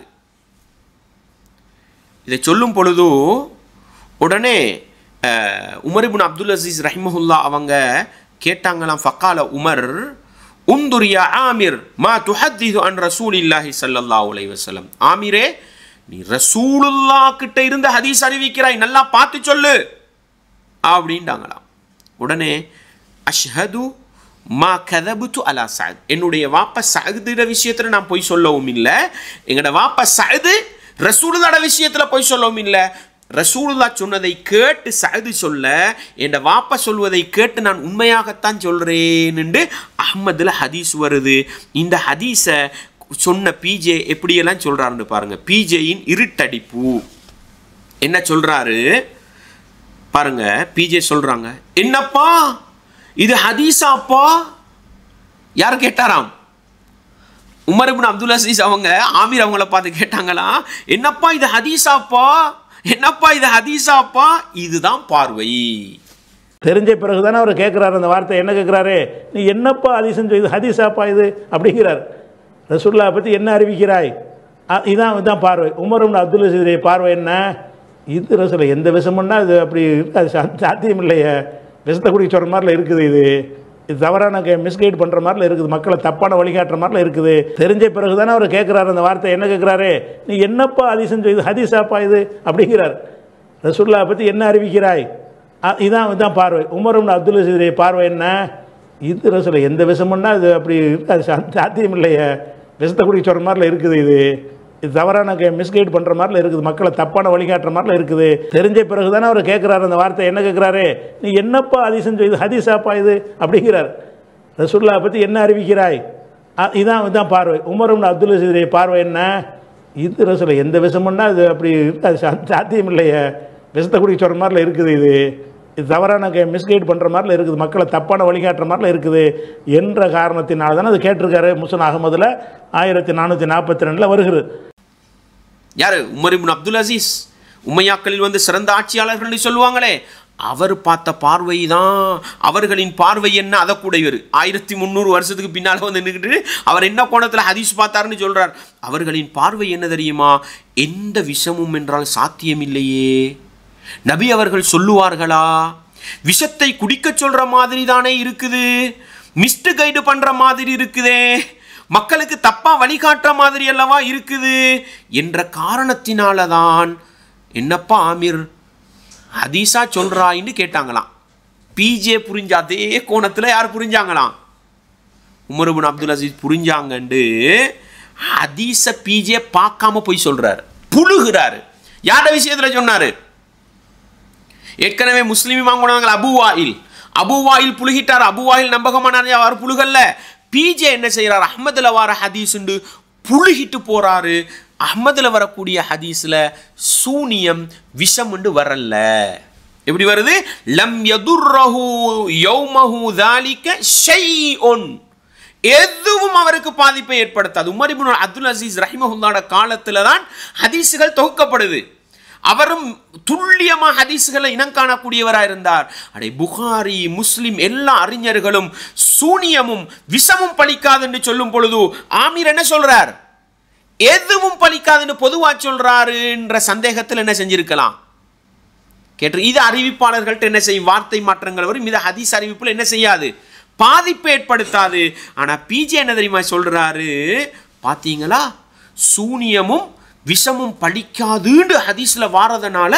இதை சொல்லும் பொழுது உடனே உமர் இப்னு அப்துல் அசீஸ் ரஹிமஹுல்லாஹ் அவங்க கேட்டாங்களாம். ஃபக்கால உமர் உந்துர் யா ஆமிர் மா துஹத்திது அன் ரசூலில்லாஹி ஸல்லல்லாஹு அலைஹி வஸல்லம், ஆமிரே நீ ரசூலுல்லாஹ் கிட்ட இருந்த ஹதீஸ் அறிவிக்கிறாய், நல்லா பார்த்து சொல்லு அப்படின்ட்டாங்களாம். உடனே அஷ்ஹது மா கதபுத்து அலா சஅத், என்னுடைய வாப்பா சஅதுட விஷயத்துல நான் போய் சொல்லவும் இல்லை, எங்கட வாப்பா சஅது ரசூலுல்லாஹ் விஷயத்துல போய் சொல்லவும் இல்லை. ரசூலுல்லாஹ் சொன்னதை கேட்டு சஅது சொல்ல, என் வாப்பா சொல்வதை கேட்டு நான் உண்மையாகத்தான் சொல்றேன்னு அஹ்மதுல ஹதீஸ் வருது. இந்த ஹதீஸை சொன்ன பிஜே எப்படியெல்லாம் சொல்றாருன்னு பாருங்க. பிஜேயின் இருட்டடிப்பு என்ன சொல்றாரு பாருங்க. பிஜே சொல்றாங்க, என்னப்பா இது ஹதீஸாப்பா? யார் கேட்டாராம்? உமர் இப்னு அப்துல் அசீஸ் அவங்க ஆமீர் அவங்கள பார்த்து கேட்டாங்களா, என்னப்பா இது ஹதீஸாப்பா, என்னப்பா இது ஹதீஸாப்பா? இதுதான் பார்வை. தெரிஞ்ச பிறகுதானே அவர் கேட்குறாரு அந்த வார்த்தை. என்ன கேட்குறாரு? நீ என்னப்பா ஹதீஸ்ன்னு இது ஹதீஸாப்பா இது அப்படிங்கிறார். ரசூலுல்லாஹ் பற்றி என்ன அறிவிக்கிறாய்? இதான் பார்வை. உமர் இப்னு அப்துல் அசீஸ் பார்வை என்ன? இது ரசூல எந்த விஷமன்னா இது அப்படி இருக்காது, சாத்தியம் இல்லையே, விஷத்தை குடிக்க சொல்கிற மாதிரில இருக்குது, இது தவறான மிஸ்கைட் பண்ணுற மாதிரில இருக்குது, மக்களை தப்பான வழிகாட்டுற மாதிரில இருக்குது. தெரிஞ்ச பிறகு தானே அவர் கேட்குறாரு அந்த வார்த்தை. என்ன கேட்குறாரு? நீ என்னப்பா ஹதீஸ்ன்னு இது ஹதீஸாப்பா இது அப்படிங்கிறார். ரசூலுல்லாஹ் பற்றி என்ன அறிவிக்கிறாய்? இதான் பார்வை. உமர் இப்னு அப்துல் அசீஸ் பார்வை என்ன? இது ரசூல எந்த விஷமன்னா இது அப்படி இருக்காது, சாத்தியம் இல்லையே, விஷத்தை குடிக்க சொல்கிற மாதிரில இருக்குது, இது தவறான மிஸ்கைட் பண்ணுற மாதிரில இருக்குது, மக்களை தப்பான வழிகாட்டுற மாதிரில இருக்குது. தெரிஞ்ச பிறகு தானே அவர் கேட்குறாரு அந்த வார்த்தை. என்ன கேட்குறாரு? நீ என்னப்பா ஹதீஸ்ன்னு இது ஹதீஸாப்பா இது அப்படிங்கிறார். ரசூலுல்லாஹ் பற்றி என்ன அறிவிக்கிறாய்? இதான் பார்வை. உமர் இப்னு அப்துல் அசீஸ் பார்வை என்ன? இது ரசூல எந்த விஷமன்னா இது அப்படி இருக்காது, சாத்தியம் இல்லையே, விஷத்தை குடிக்க சொல்கிற மாதிரில இருக்குது, இது தவறான மிஸ்கைட் பண்ணுற மாதிரில இருக்குது, மக்களை தப்பான வழிகாட்டுற மாதிரில இருக்குது என்ற காரணத்தினால தானே அது கேட்டிருக்காரு. முஸ்னத் அஹ்மதுல 1442 வருகிறது. யாரு? Umar ibn Abdul Azeez. உமையாக்களில் வந்து சிறந்த ஆட்சியாளர்கள் சொல்லுவாங்களே, அவர் பார்த்த பார்வை தான் அவர்களின் பார்வை என்ன? அதை கூட இவர் 1300 வருஷத்துக்கு பின்னால் வந்து நின்றுக்கிட்டு அவர் என்ன கோணத்தில் ஹதீஸ் பார்த்தாருன்னு சொல்றார். அவர்களின் பார்வை என்ன தெரியுமா? எந்த விஷமும் என்றால் சாத்தியம் இல்லையே. நபி அவர்கள் சொல்லுவார்களா? விஷத்தை குடிக்க சொல்ற மாதிரி தானே இருக்குது, மிஸ்டு கைடு பண்ற மாதிரி இருக்குதே, மக்களுக்கு தப்பா வழிகாட்டுற மாதிரி அல்லவா இருக்குது என்ற காரணத்தினால தான் என்னப்பா ஆமீர் ஹதீஸா சொல்றாயின்னு கேட்டாங்களாம். பிஜே புரிஞ்ச அதே கோணத்தில் யார் புரிஞ்சாங்களாம்? உமர் இப்னு அப்துல் அசீஸ் புரிஞ்சாங்கண்டு ஹதீஸ பிஜே பார்க்காம போய் சொல்றாரு, புழுகிறாரு. யார விஷயத்துல சொன்னாரு? ஏற்கனவே முஸ்லிம் வாங்கினாங்க அபு வாயில் புழுகிட்டார். அபு வாயில் நம்பகமான அவர் புழுகல்ல. பிஜே என்ன செய்யறாரு? அஹ்மதுல வர ஹதீஸ் புழுகிட்டு போறாரு. அஹ்மதுல வரக்கூடிய ஹதீஸ்ல சூனியம் விஷம் வரல. எப்படி வருது? லம் யதுர்ரஹு யௌமஹு ذلك ஷைஉன், எதுவும் அவருக்கு பாதிப்பை ஏற்படுத்தாது. உமர் இப்னு அப்துல் அசீஸ் ரஹிமஹுல்லாஹ் காலத்துல தான் ஹதீஸ்கள் தொகுக்கப்படுது. அவரும் துல்லியமாக ஹதீஸ்களை இனம் காணக்கூடியவராக இருந்தார். அடே புகாரி முஸ்லிம் எல்லா அறிஞர்களும் சூனியமும் விஷமும் பலிக்காதுன்னு சொல்லும் பொழுது ஆமீர் என்ன சொல்றார்? எதுவும் பலிக்காதுன்னு பொதுவா சொல்றாருன்ற சந்தேகத்தில் என்ன செஞ்சிருக்கலாம் கேட்டு. இது அறிவிப்பாளர்கள்ட்ட என்ன செய்யும்? வார்த்தை மாற்றங்கள் வரும். இது ஹதீஸ் அறிவிப்புல என்ன செய்யாது? பாதிப்பு ஏற்படுத்தாது. ஆனா பிஜே என்ன தெரியுமா சொல்றாரு? பாத்தீங்களா, சூனியமும் விஷமும் பழிக்காதுன்னு ஹதீஸ்ல வாரதனால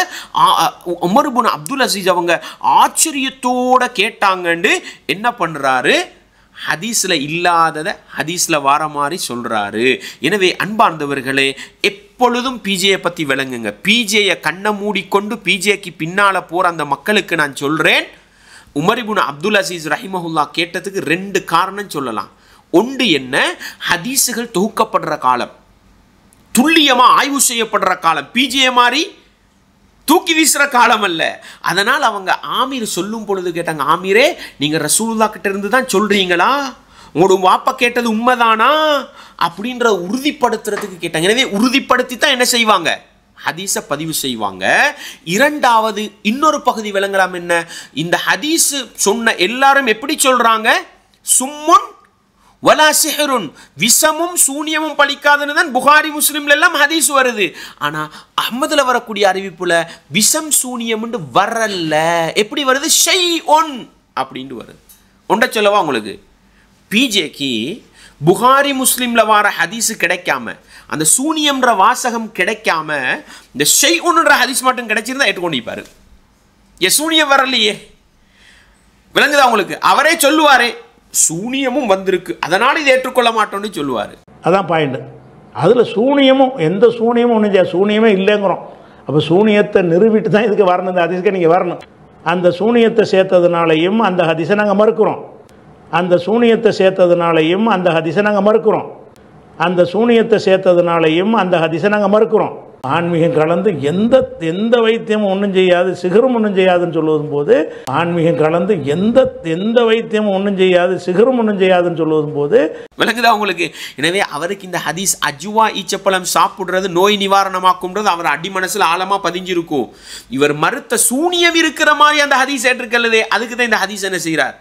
உமர் இப்னு அப்துல் அசீஸ் அவங்க ஆச்சரியத்தோட கேட்டாங்கன்னு என்ன பண்றாரு? ஹதீஸ்ல இல்லாததை ஹதீஸ்ல வார மாதிரி சொல்றாரு. எனவே அன்பார்ந்தவர்களே, எப்பொழுதும் பிஜேயை பத்தி விளங்குங்க. பிஜேயை கண்ணை மூடிக்கொண்டு பிஜேக்கு பின்னால போற அந்த மக்களுக்கு நான் சொல்றேன், உமர் இப்னு அப்துல் அசீஸ் ரஹிமஹுல்லாஹ் கேட்டதுக்கு 2 காரணம் சொல்லலாம். ஒன்று என்ன? ஹதீஸுகள் தொகுக்கப்படுற காலம், துல்லியமா ஆய்வு செய்யப்படுற காலம். பிஜே மாதிரி தூக்கி வீசுற காலம் அல்ல. அதனால் அவங்க ஆமீர் சொல்லும் பொழுது கேட்டாங்க, ஆமீரே நீங்க ரசூலுல்லாஹ் கிட்ட இருந்து தான் சொல்றீங்களா? உங்களோட வாப்பா கேட்டது உண்மைதானா அப்படின்ற உறுதிப்படுத்துறதுக்கு கேட்டாங்க. எனவே உறுதிப்படுத்தி தான் என்ன செய்வாங்க? ஹதீஸை பதிவு செய்வாங்க. இரண்டாவது இன்னொரு பகுதி விளங்கலாம். என்ன? இந்த ஹதீஸ் சொன்ன எல்லாரும் எப்படி சொல்றாங்க? சும்முன் வலா சிஹ்ருன், விஷமும் சூனியமும் பலிக்காதுன்னு தான் புகாரி முஸ்லிம்ல எல்லாம் ஹதீஸ் வருது. ஆனா அஹ்மதுல வரக்கூடிய அறிவிப்புல விஷம் சூனியம் வரல. எப்படி வருது? ஷைஉன் அப்படின்னு வருது. ஒன்றை சொல்லவா உங்களுக்கு? பிஜேக்கு புகாரி முஸ்லிம்ல வர ஹதீஸ் கிடைக்காம, அந்த சூனியம்ன்ற வாசகம் கிடைக்காம, இந்த ஷைஉன்ற ஹதீஸ் மட்டும் கிடைச்சிருந்தா ஏற்றுக்கொண்டிருப்பாரு. சூனியம் வரலையே. விளங்குதா உங்களுக்கு? அவரே சொல்லுவாரே, சூனியமும் வந்திருக்கு, அதனால இதை ஏற்றுக்கொள்ள மாட்டோம்னு சொல்லுவார். அதான் பாயிண்ட். அதில் சூனியமும் எந்த சூனியமும் ஒன்றும் செய்யாது, சூனியமே இல்லைங்கிறோம். அப்போ சூனியத்தை நிறுவிட்டு தான் இதுக்கு வரணும், இந்த ஹதீஸ்க்கு நீங்கள் வரணும். அந்த சூனியத்தை சேர்த்ததுனாலையும் அந்த ஹதீஸை நாங்கள் மறுக்கிறோம். அந்த சூனியத்தை சேர்த்ததுனாலையும் அந்த ஹதீஸை நாங்கள் மறுக்கிறோம். அந்த சூனியத்தை சேர்த்ததுனாலையும் அந்த ஹதீஸை நாங்கள் மறுக்கிறோம். ஆன்மீகம் கலந்து எந்த வைத்தியமும் ஒன்றும் செய்யாது, சிகரும் ஒன்றும் செய்யாதுன்னு சொல்லுவதும் போது, ஆன்மீகம் கலந்து எந்த வைத்தியமும் ஒன்றும் செய்யாது, சிகரும் ஒன்றும் செய்யாதுன்னு சொல்லுவதும் போது விளங்குதா உங்களுக்கு? எனவே அவருக்கு இந்த ஹதீஸ் அஜ்வா ஈச்சப்பழம் சாப்பிடுறது நோய் நிவாரணமாக்கும்ன்றது அவர் அடிமனசில் ஆழமா பதிஞ்சிருக்கும். இவர் மறுத்த சூனியம் இருக்கிற மாதிரி அந்த ஹதீஸ் ஏற்றுக்கொள்ளதே, அதுக்கு தான் இந்த ஹதீஸ் என்ன செய்கிறார்,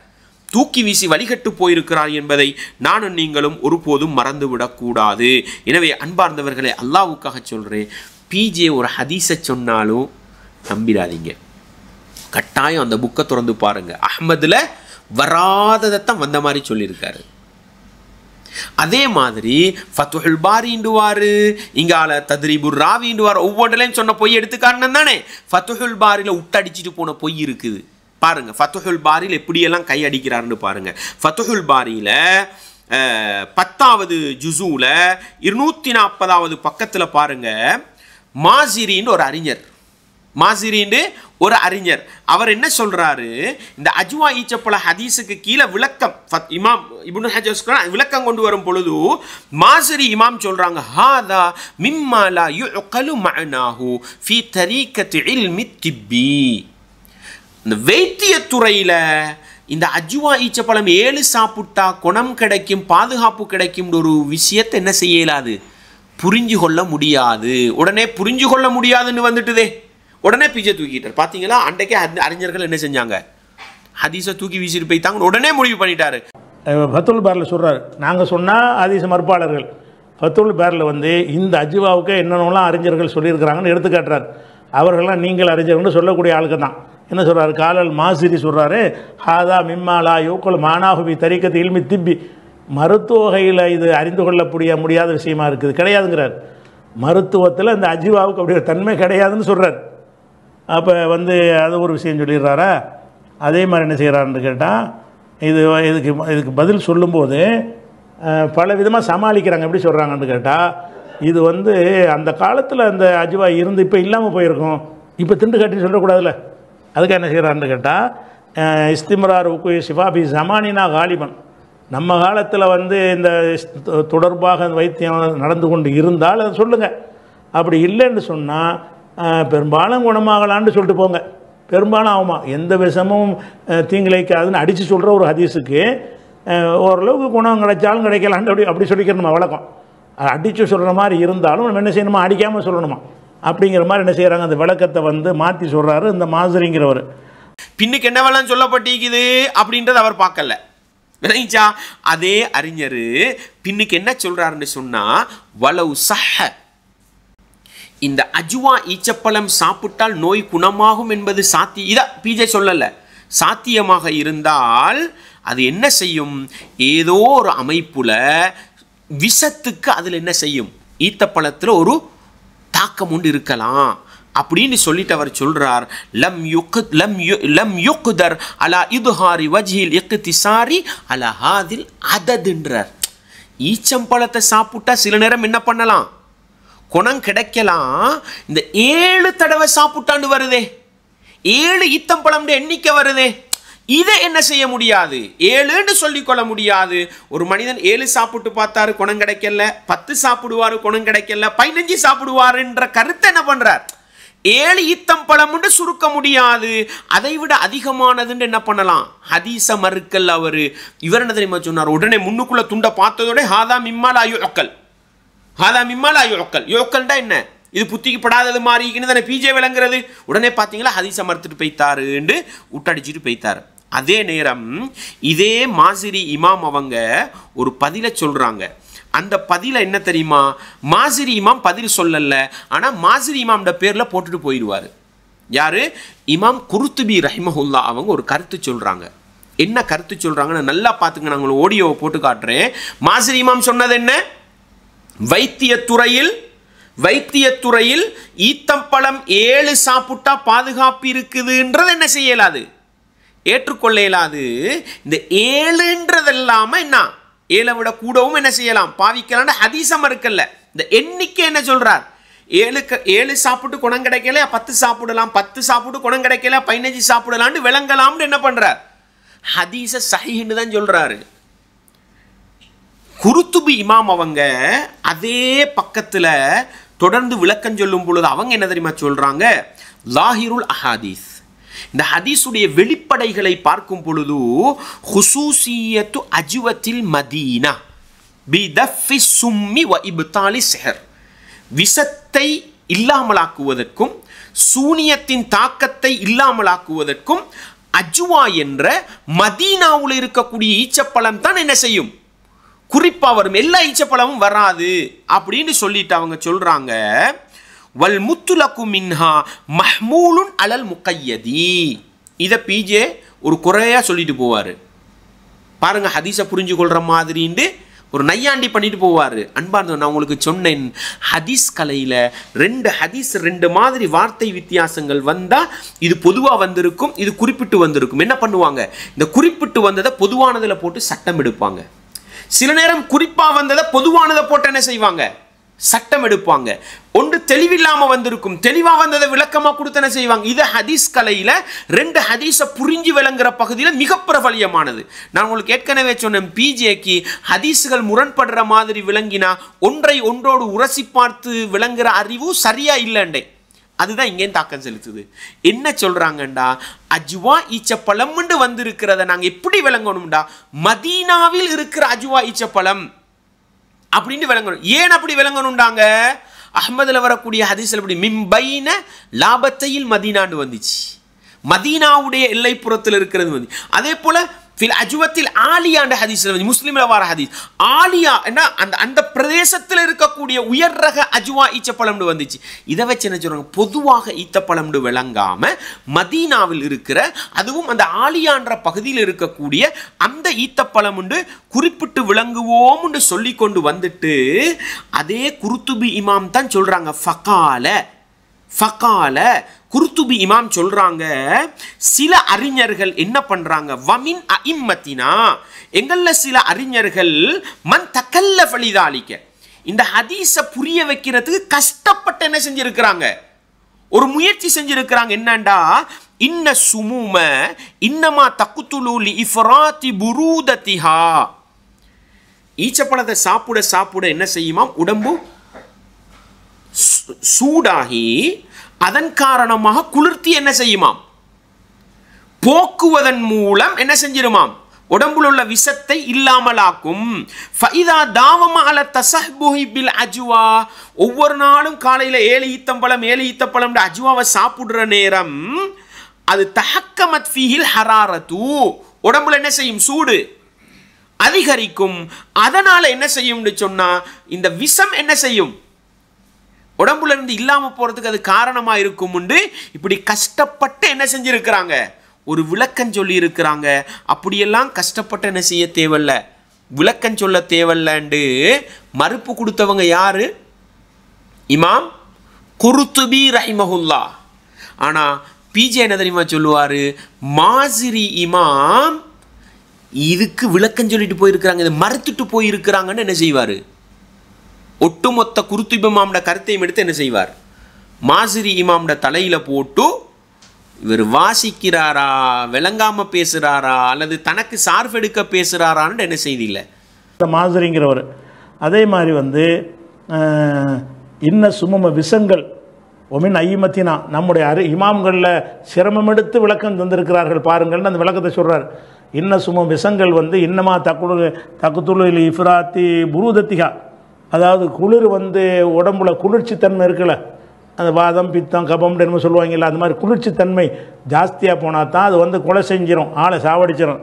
தூக்கி வீசி வழிகட்டு போயிருக்கிறார் என்பதை நானும் நீங்களும் ஒருபோதும் மறந்துவிடக்கூடாது. எனவே அன்பார்ந்தவர்களே, அல்லாஹ்வுக்காக சொல்கிறேன், பிஜே ஒரு ஹதீஸை சொன்னாலும் நம்பிடாதீங்க. கட்டாயம் அந்த புக்கை திறந்து பாருங்க. அஹ்மதுல வராததைத்தான் வந்த மாதிரி சொல்லியிருக்காரு. அதே மாதிரி ஃபத்துஹுல் பாரிண்டுவாரு, இங்கால தத்ரீபுர் ராவிண்டுவார், ஒவ்வொன்றிலையும் சொன்ன பொய் எடுத்துக்காரணம் தானே. ஃபத்துஹுல் பாரியில் விட்டடிச்சிட்டு போன பொய் இருக்குது பாருங்க. ஃபத்துஹுல் பாரியில் எப்படியெல்லாம் கை அடிக்கிறாருன்னு பாருங்க. ஃபத்துஹுல் பாரியில் 10வது ஜுசூல 240வது பக்கத்தில் பாருங்க, மாசிரின்னு ஒரு அறிஞர் அவர் என்ன சொல்றாரு, இந்த அஜ்வா ஈச்சப்பழ ஹதீஸுக்கு கீழே விளக்கம் இமாம் இப்னு ஹஜர் விளக்கம் கொண்டு வரும் பொழுது மாசிரி இமாம் சொல்றாங்க, ஹாதா மிம்மா லா யுஅகலு மஅனாஹு ஃபீ தரீகத்தி இல்மி திப்பி. இந்த வைத்தியத்துறையில் இந்த அஜ்வா ஈச்சப்பழம் 7 சாப்பிட்டா குணம் கிடைக்கும், பாதுகாப்பு கிடைக்கும் ஒரு விஷயத்தை என்ன செய்ய இயலாது, புரிஞ்சு கொள்ள முடியாது. உடனே புரிஞ்சு கொள்ள முடியாதுன்னு வந்துட்டுதே, உடனே பிஜே தூக்கிட்டார். பார்த்தீங்களா, அன்றைக்கே அறிஞர்கள் என்ன செஞ்சாங்க, ஹதீஸை தூக்கி வீசிட்டு போய்த்தாங்க, உடனே முடிவு பண்ணிட்டாரு. ஃபத்துல் பாரில் சொல்கிறார், நாங்கள் சொன்னால் ஹதீஸ் மறுப்பாளர்கள். ஃபத்துல் பாரில் இந்த அஜ்வாவுக்கு என்னென்னலாம் அறிஞர்கள் சொல்லியிருக்கிறாங்கன்னு எடுத்துக்காட்டுறார். அவர்கள்லாம் நீங்கள் அறிஞர்கள்னு சொல்லக்கூடிய ஆளுக்கு தான் என்ன சொல்கிறார், காலல் மாசிரி சொல்கிறாரு, ஹாதா மிம்மாலா யோக்கல் மானாஹுபி தரிக்கத்து இல்மி திப்பி. மருத்துவ வகையில் இது அறிந்து கொள்ளக்கூடிய முடியாத விஷயமா இருக்குது, கிடையாதுங்கிறார். மருத்துவத்தில் இந்த அஜ்வாவுக்கு அப்படி ஒரு தன்மை கிடையாதுன்னு சொல்கிறார். அப்போ அது ஒரு விஷயம் சொல்லிடுறாரா. அதே மாதிரி என்ன செய்கிறாருன்னு கேட்டால், இதுக்கு பதில் சொல்லும்போது பல விதமாக சமாளிக்கிறாங்க. எப்படி சொல்கிறாங்கன்னு கேட்டால், இது அந்த காலத்தில் அந்த அஜ்வா இருந்து இப்போ இல்லாமல் போயிருக்கும், இப்போ திண்டு காட்டி சொல்லக்கூடாதுல்ல. அதுக்கு என்ன செய்கிறான்னு கேட்டால், இஸ்திம்ரார் உக்கு ஷிஃபாபி ஜமானினா காலிபன், நம்ம காலத்தில் இந்த தொடர்பாக வைத்தியம் நடந்து கொண்டு இருந்தால் அதை சொல்லுங்கள். அப்படி இல்லைன்னு சொன்னால் பெரும்பாலும் குணமாகலான்னு சொல்லிட்டு போங்க. பெரும்பாலும் ஆகுமா, எந்த விஷமும் தீங்கிழைக்காதுன்னு அடித்து சொல்கிற ஒரு ஹதீஸுக்கு ஓரளவுக்கு குணம் கிடைச்சாலும் கிடைக்கலான்னு அப்படி சொல்லிக்கணுமா வழக்கம். அடித்து சொல்கிற மாதிரி இருந்தாலும் நம்ம என்ன செய்யணுமா, அடிக்காமல் சொல்லணுமா அப்படிங்கிற மாதிரி என்ன செய்கிறாங்க, அந்த விளக்கத்தை மாற்றி சொல்கிறாரு இந்த மாசிரிங்கிறவர். பின்னுக்கு என்னவெல்லாம் சொல்லப்பட்டிருக்குது அப்படின்றது அவர் பார்க்கல, விளங்கிச்சா. அதே அறிஞர் பின்னுக்கு என்ன சொல்கிறாருன்னு சொன்னால், வலவு சஹ, இந்த அஜ்வா ஈச்சப்பழம் சாப்பிட்டால் நோய் குணமாகும் என்பது இதை பிஜே சொல்லலை, சாத்தியமாக இருந்தால் அது என்ன செய்யும், ஏதோ ஒரு அமைப்புல விஷத்துக்கு அதில் என்ன செய்யும், ஈத்தப்பழத்தில் ஒரு தாக்கம் உண்டு இருக்கலாம் அப்படின்னு சொல்லிட்டு அவர் சொல்றார். லம் யுக்தர் அலா இதுஹாரி வஜ்ஹில் இக்திசாரி அலா ஹாதில் அததுன்றார். ஈச்சம்பழத்தை சாப்பிட்டா சில நேரம் என்ன பண்ணலாம், குணம் கிடைக்கலாம். இந்த 7 தடவை சாப்பிட்டாண்டு வருதே, 7 ஈத்தம்பழம் எண்ணிக்கை வருதே, இதை என்ன செய்ய முடியாது, 7ன்னு சொல்லிக்கொள்ள முடியாது. ஒரு மனிதன் 7 சாப்பிட்டு பார்த்தாரு, குணம் கிடைக்கல, 10 சாப்பிடுவாரு, குணம் கிடைக்கல, 15 சாப்பிடுவாருன்ற கருத்தை என்ன பண்றார், 7 ஈத்தம்பழம்னு சுருக்க முடியாது. அதை விட அதிகமானதுன்னு என்ன பண்ணலாம், ஹதீஸ மறுக்கல். இவர் என்ன தெரியுமா சொன்னார், உடனே முன்னுக்குள்ள துண்டை பார்த்ததோட ஹாதா மிம்மாலா யுஅக்கல், ஹாதா மிம்மாலா யுஅக்கல், யுஅக்கல்டா என்ன, இது புத்திக்கு படாதது மாறிக்குன்னு தானே பிஜே விளங்குறது. உடனே பார்த்தீங்களா ஹதீஸை மறுத்துட்டு போய்த்தாருன்னு விட்டடிச்சிட்டு போய்த்தாரு. அதே நேரம் இதே மாசிரி இமாம் அவங்க ஒரு பதிலை சொல்றாங்க. அந்த பதில என்ன தெரியுமா, மாசிரி இமாம் பதில் சொல்லல, ஆனால் மாசிரி இமாம்ட பேரில் போட்டுட்டு போயிடுவார். யாரு, இமாம் குர்துபி ரஹிமஹுல்லா அவங்க ஒரு கருத்து சொல்றாங்க. என்ன கருத்து சொல்றாங்கன்னு நல்லா பார்த்துங்க, நான் உங்களுக்கு ஆடியோவை போட்டு காட்டுறேன். மாசிரி இமாம் சொன்னது என்ன, வைத்தியத்துறையில் ஈத்தம்பழம் 7 சாப்பிட்டா பாதுகாப்பு இருக்குதுன்றது என்ன செய்யலாது, ஏற்றுக்கொள்ள இயலாது. இந்த 7ன்றதெல்லாம என்ன 7 விட கூடவும் என்ன செய்யலாம் பாவிக்கலாம் ஹதீஸம் இருக்குல்ல. இந்த எண்ணிக்கை என்ன சொல்றார், 7 சாப்பிட்டு குணம் கிடைக்கல 10 சாப்பிடலாம், 10 சாப்பிட்டு குணம் கிடைக்கல 15 சாப்பிடலாம்னு விளங்கலாம்னு என்ன பண்றார், ஹதீஸ சஹீஹ்னு தான் சொல்றாரு. குருத்துபி இமாம் அவங்க அதே பக்கத்துல தொடர்ந்து விளக்கம் சொல்லும் பொழுது அவங்க என்ன தெரியுமா சொல்றாங்க, லாஹிருல் அஹாதீஸ், இந்த ஹதீஸுடைய வெளிப்படைகளை பார்க்கும் பொழுது ஹுசூசியத்து அஜ்வத்தில் மதீனா பிதஃபி சும்மி வ இப்தாலி சிஹர், விஷத்தை இல்லாமலாக்குவதற்கும் சூனியத்தின் தாக்கத்தை இல்லாமலாக்குவதற்கும் அஜ்வா என்ற மதீனாவில் இருக்கக்கூடிய ஈச்சப்பழம் தான் என்ன செய்யும், குறிப்பா வரும், எல்லா ஈச்சப்பழமும் வராது அப்படின்னு சொல்லிட்டு அவங்க சொல்றாங்க. வல் முத்துலகு மின்ஹா மஹ்மூலுன் அலல் முகையதி, இதை பிஜே ஒரு குறையா சொல்லிட்டு போவாரு. பாருங்க ஹதீஸை புரிஞ்சு கொள்ற மாதிரின்னு ஒரு நையாண்டி பண்ணிட்டு போவாரு. அன்பார்ந்த நான் உங்களுக்கு சொன்னேன், ஹதீஸ் கலையில 2 ஹதீஸ் 2 மாதிரி வார்த்தை வித்தியாசங்கள் வந்தா இது பொதுவா வந்திருக்கும், இது குறிப்பிட்டு வந்திருக்கும். என்ன பண்ணுவாங்க, இந்த குறிப்பிட்டு வந்ததை பொதுவானதுல போட்டு சட்டம் எடுப்பாங்க. சில நேரம் குறிப்பா வந்ததை பொதுவானதை போட்டு என்ன செய்வாங்க, சட்டம் எடுப்பாங்க. ஒன்று தெளிவில்லாம வந்திருக்கும், தெளிவா வந்ததை விளக்கமா கொடுத்து என்ன செய்வாங்க. இது ஹதீஸ் கலையில 2 ஹதீஸை புரிஞ்சு விளங்குற பகுதியில் மிக பிரபலியமானது. நான் உங்களுக்கு ஏற்கனவே சொன்னேன், பிஜேக்கு ஹதீஸுகள் முரண்படுற மாதிரி விளங்கினா ஒன்றை ஒன்றோடு உரசி பார்த்து விளங்குற அறிவு சரியா இல்லைண்டே, அதுதான் இங்கே தாக்கம் செலுத்துது. என்ன சொல்றாங்கண்டா, அஜ்வா ஈச்சப்பழம் வந்திருக்கிறத நாங்க எப்படி விளங்கணும்டா, மதீனாவில் இருக்கிற அஜ்வா ஈச்சப்பழம் அப்படின்னு விளங்கணும். ஏன் அப்படி விளங்கணும்டாங்க, அஹ்மதுல வரக்கூடிய ஹதீஸ்ல எப்படி மிம்பைன லாபத்தையில் மதீனான்னு வந்துச்சு, மதீனாவுடைய எல்லைப்புறத்தில் இருக்கிறது வந்து. அதே போல ஃபில் அஜ்வத்தில் ஆலியாண்ட ஹதீஸ்ல வந்து முஸ்லிம்ல வர ஹதீஸ் ஆலியா என்ன அந்த பிரதேசத்தில் இருக்கக்கூடிய உயர் ரக அஜ்வா ஈச்சப்பழம்னு வந்துச்சு. இதை வச்சு என்ன சொல்றாங்க, பொதுவாக ஈத்தப்பழம்னு விளங்காம மதீனாவில் இருக்கிற அதுவும் அந்த ஆலியான்ற பகுதியில் இருக்கக்கூடிய அந்த ஈத்தப்பழம் குறிப்பிட்டு விளங்குவோம்னு சொல்லி கொண்டு வந்துட்டு அதே குருத்துபி இமாம் தான் சொல்றாங்க, ஃபகால குருத்துபி இமாம் சொல்றாங்க, சில அறிஞர்கள் என்ன பண்றாங்க, வமின் அஇம்மத்தினா, எங்கள்ல சில அறிஞர்கள் மன் தக்கல்லஃப லிதாலிக, இந்த ஹதீஸை புரிய வைக்கிறதுக்கு கஷ்டப்பட்டு என்ன செஞ்சிருக்கிறாங்க, ஒரு முயற்சி செஞ்சிருக்கிறாங்க. என்னண்டா, இன்ன சுமூம இன்னமா தக்குத்துலு லி இஃப்ராத்தி புரூதத்திஹா, ஈச்சப்பழத்தை சாப்பிட சாப்பிட என்ன செய்யுமாம், உடம்பு சூடாகி அதன் காரணமாக குளிர்த்தி என்ன செய்யுமாம், போக்குவதன் மூலம் என்ன செஞ்சிருமாம், உடம்புல உள்ள விஷத்தை இல்லாமலாக்கும். ஃபைதா தாவம அல தஸஹ்புஹி பில் அஜ்வா, ஒவ்வொரு நாளும் காலையில 7 ஈத்தப்பழம் அஜ்வாவை சாப்பிடுற நேரம் அது தஹக்கமத் ஃபீஹில் ஹராரத்து, உடம்புல என்ன செய்யும், சூடு அதிகரிக்கும். அதனால என்ன செய்யும்னு சொன்னா இந்த விஷம் என்ன செய்யும், உடம்புல இருந்து இல்லாம போறதுக்கு அது காரணமா இருக்கும். இப்படி கஷ்டப்பட்டு என்ன செஞ்சிருக்கிறாங்க, ஒரு விளக்கம் சொல்லி இருக்கிறாங்க. அப்படியெல்லாம் கஷ்டப்பட்டு என்ன செய்ய தேவையில்ல, விளக்கம் சொல்ல தேவையில்லண்டு மறுப்பு கொடுத்தவங்க யாரு, இமாம் குருத்துபி ரஹிமஹுல்லா. ஆனா பிஜே என்ன தெரியுமா சொல்லுவாரு, மாசிரி இமாம் இதுக்கு விளக்கம் சொல்லிட்டு போயிருக்கிறாங்க, இதை மறுத்துட்டு போயிருக்கிறாங்கன்னு என்ன செய்வாரு, ஒட்டுமொத்த குருத்துபி இமாம்ட கருத்தையும் எடுத்து என்ன செய்வார், மாசிரி இமாம்ட தலையில போட்டு இவர் வாசிக்கிறாரா விளங்காம பேசுறாரா அல்லது தனக்கு சார்பெடுக்க பேசுறாரான்னு என்ன செய்தி இல்லை. மாசிரிங்கிறவர் அதே மாதிரி வந்து இன்ன சுமம விஷங்கள் ஒமின் ஐமத்தினா, நம்முடைய இமாம்களில் சிரமம் எடுத்து விளக்கம் தந்திருக்கிறார்கள் பாருங்கள்னு அந்த விளக்கத்தை சொல்கிறார். இன்ன சுமம் விஷங்கள் வந்து இன்னமா தக்குத்துள் இஃப்ராத்தி புரூதத்திகா, அதாவது குளிர் வந்து உடம்புல குளிர்ச்சி தன்மை இருக்குல்ல, அந்த வாதம் பித்தம் கபம்னு என்ன சொல்லுவாங்கல்ல, அந்த மாதிரி குளிர்ச்சி தன்மை ஜாஸ்தியாக போனால் தான் அது வந்து கொலை செஞ்சிடும், ஆளை சாவடிச்சிடும்.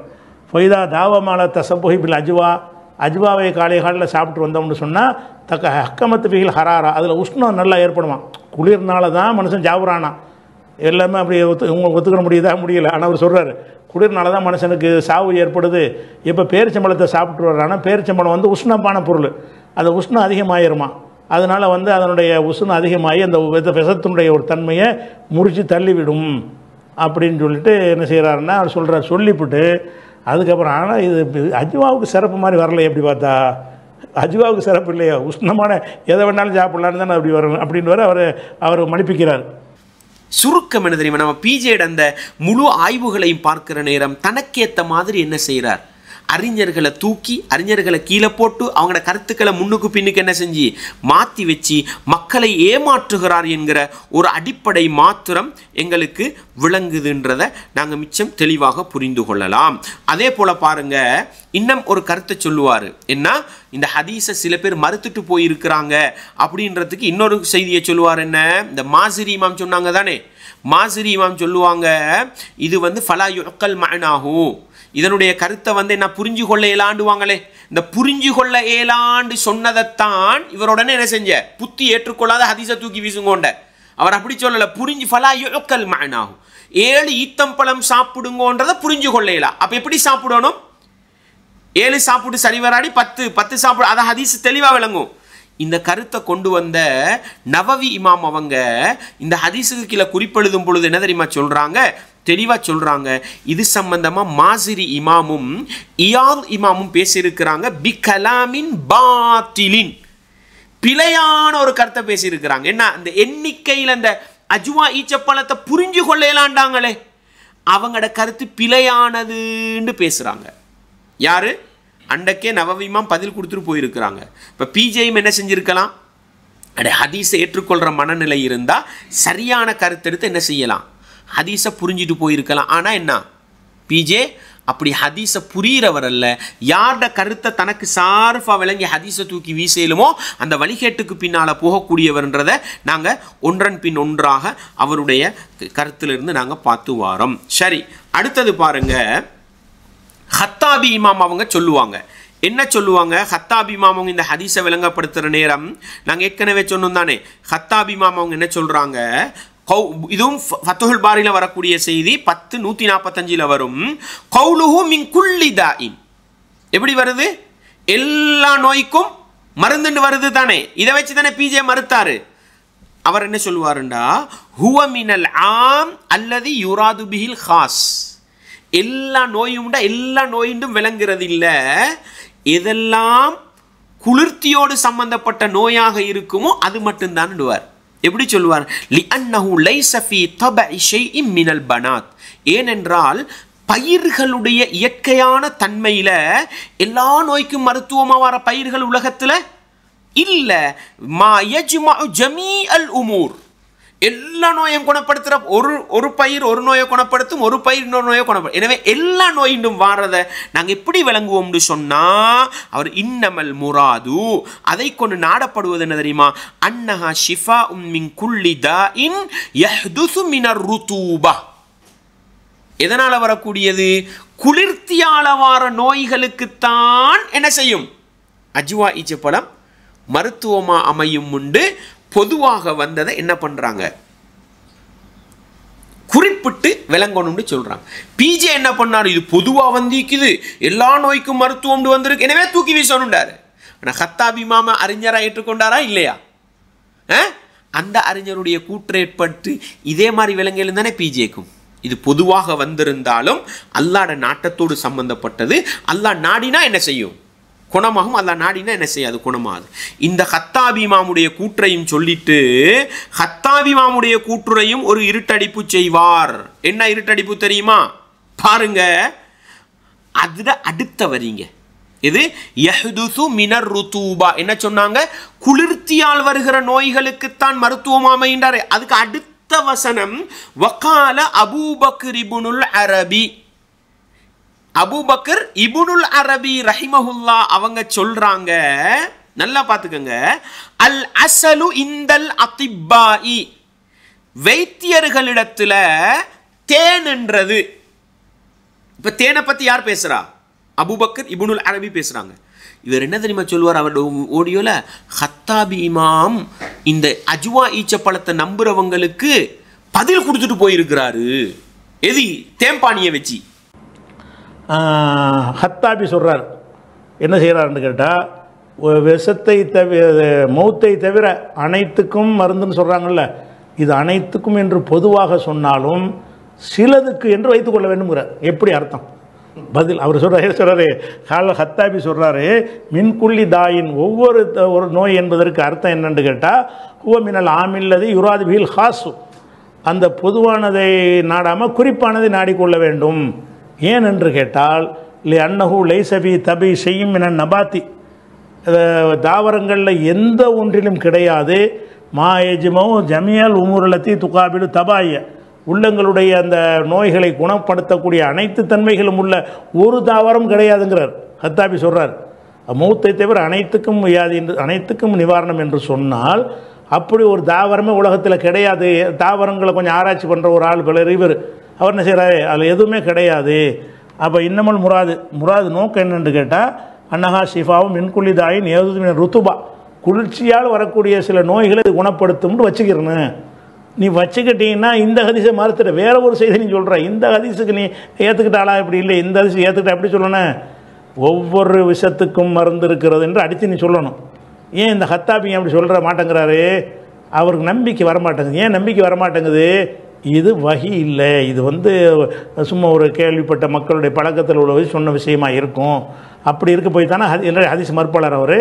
ஃபைதா தாவமால தஸப்புஹி பில் அஜ்வா, அஜ்வாவை காலையில் சாப்பிட்டு வந்தோம்னு சொன்னால் தக்க ஹக்கமத்து பிகில் ஹராரா, அதில் உஷ்ணம் நல்லா ஏற்படுமா. குளிர்னால தான் மனுஷன் சாப்பிட்றானா, எல்லாமே அப்படி உங்களுக்கு ஒத்துக்கிற முடியுதா, முடியல. ஆனால் அவர் சொல்கிறார், குளிர்னால தான் மனுஷனுக்கு சாவு ஏற்படுது. இப்போ பேரிச்சம்பழத்தை சாப்பிட்டு வர்றானா, பேரிச்சம்பழம் வந்து உஷ்ணமான பொருள், அந்த உஷ்ணம் அதிகமாயிருமா, அதனால் வந்து அதனுடைய உஷ்ணம் அதிகமாகி அந்த விஷத்தினுடைய ஒரு தன்மையை முறித்து தள்ளிவிடும் அப்படின்னு சொல்லிட்டு என்ன செய்கிறாருன்னா அவர் சொல்கிறார். சொல்லிவிட்டு அதுக்கப்புறம் ஆனால் இது அஜ்வாவுக்கு சிறப்பு மாதிரி வரல. எப்படி பார்த்தா அஜ்வாவுக்கு சிறப்பு இல்லையா, உஷ்ணமான எதை வேணாலும் சாப்பிட்லான்னு தானே அப்படி வரும் அப்படின்னு அவர் மன்னிப்பிக்கிறார். சுருக்கம் என்ன தெரியுமா, நம்ம பிஜேட அந்த முழு ஆய்வுகளையும் பார்க்கிற நேரம் தனக்கேற்ற மாதிரி என்ன செய்கிறார், அறிஞர்களை தூக்கி அறிஞர்களை கீழே போட்டு அவங்களோட கருத்துக்களை முன்னுக்கு பின்னுக்கு என்ன செஞ்சு மாற்றி வச்சு மக்களை ஏமாற்றுகிறார் என்கிற ஒரு அடிப்படை மாத்திரம் எங்களுக்கு விளங்குதுன்றதை நாங்கள் மிச்சம் தெளிவாக புரிந்து கொள்ளலாம். அதே போல் பாருங்க, இன்னும் ஒரு கருத்தை சொல்லுவார். என்ன, இந்த ஹதீஸை சில பேர் மறுத்துட்டு போயிருக்கிறாங்க அப்படின்றதுக்கு இன்னொரு செய்தியை சொல்லுவார். என்ன, இந்த மாசிரி இமாம் சொன்னாங்க தானே, மாசிரி இமாம் சொல்லுவாங்க, இது ஃபலா யுக்கல் மஅனாஹு, இதனுடைய கருத்தை என்ன புரிஞ்சு கொள்ள இயலாண்டுவாங்களே, இந்த புரிஞ்சு கொள்ள இயலாண்டு சொன்னதைத்தான் இவருடனே என்ன செஞ்ச, புத்தி ஏற்றுக்கொள்ளாத ஹதீஸை தூக்கி வீசுங்கோண்ட. அவர் அப்படி சொல்லலை, புரிஞ்சு ஃபலா யுக்கல் மஅனாஹு, 7 ஈத்தம்பழம் சாப்பிடுங்கன்றதை புரிஞ்சு கொள்ள இயலா. அப்போ எப்படி சாப்பிடணும், 7 சாப்பிட்டு சரி வராடி 10 சாப்பிடு, அதை ஹதீஸ் தெளிவாக விளங்கும். இந்த கருத்தை கொண்டு வந்த நவவி இமாம் அவங்க இந்த ஹதீஸுக்கு கீழே குறிப்பெழுதும் பொழுது என்ன தெரியுமா சொல்றாங்க, தெளிவாக சொல்றாங்க, இது சம்பந்தமா மாசிரி இமாமும் இயால் இமாமும் பேசியிருக்கிறாங்க. பிகலாமின் பாத்திலின், பிழையான ஒரு கருத்தை பேசியிருக்கிறாங்க. என்ன, அந்த எண்ணிக்கையில் அந்த அஜ்வா ஈச்சப்பழத்தை புரிஞ்சு கொள்ளலாண்டாங்களே, அவங்களோட கருத்து பிழையானதுன்னு பேசுறாங்க. யாரு, அண்டக்கே நவவிமாம் பதில் கொடுத்துட்டு போயிருக்கிறாங்க. இப்போ பிஜேயும் என்ன செஞ்சிருக்கலாம், அட ஹதீஸை ஏற்றுக்கொள்கிற மனநிலை இருந்தால் சரியான கருத்தெடுத்து என்ன செய்யலாம், ஹதீஸை புரிஞ்சுட்டு போயிருக்கலாம். ஆனால் என்ன, பிஜே அப்படி ஹதீஸை புரிகிறவர் அல்ல. யாரோட கருத்தை தனக்கு சார்பாக விளங்கி ஹதீஸை தூக்கி வீசலுமோ அந்த வழிகேட்டுக்கு பின்னால் போகக்கூடியவர்ன்றதை நாங்கள் ஒன்றன் பின் ஒன்றாக அவருடைய கருத்திலிருந்து நாங்கள் பார்த்து வாரோம். சரி, அடுத்தது பாருங்க, ஹத்தாபி இமாம் அவங்க சொல்லுவாங்க. என்ன சொல்லுவாங்க, ஹத்தாபி இமாம் அவங்க இந்த ஹதீஸை விளங்கப்படுத்துகிற நேரம் நாங்கள் ஏற்கனவே சொன்னோம் தானே, ஹத்தாபி இமாம் அவங்க என்ன சொல்கிறாங்க, இதுவும் ஃபத்துஹுல் பாரியில் வரக்கூடிய செய்தி 10:145 வரும். கௌலுஹு மின் குல்லி தாஇன், எப்படி வருது, எல்லா நோய்க்கும் மருந்துன்னு வருது தானே, இதை வச்சு தானே பிஜே மறுத்தாரு. அவர் என்ன சொல்லுவாருண்டா, ஹுவ மினல் ஆம் அல்லதி யுராது பிஹில் ஹாஸ், எல்லா நோயும் எல்லா நோயும் விளங்குறது இல்லை, எதெல்லாம் குளிர்த்தியோடு சம்பந்தப்பட்ட நோயாக இருக்குமோ அது மட்டும்தான். எப்படி சொல்லுவார், லிஅன்னஹு லைஸ ஃபீ தபஇ ஷைஇன் மினல் பனாத், ஏனென்றால் பயிர்களுடைய இயற்கையான தன்மையில எல்லா நோய்க்கும் மருத்துவமாக வர பயிர்கள் உலகத்தில் இல்லை. மா யஜ்மஉ ஜமீஅல் உமூர், எல்லா நோயும் குணப்படுத்துகிற ஒரு பயிர் ஒரு நோயை குணப்படுத்தும், ஒரு பயிர் இன்னொரு நோயை குணப்படுத்தும். எனவே எல்லா நோயிண்டும் வாரதை நாங்கள் எப்படி விளங்குவோம்னு சொன்னால், அவர் இன்னமல் முராது, அதை கொண்டு நாடப்படுவது என்ன தெரியுமா, அன்னஹா ஷிஃபா மின் குல்லி தாஇன் யஹ்துசு மினர் ருதூபா, எதனால் வரக்கூடியது, குளிர்த்தியால வார நோய்களுக்குத்தான் என்ன செய்யும், அஜ்வா ஈச்சப்பழம் மருத்துவமாக அமையும் உண்டு. பொதுவாக வந்ததை என்ன பண்றாங்க, குறிப்பிட்டு விளங்கணும்னு சொல்றாங்க. பிஜே என்ன பண்ணாரு, இது பொதுவாக வந்திக்குது, எல்லா நோய்க்கும் மருத்துவம் வந்திருக்கு, எனவே தூக்கி வீசணும்டாரு. ஆனால் ஹத்தாபி இமாம் அறிஞரா ஏற்றுக்கொண்டாரா இல்லையா, அந்த அறிஞருடைய கூற்றேற்பட்டு இதே மாதிரி விளங்கலும் தானே பிஜேக்கும். இது பொதுவாக வந்திருந்தாலும் அல்லாஹ்வுடைய நாட்டத்தோடு சம்பந்தப்பட்டது, அல்லாஹ் நாடினா என்ன செய்யும், குணமாகும், அல்லாஹ் நாடினா என்ன செய்யாது, குணமாகுது. இந்த ஹத்தாபி இமாமுடைய கூற்றையும் சொல்லிட்டு ஹத்தாபி இமாமுடைய கூற்றுரையும் ஒரு இருட்டடிப்பு செய்வார். என்ன இருட்டடிப்பு தெரியுமா, பாருங்க, அதுல அடுத்த வரீங்க, இது யஹ்துசு மினர் ருதூபா, என்ன சொன்னாங்க, குளிர்த்தியால் வருகிற நோய்களுக்குத்தான் மருத்துவம் அமைகின்றார். அதுக்கு அடுத்த வசனம், வகால அபூபக்கர் இப்னுல் அரபி, அபூபக்கர் இப்னுல் அரபி ரஹிமஹுல்லா அவங்க சொல்றாங்க, நல்லா பார்த்துக்கங்க, அல் அஸலு இந்தல் அத்திப்பாஇ, வைத்தியர்களிடத்துல தேன் என்றது. இப்ப தேனை பத்தி யார் பேசுறா, அபூபக்கர் இப்னுல் அரபி பேசுறாங்க. இவர் என்ன தெரியுமா சொல்லுவார், அவரோட ஓடியோல, ஹத்தாபி இமாம் இந்த அஜ்வா ஈச்சப்பழத்தை நம்புறவங்களுக்கு பதில் கொடுத்துட்டு போயிருக்கிறாரு. எது, தேம்பானியை வச்சு. ஹத்தாபி சொல்கிறார், என்ன செய்கிறாருன்னு கேட்டால், விஷத்தை மௌத்தை தவிர அனைத்துக்கும் மருந்துன்னு சொல்கிறாங்கல்ல, இது அனைத்துக்கும் என்று பொதுவாக சொன்னாலும் சிலதுக்கு என்று வைத்துக்கொள்ள வேண்டும்ங்கிறார். எப்படி அர்த்தம்? பதில் அவர் சொல்கிறாரு, ஹத்தாபி சொல்கிறாரு, மின்குள்ளி தாயின் ஒவ்வொரு ஒரு நோய் என்பதற்கு அர்த்தம் என்னென்று கேட்டால், ஹுவ மினல் ஆமில்லது யுராது பில் ஹாசு, அந்த பொதுவானதை நாடாமல் குறிப்பானதை நாடிக்கொள்ள வேண்டும். ஏன் என்று கேட்டால், இல்லை அன்னஹு லைசபி தபி செய்யும் மின நபாத்தி, தாவரங்களில் எந்த ஒன்றிலும் கிடையாது. மா எஜ்மோ ஜமியல் உமுரலத்தி துகாபிலு தபாய, உள்ளங்களுடைய அந்த நோய்களை குணப்படுத்தக்கூடிய அனைத்து தன்மைகளும் உள்ள ஒரு தாவரம் கிடையாதுங்கிறார் ஹத்தாபி சொல்கிறார். மௌத்தை தவிர அனைத்துக்கும் வியாதி என்று, அனைத்துக்கும் நிவாரணம் என்று சொன்னால் அப்படி ஒரு தாவரமே உலகத்தில் கிடையாது. தாவரங்களை கொஞ்சம் ஆராய்ச்சி பண்ணுற ஒரு ஆள் இவர் அவர் என்ன செய்கிறாரு, அதில் எதுவுமே கிடையாது. அப்போ இன்னமல் முராது நோக்கம் என்னென்று கேட்டால், அன்னஹா ஷிஃபாவும் மின்குள்ளிதாயின் ஏது ருத்துபா, குளிர்ச்சியால் வரக்கூடிய சில நோய்களை குணப்படுத்தும்னு வச்சுக்கிறேன்னு. நீ வச்சுக்கிட்டீங்கன்னா இந்த ஹதீஸை மறுத்துட்ட வேற ஒரு செய்தி நீ சொல்கிற, இந்த ஹதீஸுக்கு நீ ஏற்றுக்கிட்டாளா? இப்படி இல்லை, இந்த ஹதீஸை ஏற்றுக்கிட்ட எப்படி சொல்லணும்? ஒவ்வொரு விஷத்துக்கும் மருந்து இருக்கிறது என்று அடித்து நீ சொல்லணும். ஏன் இந்த ஹத்தாபி அப்படி சொல்கிற மாட்டேங்கிறாரு? அவருக்கு நம்பிக்கை வரமாட்டேங்குது. ஏன் நம்பிக்கை வரமாட்டேங்குது? இது வஹி இல்லை, இது சும்மா ஒரு கேள்விப்பட்ட மக்களுடைய பழக்கத்தில் உள்ள சொன்ன விஷயமா இருக்கும். அப்படி இருக்க போய் தானே ஹதீஸ் மறுப்பாளர் அவர்.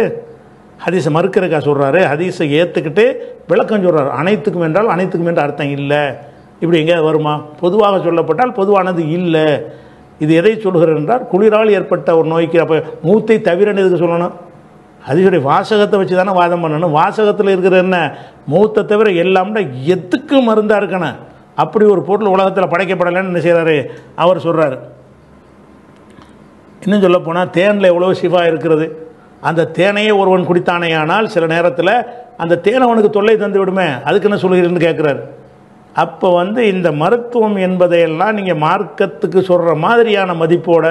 ஹதீஸை மறுக்கிறக்கா சொல்கிறாரு? ஹதீஸை ஏற்றுக்கிட்டு விளக்கம் சொல்கிறார். அனைத்துக்கும் என்றால் அனைத்துக்கும் என்ற அர்த்தம் இல்லை. இப்படி எங்கேயாவது வருமா? பொதுவாக சொல்லப்பட்டால் பொதுவானது இல்லை. இது எதை சொல்கிறது என்றால், குளிரால் ஏற்பட்ட ஒரு நோய்க்கு அப்போ மூத்தை தவிரன்னு எதுக்கு சொல்லணும்? ஹதீஸுடைய வாசகத்தை வச்சு தானே வாதம் பண்ணணும். வாசகத்தில் இருக்கிற என்ன மூத்தை தவிர எல்லாம்னா எதுக்கு மருந்தாக இருக்கணும். அப்படி ஒரு பொருள் உலகத்தில் படைக்கப்படலைன்னு என்ன செய்கிறாரு அவர் சொல்கிறாரு. இன்னும் சொல்ல போனால் தேனில் எவ்வளோ ஷிஃபா இருக்கிறது. அந்த தேனையே ஒருவன் குடித்தானேயானால் சில நேரத்தில் அந்த தேனை அவனுக்கு தொல்லை தந்து விடுமே, அதுக்கு என்ன சொல்கிறீன்னு கேட்குறாரு. அப்போ இந்த மருத்துவம் என்பதையெல்லாம் நீங்கள் மார்க்கத்துக்கு சொல்கிற மாதிரியான மதிப்போட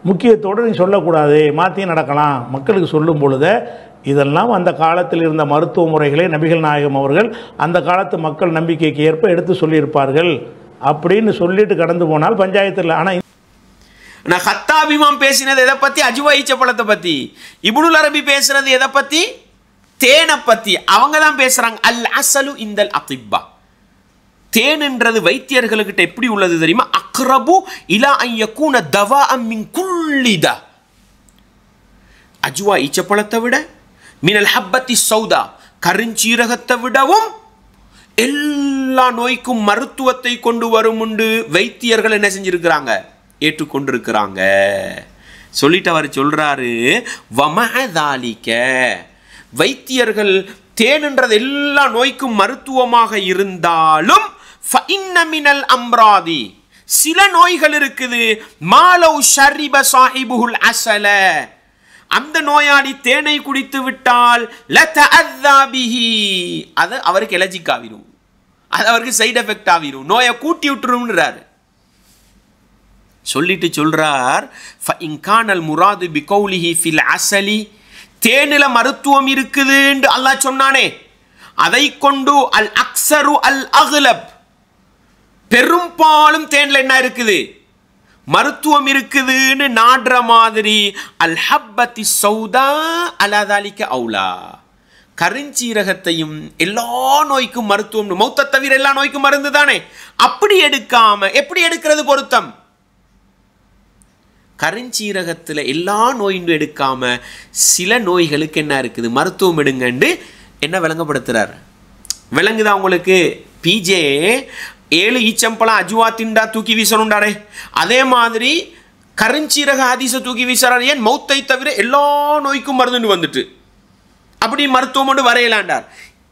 முக்கியத்தோடு நீங்கள் சொல்லக்கூடாது. மாற்றியும் நடக்கலாம். மக்களுக்கு சொல்லும் பொழுது இதெல்லாம் அந்த காலத்தில் இருந்த மருத்துவ முறைகளை நபிகள் நாயகம் அவர்கள் அந்த காலத்து மக்கள் நம்பிக்கைக்கு ஏற்ப எடுத்து சொல்லியிருப்பார்கள் அப்படின்னு சொல்லிட்டு கடந்து போனால் பஞ்சாயத்தில். ஆனால் நான் ஹத்தாபிமாம் பேசினது எதை பற்றி? அஜ்வா ஈச்சப்பழத்தை பற்றி. இப்னுல் அரபி பேசுறது எதை பற்றி? தேனை பற்றி. அவங்க தான் பேசுகிறாங்க. அல் அசலு இந்தல் அத்திப்பா, தேன்ன்றது வைத்தியர்களுக்கிட்ட எப்படி உள்ளது தெரியுமா? அக்ரபு இலா அன் யகூன தவாஅம் மின் குல்லி தா. அஜ்வா ஈச்சப்பழத்தை விட, மினல் ஹப்பத்தி சௌதா கருஞ்சீரகத்தை விடவும் எல்லா நோய்க்கும் மருத்துவத்தை கொண்டு வரும் உண்டு வைத்தியர்கள் என்ன செஞ்சிருக்கிறாங்க? ஏற்றுக்கொண்டிருக்கிறாங்க. சொல்லிட்டு அவர் சொல்றாரு, வமஅதாலிக, வைத்தியர்கள் தேன்ன்றது எல்லா நோய்க்கும் மருத்துவமாக இருந்தாலும் ஃபஇன்ன மினல் அம்ராதி, சில நோய்கள் இருக்குது, மாலவ் ஷரிப சாஹிபுல் அஸல, அந்த நோயாளி தேனை குடித்து விட்டால் லதஅதா பிஹி, அது அவருக்கு எலர்ஜிக் ஆகிரும், அது அவருக்கு சைடு எஃபெக்ட் ஆகிரும், நோயை கூட்டி விட்டுரும்ன்றாரு. சொல்லிட்டு சொல்றார், ஃபஇன் கானல் முராது பிகௌலிஹி ஃபில் அஸலி, தேனில மருத்துவம் இருக்குதுன்னு அல்லாஹ் சொன்னானே, அதை கொண்டு அல் அக்ஸரு அல் அக்லப், பெரும்பாலும் தேன்ல என்ன இருக்குது? மருத்துவம் இருக்குதுன்னு நாடுற மாதிரி, அல் ஹப்பத்தி சௌதா அலா தாலிக அவுலா, கருஞ்சீரகத்தையும் எல்லா நோய்க்கும் மருத்துவம், மௌத்தை தவிர எல்லா நோய்க்கும் மருந்து தானே, அப்படி எடுக்காம எப்படி எடுக்கிறது பொருத்தம்? கருஞ்சீரகத்தில் எல்லா நோயும் எடுக்காம சில நோய்களுக்கு என்ன இருக்குது மருத்துவம் எடுங்கன்னு என்ன விளங்கப்படுத்துறார்? விளங்குதா உங்களுக்கு? பிஜே 7 ஈச்சம்பழம் அஜ்வா திண்டா தூக்கி வீசணுண்டாரே, அதே மாதிரி கருஞ்சீரக ஹதீஸை தூக்கி வீசுறாரு. ஏன்? மௌத்தை தவிர எல்லா நோய்க்கும் மருந்துன்னு வந்துட்டு அப்படி மருத்துவம் கொண்டு வரையலாண்டார்.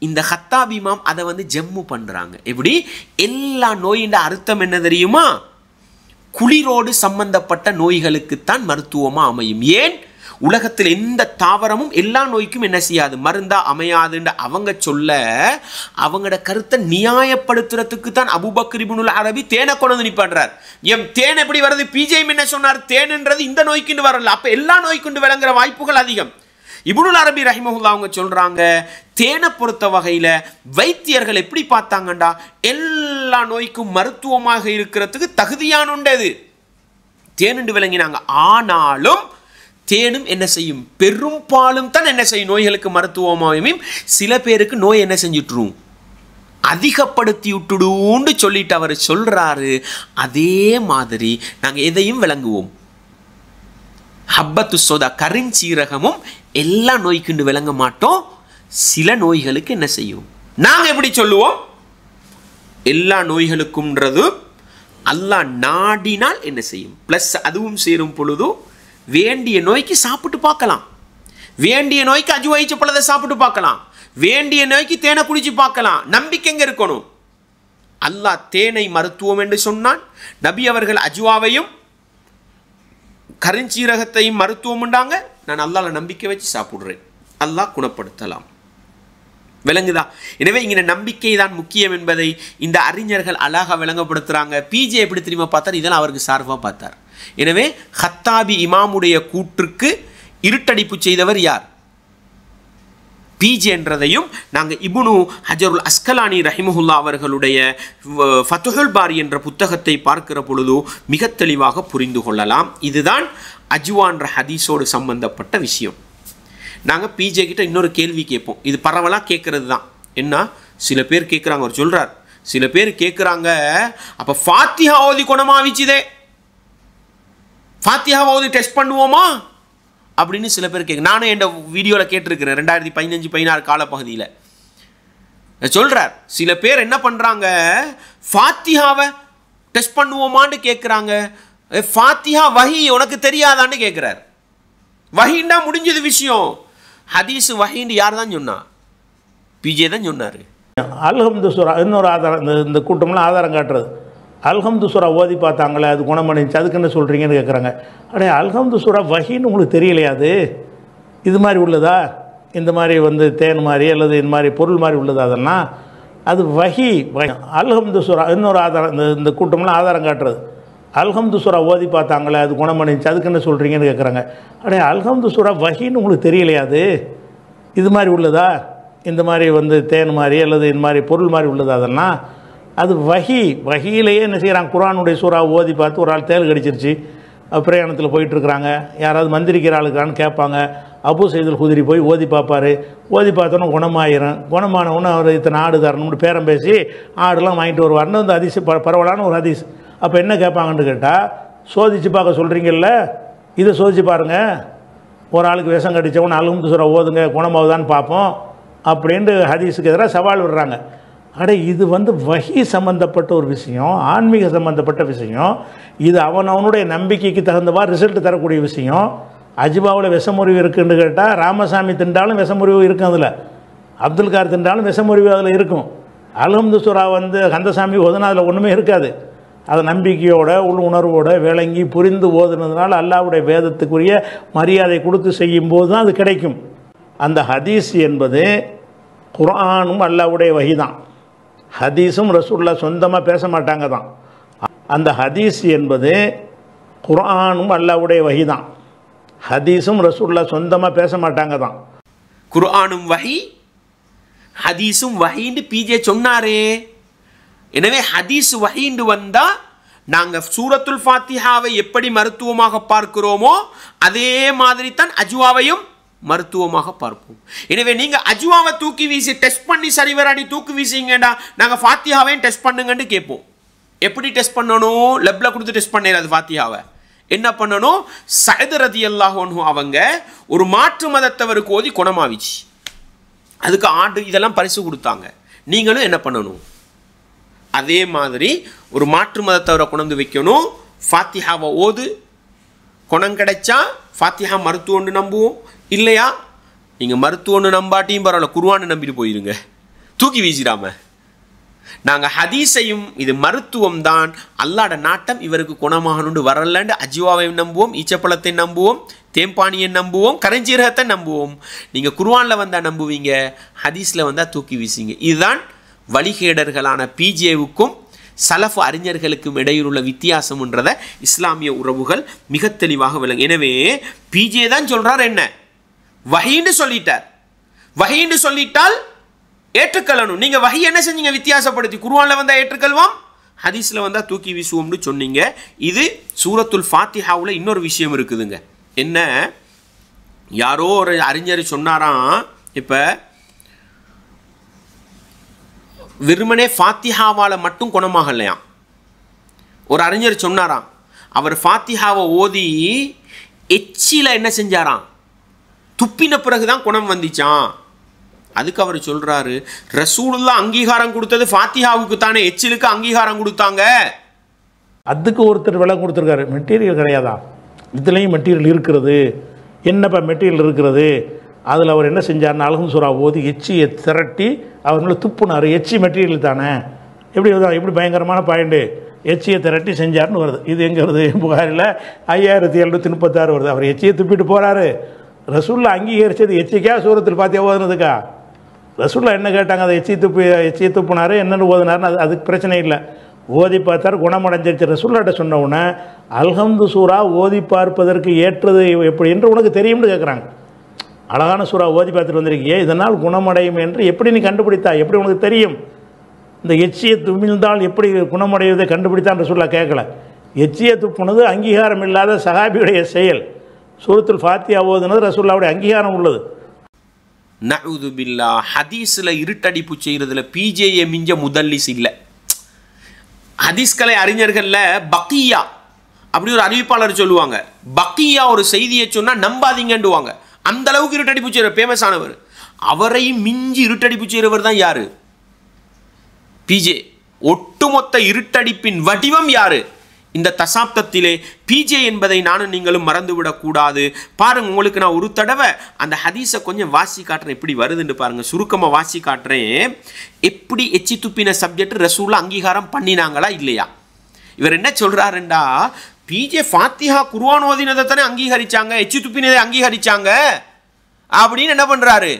இந்த ஹத்தாபிமாம் அதை ஜம்மு பண்றாங்க. எப்படி? எல்லா நோயின் அர்த்தம் என்ன தெரியுமா? குளிரோடு சம்பந்தப்பட்ட நோய்களுக்குத்தான் மருத்துவமா அமையும். ஏன்? உலகத்தில் எந்த தாவரமும் எல்லா நோய்க்கும் என்ன செய்யாது, மருந்தா அமையாதுன்னு அவங்க சொல்ல, அவங்களோட கருத்தை நியாயப்படுத்துறதுக்கு தான் அபூபக்கர் இப்னுல் அரபி தேனை கொண்டு நிப்பாடுறார். எம் தேன் எப்படி வருது? பிஜேஎம் என்ன சொன்னார்? தேன்ன்றது இந்த நோய்க்குண்டு வரல, அப்ப எல்லா நோய்க்குண்டு விளங்குற வாய்ப்புகள் அதிகம். இப்னுல் அரபி ரஹிமஹுல்லாஹ் அவங்க சொல்றாங்க, தேனை பொறுத்த வகையில வைத்தியர்கள் எப்படி பார்த்தாங்கண்டா, எல்லா நோய்க்கும் மருத்துவமாக இருக்கிறதுக்கு தகுதியானது தேனுண்டு விளங்கினாங்க. ஆனாலும் தேனும் என்ன செய்யும்? பெரும்பாலும் தான் என்ன செய்யும்? நோய்களுக்கு மருத்துவமாகவும் சில பேருக்கு நோய் என்ன செஞ்சுட்டுரும்? அதிகப்படுத்தி விட்டுடுன்னு சொல்லிட்டு அவர் சொல்றாரு. அதே மாதிரி நாங்கள் எதையும் விளங்குவோம். ஹப்பத்து சோதா கரிஞ்சீரகமும் எல்லா நோய்க்குண்டு விளங்க மாட்டோம். சில நோய்களுக்கு என்ன செய்யும்? நாங்கள் எப்படி சொல்லுவோம்? எல்லா நோய்களுக்கும்ன்றது அல்லாஹ் நாடினால் என்ன செய்யும். ப்ளஸ் அதுவும் சேரும் பொழுது வேண்டிய நோய்க்கு சாப்பிட்டு பார்க்கலாம். வேண்டிய நோய்க்கு அஜுவாய்ச்ச பழத்தை சாப்பிட்டு பார்க்கலாம். வேண்டிய நோய்க்கு தேனை குடிச்சு பார்க்கலாம். நம்பிக்கை எங்க இருக்கணும்? அல்லாஹ் தேனை மருத்துவம் என்று சொன்னான். நபி அவர்கள் அஜுவாவையும் கரிஞ்சீரகத்தையும் மருத்துவம் உண்டாங்க. நான் அல்லாஹ்ல நம்பிக்கை வச்சு சாப்பிடுறேன். அல்லாஹ் குணப்படுத்தலாம். விளங்குதா? எனவே இங்கே நம்பிக்கை தான் முக்கியம் என்பதை இந்த அறிஞர்கள் அழகாக விளங்கப்படுத்துறாங்க. பிஜே எப்படி தெரியுமா பார்த்தார்? இதெல்லாம் அவருக்கு சார்பாக பார்த்தார். எனவே ஹத்தாபி இமாமுடைய கூற்றுக்கு இருட்டடிப்பு செய்தவர் யார்? பிஜே என்றதையும் நாங்கள் இப்னு ஹஜருல் அஸ்கலானி ரஹிமஹுல்லா அவர்களுடைய ஃபத்துஹுல் பாரி என்ற புத்தகத்தை பார்க்கிற பொழுது மிக தெளிவாக புரிந்து கொள்ளலாம். இதுதான் அஜ்வான்ற ஹதீஸோடு சம்பந்தப்பட்ட விஷயம். நாங்கள் பிஜே கிட்ட இன்னொரு கேள்வி கேட்போம். இது பரவலாக கேட்கறது தான். என்ன, சில பேர் கேட்குறாங்க, அவர் சொல்கிறார், சில பேர் கேட்குறாங்க, அப்போ ஃபாத்திஹா ஓதி குணமாவிச்சுதே, ஃபாத்திஹா ஓதி டெஸ்ட் பண்ணுவோமா அப்படின்னு சில பேர் கேட்க. நானும் என் வீடியோவில் கேட்டிருக்கிறேன் 2015-16 காலப்பகுதியில். சொல்கிறார், சில பேர் என்ன பண்ணுறாங்க, ஃபாத்திஹாவை டெஸ்ட் பண்ணுவோமான்னு கேட்குறாங்க. ஃபாத்திஹா வஹி உனக்கு தெரியாதான்னு கேட்குறார். வஹீண்டா முடிஞ்சது விஷயம். ஹதீஸ் வஹீண்டு யார் தான் சொன்னா? பிஜே தான் சொன்னார். அல்ஹம்து சூரா இன்னொரு ஆதாரம், இந்த கூட்டம்லாம் ஆதாரம் காட்டுறது. அல்ஹம்து சூரா ஓதி பார்த்தாங்களே, அது குணமடைஞ்சிச்சு, அதுக்கு என்ன சொல்கிறீங்கன்னு கேட்குறாங்க. அடே, அல்ஹம்து சூரா வஹீன்னு உங்களுக்கு தெரியலையா? அது இது மாதிரி உள்ளதா, இந்த மாதிரி தேன் மாதிரி அல்லது இந்த மாதிரி பொருள் மாதிரி உள்ளதா? அதெல்லாம் அது வஹி. அல்ஹம்து சூரா இன்னொரு ஆதாரம், இந்த கூட்டம்லாம் ஆதாரம் காட்டுறது. அல்ஹம்து சூரா ஓதி பார்த்தாங்களே, அது குணமடைஞ்சிச்சு, அதுக்கு என்ன சொல்கிறீங்கன்னு கேட்குறாங்க. அடே, அல்ஹம்து சூரா வஹீன்னு உங்களுக்கு தெரியலையா? அது இது மாதிரி உள்ளதா, இந்த மாதிரி தேன் மாதிரி அல்லது இந்த மாதிரி பொருள் மாதிரி உள்ளதா? அதெல்லாம் அது வஹி. வஹியிலேயே என்ன செய்கிறாங்க, குர்ஆனுடைய சூறா ஓதி பார்த்து ஒரு ஆள் தேல் கடிச்சிருச்சு, பிரயாணத்தில் போயிட்டுருக்குறாங்க, யாராவது மந்திரிக்கிற ஆளுக்கான்னு கேட்பாங்க. அபூ சயீதுல் குத்ரி போய் ஓதி பார்ப்பார். ஓதி பார்த்தோன்னா குணமாயிரும். குணமானவுன்னு அவர் இத்தனை ஆடு தரணும்னு பேரம் பேசி ஆடுலாம் வாங்கிட்டு வருவார்னு அந்த ஹதீஸ் பரவலான ஒரு ஹதீஸ். அப்போ என்ன கேட்பாங்கன்னு கேட்டால், சோதித்து பார்க்க சொல்கிறீங்கல்ல, இதை சோதித்து பாருங்கள், ஒரு ஆளுக்கு விஷம் கடித்தவன் அல்ஹம்து சூரா ஓதுங்க, குணமாகுதான்னு பார்ப்போம் அப்படின்ட்டு ஹதீஸுக்கு எதிராக சவால் விடுறாங்க. அட, இது வஹி சம்பந்தப்பட்ட ஒரு விஷயம், ஆன்மீக சம்பந்தப்பட்ட விஷயம். இது அவனுடைய நம்பிக்கைக்கு தகுந்தவாறு ரிசல்ட் தரக்கூடிய விஷயம். அஜ்வாவில் விஷமுறிவு இருக்குன்னு கேட்டால், ராமசாமி திண்டாலும் விஷமுறிவு இருக்கும், அதில் அப்துல் கார் திண்டாலும் விஷமுறிவு அதில் இருக்கும். அல்ஹம்து சூரா கந்தசாமி ஓதுனா அதில் ஒன்றுமே இருக்காது. அதை நம்பிக்கையோட உள் உணர்வோட விளங்கி புரிந்து ஓதுனதுனால அல்லாஹ்வுடைய வேதத்துக்குரிய மரியாதை கொடுத்து செய்யும்போது தான் அது கிடைக்கும். அந்த ஹதீஸ் என்பது குர்ஆனும் அல்லாஹ்வுடைய வஹி தான். ஹதீஸும் ரசூலுல்லாஹ் சொந்தமாக பேச மாட்டாங்க தான். அந்த ஹதீஸ் என்பது குர்ஆனும் அல்லாஹ்வுடைய வஹி தான். ஹதீஸும் ரசூலுல்லாஹ் சொந்தமாக பேச மாட்டாங்க தான். குர்ஆனும் வஹி, ஹதீஸும் வஹின்னு பிஜே சொன்னாரே. எனவே ஹதீஸ் வஹீண்டு வந்தால் நாங்கள் சூரத்துல் ஃபாத்திஹாவை எப்படி மருத்துவமாக பார்க்கிறோமோ அதே மாதிரி தான் அஜ்வாவையும் மருத்துவமாக பார்ப்போம். எனவே நீங்கள் அஜ்வாவை தூக்கி வீசி டெஸ்ட் பண்ணி சரி வராடி தூக்கி வீசிங்கடா, நாங்கள் ஃபாத்திஹாவையும் டெஸ்ட் பண்ணுங்கன்னு கேட்போம். எப்படி டெஸ்ட் பண்ணணும்? லெப்பில் கொடுத்து டெஸ்ட் பண்ணிடாது. ஃபாத்திஹாவை என்ன பண்ணணும்? சஅத் ரலியல்லாஹு அன்ஹு அவங்க ஒரு மாற்று மதத்தவருக்கு ஓதி குணமாவிச்சு, அதுக்கு ஆடு இதெல்லாம் பரிசு கொடுத்தாங்க. நீங்களும் என்ன பண்ணணும்? அதே மாதிரி ஒரு மாற்று மதத்தவரை கொண்டு வைக்கணும். ஃபாத்திஹாவை ஓது, குணம் கிடைச்சா ஃபாத்திஹா மருத்துவம்னு நம்புவோம். இல்லையா நீங்கள் மருத்துவம்னு நம்பாட்டியும் பரவாயில்ல, குர்ஆனை நம்பிட்டு போயிருங்க, தூக்கி வீசிடாம. நாங்கள் ஹதீஸையும் இது மருத்துவம் தான், அல்லாஹ்வுடைய நாட்டம் இவருக்கு குணமாகணும்னு வரலன்னு அஜ்வாவையும் நம்புவோம், ஈச்சப்பழத்தை நம்புவோம், தேம்பானியை நம்புவோம், கரைஞ்சீரகத்தை நம்புவோம். நீங்கள் குர்ஆனில் வந்தால் நம்புவீங்க, ஹதீஸில் வந்தால் தூக்கி வீசிங்க. இதுதான் வழிகேடர்களான பிஜேவுக்கும் சலஃப் அறிஞர்களுக்கும் இடையிலுள்ள வித்தியாசம்ன்றதை இஸ்லாமிய உறவுகள் மிக தெளிவாக விளங்கும். எனவே பிஜே தான் சொல்றார், என்ன வஹீன்னு சொல்லிட்டார். வஹீன்னு சொல்லிட்டால் ஏற்றுக்கொள்ளணும். நீங்க வஹி என்ன செஞ்சீங்க? வித்தியாசப்படுத்தி குர்ஆன்ல வந்தா ஏற்றுக்கொள்வோம், ஹதீஸ்ல வந்தா தூக்கி வீசுவோம்னு சொன்னீங்க. இது சூரத்துல் ஃபாத்திஹாவுல இன்னொரு விஷயம் இருக்குதுங்க. என்ன, யாரோ ஒரு அறிஞர் சொன்னாராம், இப்போ வெறுமனே ஃபாத்திஹாவால் மட்டும் குணமாகலையாம். ஒரு அறிஞர் சொன்னாராம், அவர் ஃபாத்திஹாவை ஓதி எச்சில என்ன செஞ்சாராம், துப்பின பிறகுதான் குணம் வந்துச்சான். அதுக்கு அவர் சொல்றாரு, ரசூலுல்லாஹ் அங்கீகாரம் கொடுத்தது ஃபாத்திஹாவுக்கு தானே, எச்சிலுக்கு அங்கீகாரம் கொடுத்தாங்க. அதுக்கு ஒருத்தர் விலை கொடுத்துருக்காரு, மெட்டீரியல் கிடையாதா, இதுலேயும் மெட்டீரியல் இருக்கிறது, என்னப்பா மெட்டீரியல் இருக்கிறது. அதில் அவர் என்ன செஞ்சார்னா அல்ஹம் சூரா ஓதி எச்சியை திரட்டி அவர் மேலே துப்புனார். எச்சி மெட்டீரியல் தானே, எப்படி பயங்கரமான பாயிண்ட்டு, எச்சியை திரட்டி செஞ்சார்னு வருது. இது எங்கே வருது, புகாரில் 5736 வருது. அவர் எச்சியை துப்பிட்டு போகிறாரு. ரசூல்லா அங்கீகரிச்சது எச்சிக்கா சூரத்தில் ஃபாத்திஹா ஓதுனதுக்கா? ரசூல்லா என்ன கேட்டாங்க, அதை எச்சியை துப்புனாரு, என்னென்னு ஓதுனாருன்னு அதுக்கு பிரச்சனை இல்லை. ஓதி பார்த்தார், குணமடைஞ்சிருச்சு. ரசூல்லாட்ட சொன்ன உடனே அல்ஹம்து சூரா ஓதி பார்ப்பதற்கு ஏற்றது எப்படி என்று உனக்கு தெரியும்னு கேட்குறாங்க. அழகான சூறா ஓதி பார்த்துட்டு வந்திருக்கியே, இதனால் குணமடையும் என்று எப்படி நீ கண்டுபிடித்தா, எப்படி உனக்கு தெரியும்? இந்த எச்சியை துப்பிழ்ந்தால் எப்படி குணமடைவதை கண்டுபிடித்தான் ரசூல்லா கேட்கல. எச்சியை துப்புனது அங்கீகாரம் இல்லாத சஹாபியுடைய செயல். சூரத்துல் ஃபாத்திஹா ஓதுனது ரசூல்லாவுடைய அங்கீகாரம் உள்ளது. நஊது பில்லாஹ். ஹதீஸில் இருட்டடிப்பு செய்கிறதுல பிஜேஏ மிஞ்ச முதல்லிஸ் இல்லை. ஹதீஸ்கலை அறிஞர்களில் பக்கியா அப்படி ஒரு அறிவிப்பாளர் சொல்லுவாங்க, பக்கியா ஒரு செய்தியை சொன்னால் நம்பாதீங்கன்னுவாங்க. அந்த அளவுக்கு இருட்டடிப்பு செய்கிற ஃபேமஸ் ஆனவர். அவரையும் மிஞ்சி இருட்டடிப்பு செய்கிறவர் தான் யாரு? பிஜே. ஒட்டுமொத்த இருட்டடிப்பின் வடிவம் யாரு? இந்த தசாப்தத்திலே பிஜே என்பதை நானும் நீங்களும் மறந்துவிடக்கூடாது. பாருங்க, உங்களுக்கு நான் ஒரு தடவை அந்த ஹதீஸை கொஞ்சம் வாசி காட்டுறேன், எப்படி வருதுன்னு பாருங்க. சுருக்கமாக வாசி காட்டுறேன். எப்படி எச்சி துப்பின சப்ஜெக்ட் ரசூலுல்லாஹ் அங்கீகாரம் பண்ணினாங்களா இல்லையா? இவர் என்ன சொல்றாருண்டா, பிஜே ஃபாத்திஹா குர்ஆன் ஓதினதை தானே அங்கீகரிச்சாங்க, எச்சி துப்பினதை அங்கீகரிச்சாங்க அப்படின்னு என்ன பண்றாரு,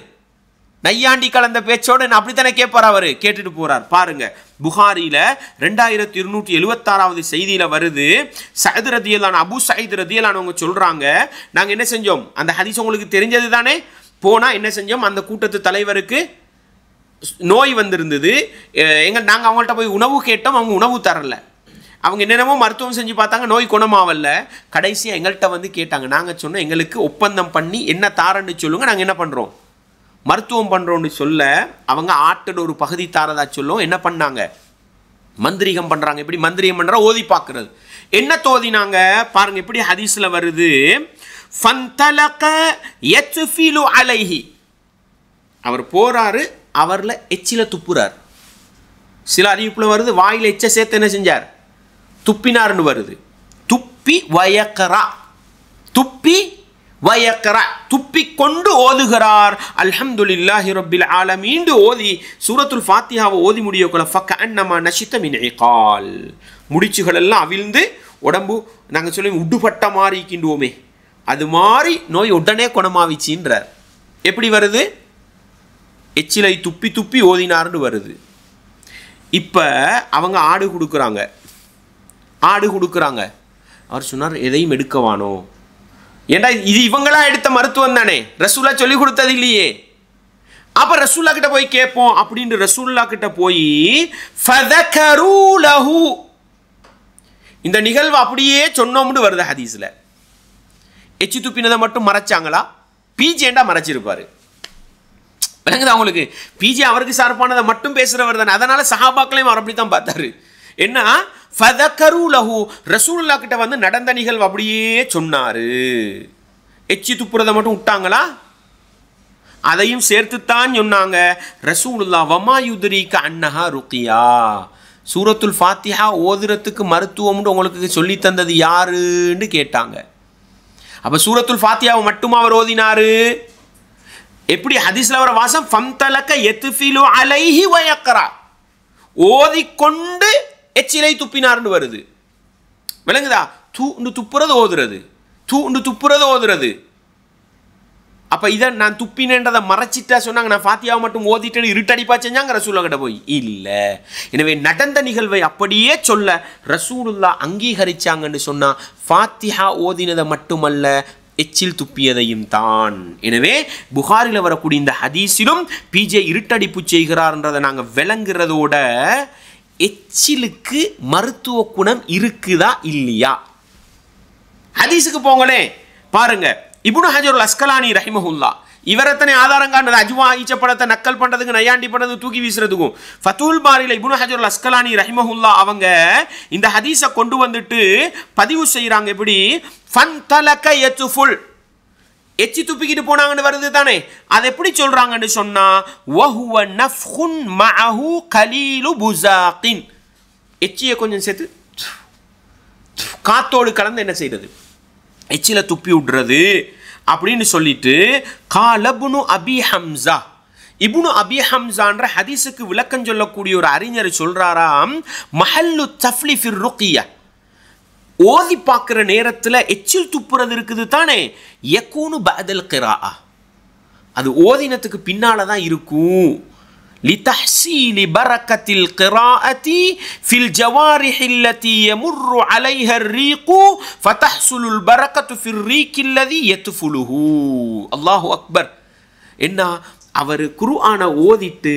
நையாண்டி கலந்த பேச்சோடு அப்படித்தானே கேட்பார். அவர் கேட்டுட்டு போறார். பாருங்க, புகாரில 2276வது செய்தியில வருது. சஅத் ரதியல்லாஹு அபு சயீத் ரதியல்லாஹு சொல்றாங்க, நாங்க என்ன செஞ்சோம், அந்த ஹதீஸ் உங்களுக்கு தெரிஞ்சது தானே, போனா என்ன செஞ்சோம், அந்த கூட்டத்து தலைவருக்கு நோய் வந்திருந்தது. நாங்க அவங்கள்ட்ட போய் உணவு கேட்டோம், அவங்க உணவு தரல. அவங்க என்னென்னமோ மருத்துவம் செஞ்சு பார்த்தாங்க, நோய் குணமாவல்ல. கடைசியாக எங்கள்கிட்ட வந்து கேட்டாங்க. நாங்கள் சொன்னோம், எங்களுக்கு ஒப்பந்தம் பண்ணி என்ன தாரன்னு சொல்லுங்க, நாங்கள் என்ன பண்ணுறோம், மருத்துவம் பண்ணுறோன்னு சொல்ல, அவங்க ஆட்டோட ஒரு பகுதி தாரதா சொல்லும். என்ன பண்ணாங்க, மந்திரிகம் பண்ணுறாங்க. எப்படி மந்திரிகம் பண்ணுறா, ஓதி பார்க்குறது. என்ன தோதினாங்க பாருங்க, எப்படி ஹதீஸில் வருது. ஃபந்தலக யத்ஃபிலு அலைஹி, அவர் போறாரு, அவரில் எச்சில துப்புறார். சில அறிவிப்பில் வருது, வாயில் எச்ச சேர்த்து என்ன செஞ்சார், துப்பினார்னு வருது. துப்பி வயக்கரா, துப்பி வயக்கரா, துப்பி கொண்டு ஓதுகிறார். அல்ஹம்துலில்லாஹி ரப்பில் ஆலமீன் ஓதி சூரத்துல் ஃபாத்திஹாவை ஓதி முடியக்குள்ள ஃபக்கஅன்னமா நஷித மின் இகால், முடிச்சுகள் எல்லாம் அவிழ்ந்து உடம்பு நாங்கள் சொல்லி உடுபட்ட மாதிரி கிண்டுவோமே, அது மாதிரி நோய் உடனே குணமாவிச்சின்றார். எப்படி வருது, எச்சிலை துப்பி துப்பி ஓதினார்னு வருது. இப்போ அவங்க ஆடு கொடுக்குறாங்க. அவர் சொன்னார், எதையும் எடுக்கவானோ, ஏண்டா இது இவங்களா எடுத்த மருத்துவம் தானே, ரசூல்லா சொல்லி கொடுத்தது இல்லையே. அப்ப ரசூல்லா கிட்ட போய் கேட்போம் அப்படின்னு ரசூல்லா கிட்ட போய் ஃபதகரு லஹு, இந்த நிகழ்வு அப்படியே சொன்னோம்னு வருது ஹதீஸ்ல. எச்சி துப்பினதை மட்டும் மறைச்சாங்களா? பிஜேண்டா மறைச்சிருப்பாரு. விளங்குதா உங்களுக்கு? பிஜே அவருக்கு சார்பானதை மட்டும் பேசுறவர் தானே, அதனால சஹாபாக்களையும் அவர் அப்படித்தான் பார்த்தாரு. என்ன, ஃபதகரு லஹு, ரசூலுல்லாஹ் கிட்ட வந்து நடந்த நிகழ்வு அப்படியே சொன்னாரு. எச்சி துப்புறதை மட்டும் விட்டாங்களா? அதையும் சேர்த்துத்தான் சொன்னாங்க. ரசூலுல்லாஹ் வமா யுத்ரீக அன்னஹா ருக்கியா, சூரத்துல் ஃபாத்திஹா ஓதுறதுக்கு மருத்துவம்னு உங்களுக்கு சொல்லி தந்தது யாருன்னு கேட்டாங்க. அப்ப சூரத்துல் ஃபாத்திஹாவை மட்டும் அவர் ஓதினாரு. எப்படி ஹதீஸ்ல வர வாசம், ஃபம்தலக யத்ஃபிலு அலைஹி வயக்ரா, ஓதிக்கொண்டு எச்சிலை துப்பினார்னு வருது. விளங்குதா? தூண்டு துப்புறது ஓதுறது, தூண்டு துப்புறது ஓதுறது. அப்போ இதை நான் துப்பினேன்றதை மறைச்சிட்டா சொன்னாங்க, நான் ஃபாத்தியாவை மட்டும் ஓதிட்டு இருட்டடிப்பா செஞ்சாங்க ரசூலுல்லாஹ் கிட்ட போய் இல்லை. எனவே நடந்த நிகழ்வை அப்படியே சொல்ல ரசூலுல்லாஹ் அங்கீகரிச்சாங்கன்னு சொன்னா ஃபாத்திஹா ஓதினதை மட்டுமல்ல, எச்சில் துப்பியதையும் தான். எனவே புகாரில் வரக்கூடிய இந்த ஹதீஸிலும் பிஜே இருட்டடிப்பு செய்கிறார்ன்றதை நாங்கள் விளங்குறதோட எச்சிலுக்கு மருத்துவ குணம் இருக்குதா இல்லையா? ஹதீஸுக்கு போங்களே, பாருங்க. இப்னு ஹஜருல் அஸ்கலானி ரஹிமஹுல்லா இவரத்தனை ஆதாரம் காண்றது அஜ்வா ஈச்சப்பழத்தை நக்கல் பண்றதுக்கு நையாண்டி பண்ணது தூக்கி வீசுறதுக்கும். ஃபத்துல் பாரில இப்னு ஹஜர் அல் அஸ்கலானி ரஹிமஹுல்லா அவங்க இந்த ஹதீஸை கொண்டு வந்துட்டு பதிவு செய்யறாங்க. எப்படி ஃபன்தலக யத்ஃபுல், எச்சி துப்பிக்கிட்டு போனாங்கன்னு வருது தானே, அதை எப்படி சொல்றாங்கன்னு சொன்னா வஹுவ நஃப்ஹுன் மஅஹு கலீலு புஸாகின், எச்சியை கொஞ்சம் சேர்த்து காத்தோடு கலந்து என்ன செய்யறது, எச்சில துப்பி விடுறது அப்படின்னு சொல்லிட்டு காலபுனு அபி ஹம்சா, இப்னு அபி ஹம்சான்ற ஹதீஸுக்கு விளக்கம் சொல்லக்கூடிய ஒரு அறிஞர் சொல்றாராம், மஹல்லு தஃப்லி ஃபிர் ருக்யா, ஓதி பார்க்குற நேரத்தில் எச்சில் துப்புறது இருக்குது தானே, யகூனு பஅதல் கிராஅ, அது ஓதினத்துக்கு பின்னால தான் இருக்கும். லிதஹ்சீலி பரக்கத்தில் கிராஅத்தி ஃபில் ஜவாரிஹி அல்லதி யமுர்ரு அலைஹா الرீகு ஃபதஹ்சுலுல் பரக்கத்து ஃபிர் ரீகி அல்லதி யத்ஃபுலுஹு. அல்லாஹு அக்பர். என்ன, அவர் குர்ஆனை ஓதிட்டு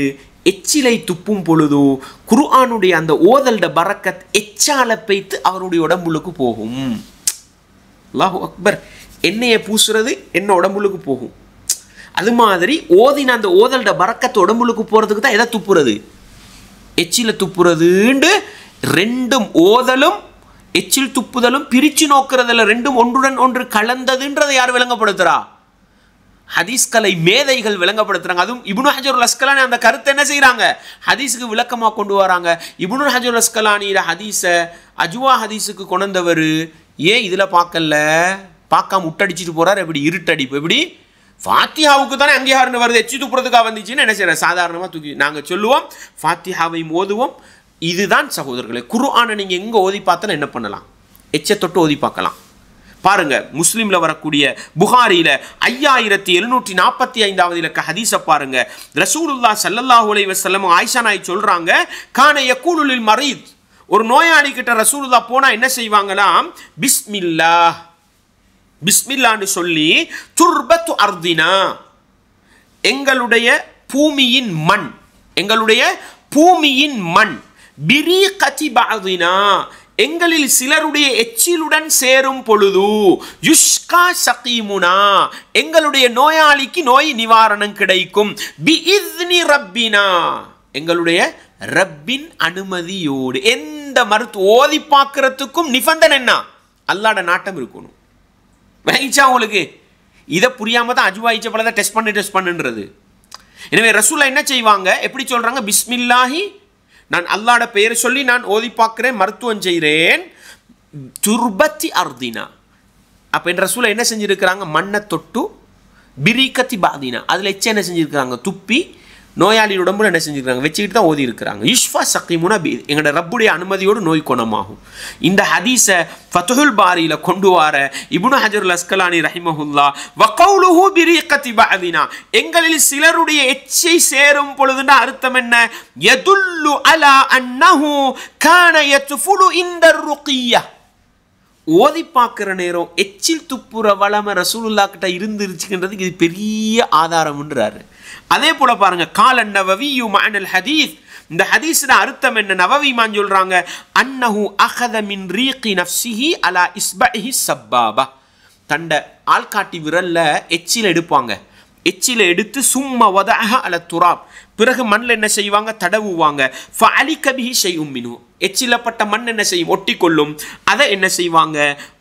எச்சிலை துப்பும் பொழுது குர்ஆனுடைய அந்த ஓதல்ட பரக்கத் எச்சால பெய்த்து அவருடைய உடம்புக்கு போகும். அல்லாஹு அக்பர். எண்ணெயை பூசுறது என்ன உடம்புக்கு போகும். அது மாதிரி ஓதின அந்த ஓதல்ட பரக்கத்து உடம்புக்கு போறதுக்கு தான் எதை துப்புறது, எச்சில துப்புறதுண்டு. ரெண்டும் ஓதலும் எச்சில் துப்புதலும் பிரிச்சு நோக்கிறதுல ரெண்டும் ஒன்றுடன் ஒன்று கலந்ததுன்றதை யார் விளங்கப்படுத்துறா, ஹதீஸ் கலை மேதைகள் விளங்கப்படுத்துறாங்க. அதுவும் இப்னு ஹஜர் அல் அஸ்கலானி அந்த கருத்தை என்ன செய்யறாங்க, ஹதீஸுக்கு விளக்கமா கொண்டு வராங்க. இப்னு ஹஜர் அல் அஸ்கலானியோட ஹதீஸ அஜ்வா ஹதீஸுக்கு கொண்டவர் ஏன் இதுல பார்க்கல, பார்க்காம முட்டடிச்சிட்டு போறார். எப்படி இருட்டடிப்பு, எப்படி ஃபாத்திஹாவுக்கு தானே அங்கீகாரம் வருது, எச்சி துப்புறதுக்காக வந்துச்சுன்னு என்ன செய்யற, சாதாரணமாக தூக்கி நாங்கள் சொல்லுவோம், ஃபாத்திஹாவை ஓதுவோம். இதுதான் சகோதரர்களே, குர்ஆனை நீங்கள் எங்கே ஓதி பார்த்தா என்ன பண்ணலாம், எச்சை தொட்டு ஓதி பார்க்கலாம். பாருங்க, முஸ்லீம்ல வரக்கூடிய புகாரியில 5745 இலக்க ஹதீஸை பாருங்க. ரசூலுல்லாஹ் ஸல்லல்லாஹு அலைஹி வஸல்லம் ஆயிஷா நாய் சொல்றாங்க, கான யகூலு லில் மரீத், ஒரு நோயாளி கிட்ட ரசூலுல்லாஹ் போனா என்ன செய்வாங்களாம், பிஸ்மில்லாஹ், பிஸ்மில்லான்னு சொல்லி துர்பத்து அர்தினா, எங்களுடைய பூமியின் மண், எங்களுடைய பூமியின் மண், பிரீகதி பஅதினா, எங்களில் சிலருடைய எச்சிலுடன் சேரும் பொழுது, யுஷ்கா சகீமுனா, எங்களுடைய நோயாளிக்கு நோய் நிவாரணம் கிடைக்கும், பிஇذن ரப்பினா, எங்களுடைய ரப்பின் அனுமதியோடு. எந்த மருத்துவ ஓதி பார்க்கிறதுக்கும் நிபந்தனை என்ன, அல்லாஹ்வுடைய நாட்டம் இருக்கணும். வகிச்சா உங்களுக்கு இதை புரியாம தான் அஜ்வா ஈச்சப்பழத்தை டெஸ்ட் பண்ணுன்றது. எனவே ரசூலா என்ன செய்வாங்க, எப்படி சொல்றாங்க, பிஸ்மில்லாஹி, நான் அல்லாஹ்வுடைய பெயரை சொல்லி நான் ஓதி பார்க்கிறேன், மருத்துவம் செய்கிறேன், துர்பத்தி அர்தினா. அப்போ என் ரசூலா என்ன செஞ்சிருக்கிறாங்க, மண்ணை தொட்டு பிரீகதி பஅதினா, அதில் எச்ச என்ன செஞ்சிருக்கிறாங்க, துப்பி நோயாளி உடம்புல என்ன செஞ்சிருக்காங்க, வச்சுக்கிட்டு தான் ஓதி இருக்கிறாங்க. யுஷ்ஃபா சகீமுனா, எங்களோட ரப்புடைய அனுமதியோடு நோய் குணமாகும். இந்த ஹதீஸை ஃபத்துல் பாரியில கொண்டு வர இப்னு ஹஜர் அல் அஸ்கலானி ரஹிமஹுல்லா, வகௌலுஹு பிரீகதி பஅதினா, எங்களில் சிலருடைய எச்சை சேரும் பொழுதுனா அர்த்தம் என்ன, யதுல்லு அலா அன்னஹு கான யத்ஃபுலு இன்த ருக்யா, ஓதி பார்க்குற நேரம் எச்சில் துப்புற வளம ரசூலுல்லாஹ் கிட்ட இருந்துருச்சுன்றதுக்கு இது பெரிய ஆதாரம்ன்றாரு. அதே போல பாருங்க, கால நவவியு மஅனல் ஹதீஸ், இந்த ஹதீஸ்ல அர்த்தம் என்ன, நவவிமான் சொல்றாங்க, அன்னஹு அகத மின் ரீகி நஃப்ஸிஹி அலா இஸ்பஹி சப்பாபா, தண்ட ஆள்காட்டி விரல்ல எச்சில் எடுப்பாங்க, எச்சில எடுத்து சும்மா வதஅஹ அல துராப், பிறகு மண்ணில் என்ன செய்வாங்க, தடவுவாங்க. ஃபஅலிக பிஹி ஷைஉம் மின்ஹு, எச்சிலப்பட்ட மண் என்ன செய்யும், ஒட்டி கொள்ளும். அதை என்ன செய்வாங்க,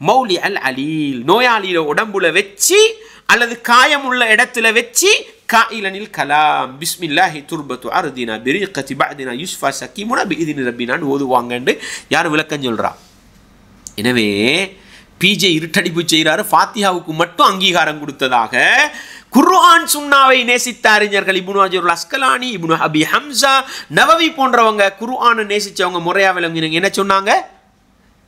மௌலி அல் அலீல், நோயாளியில உடம்புல வச்சு அல்லது காயம் உள்ள இடத்துல வச்சு, காயிலனில் கலாம் பிஸ்மில்லாஹி துர்பத்து அர்தினா பிரீகதி பஅதினா யுஷ்ஃபா சகீமுனா பிஇذن ரப்பினான்னு ஓதுவாங்கன்னு யார் விளக்கம் சொல்றா. எனவே பிஜே இருட்டடிப்பு செய்கிறாரு, ஃபாத்திஹாவுக்கு மட்டும் அங்கீகாரம் கொடுத்ததாக குர்ஆன் சுன்னாவை நேசித்த அறிஞர்கள் இப்னு ஹஜர் அல் அஸ்கலானி, இப்னு அபி ஹம்சா, நவவி போன்றவங்க குர்ஆனை நேசிச்சவங்க முறையா விளங்கினங்க என்ன சொன்னாங்க,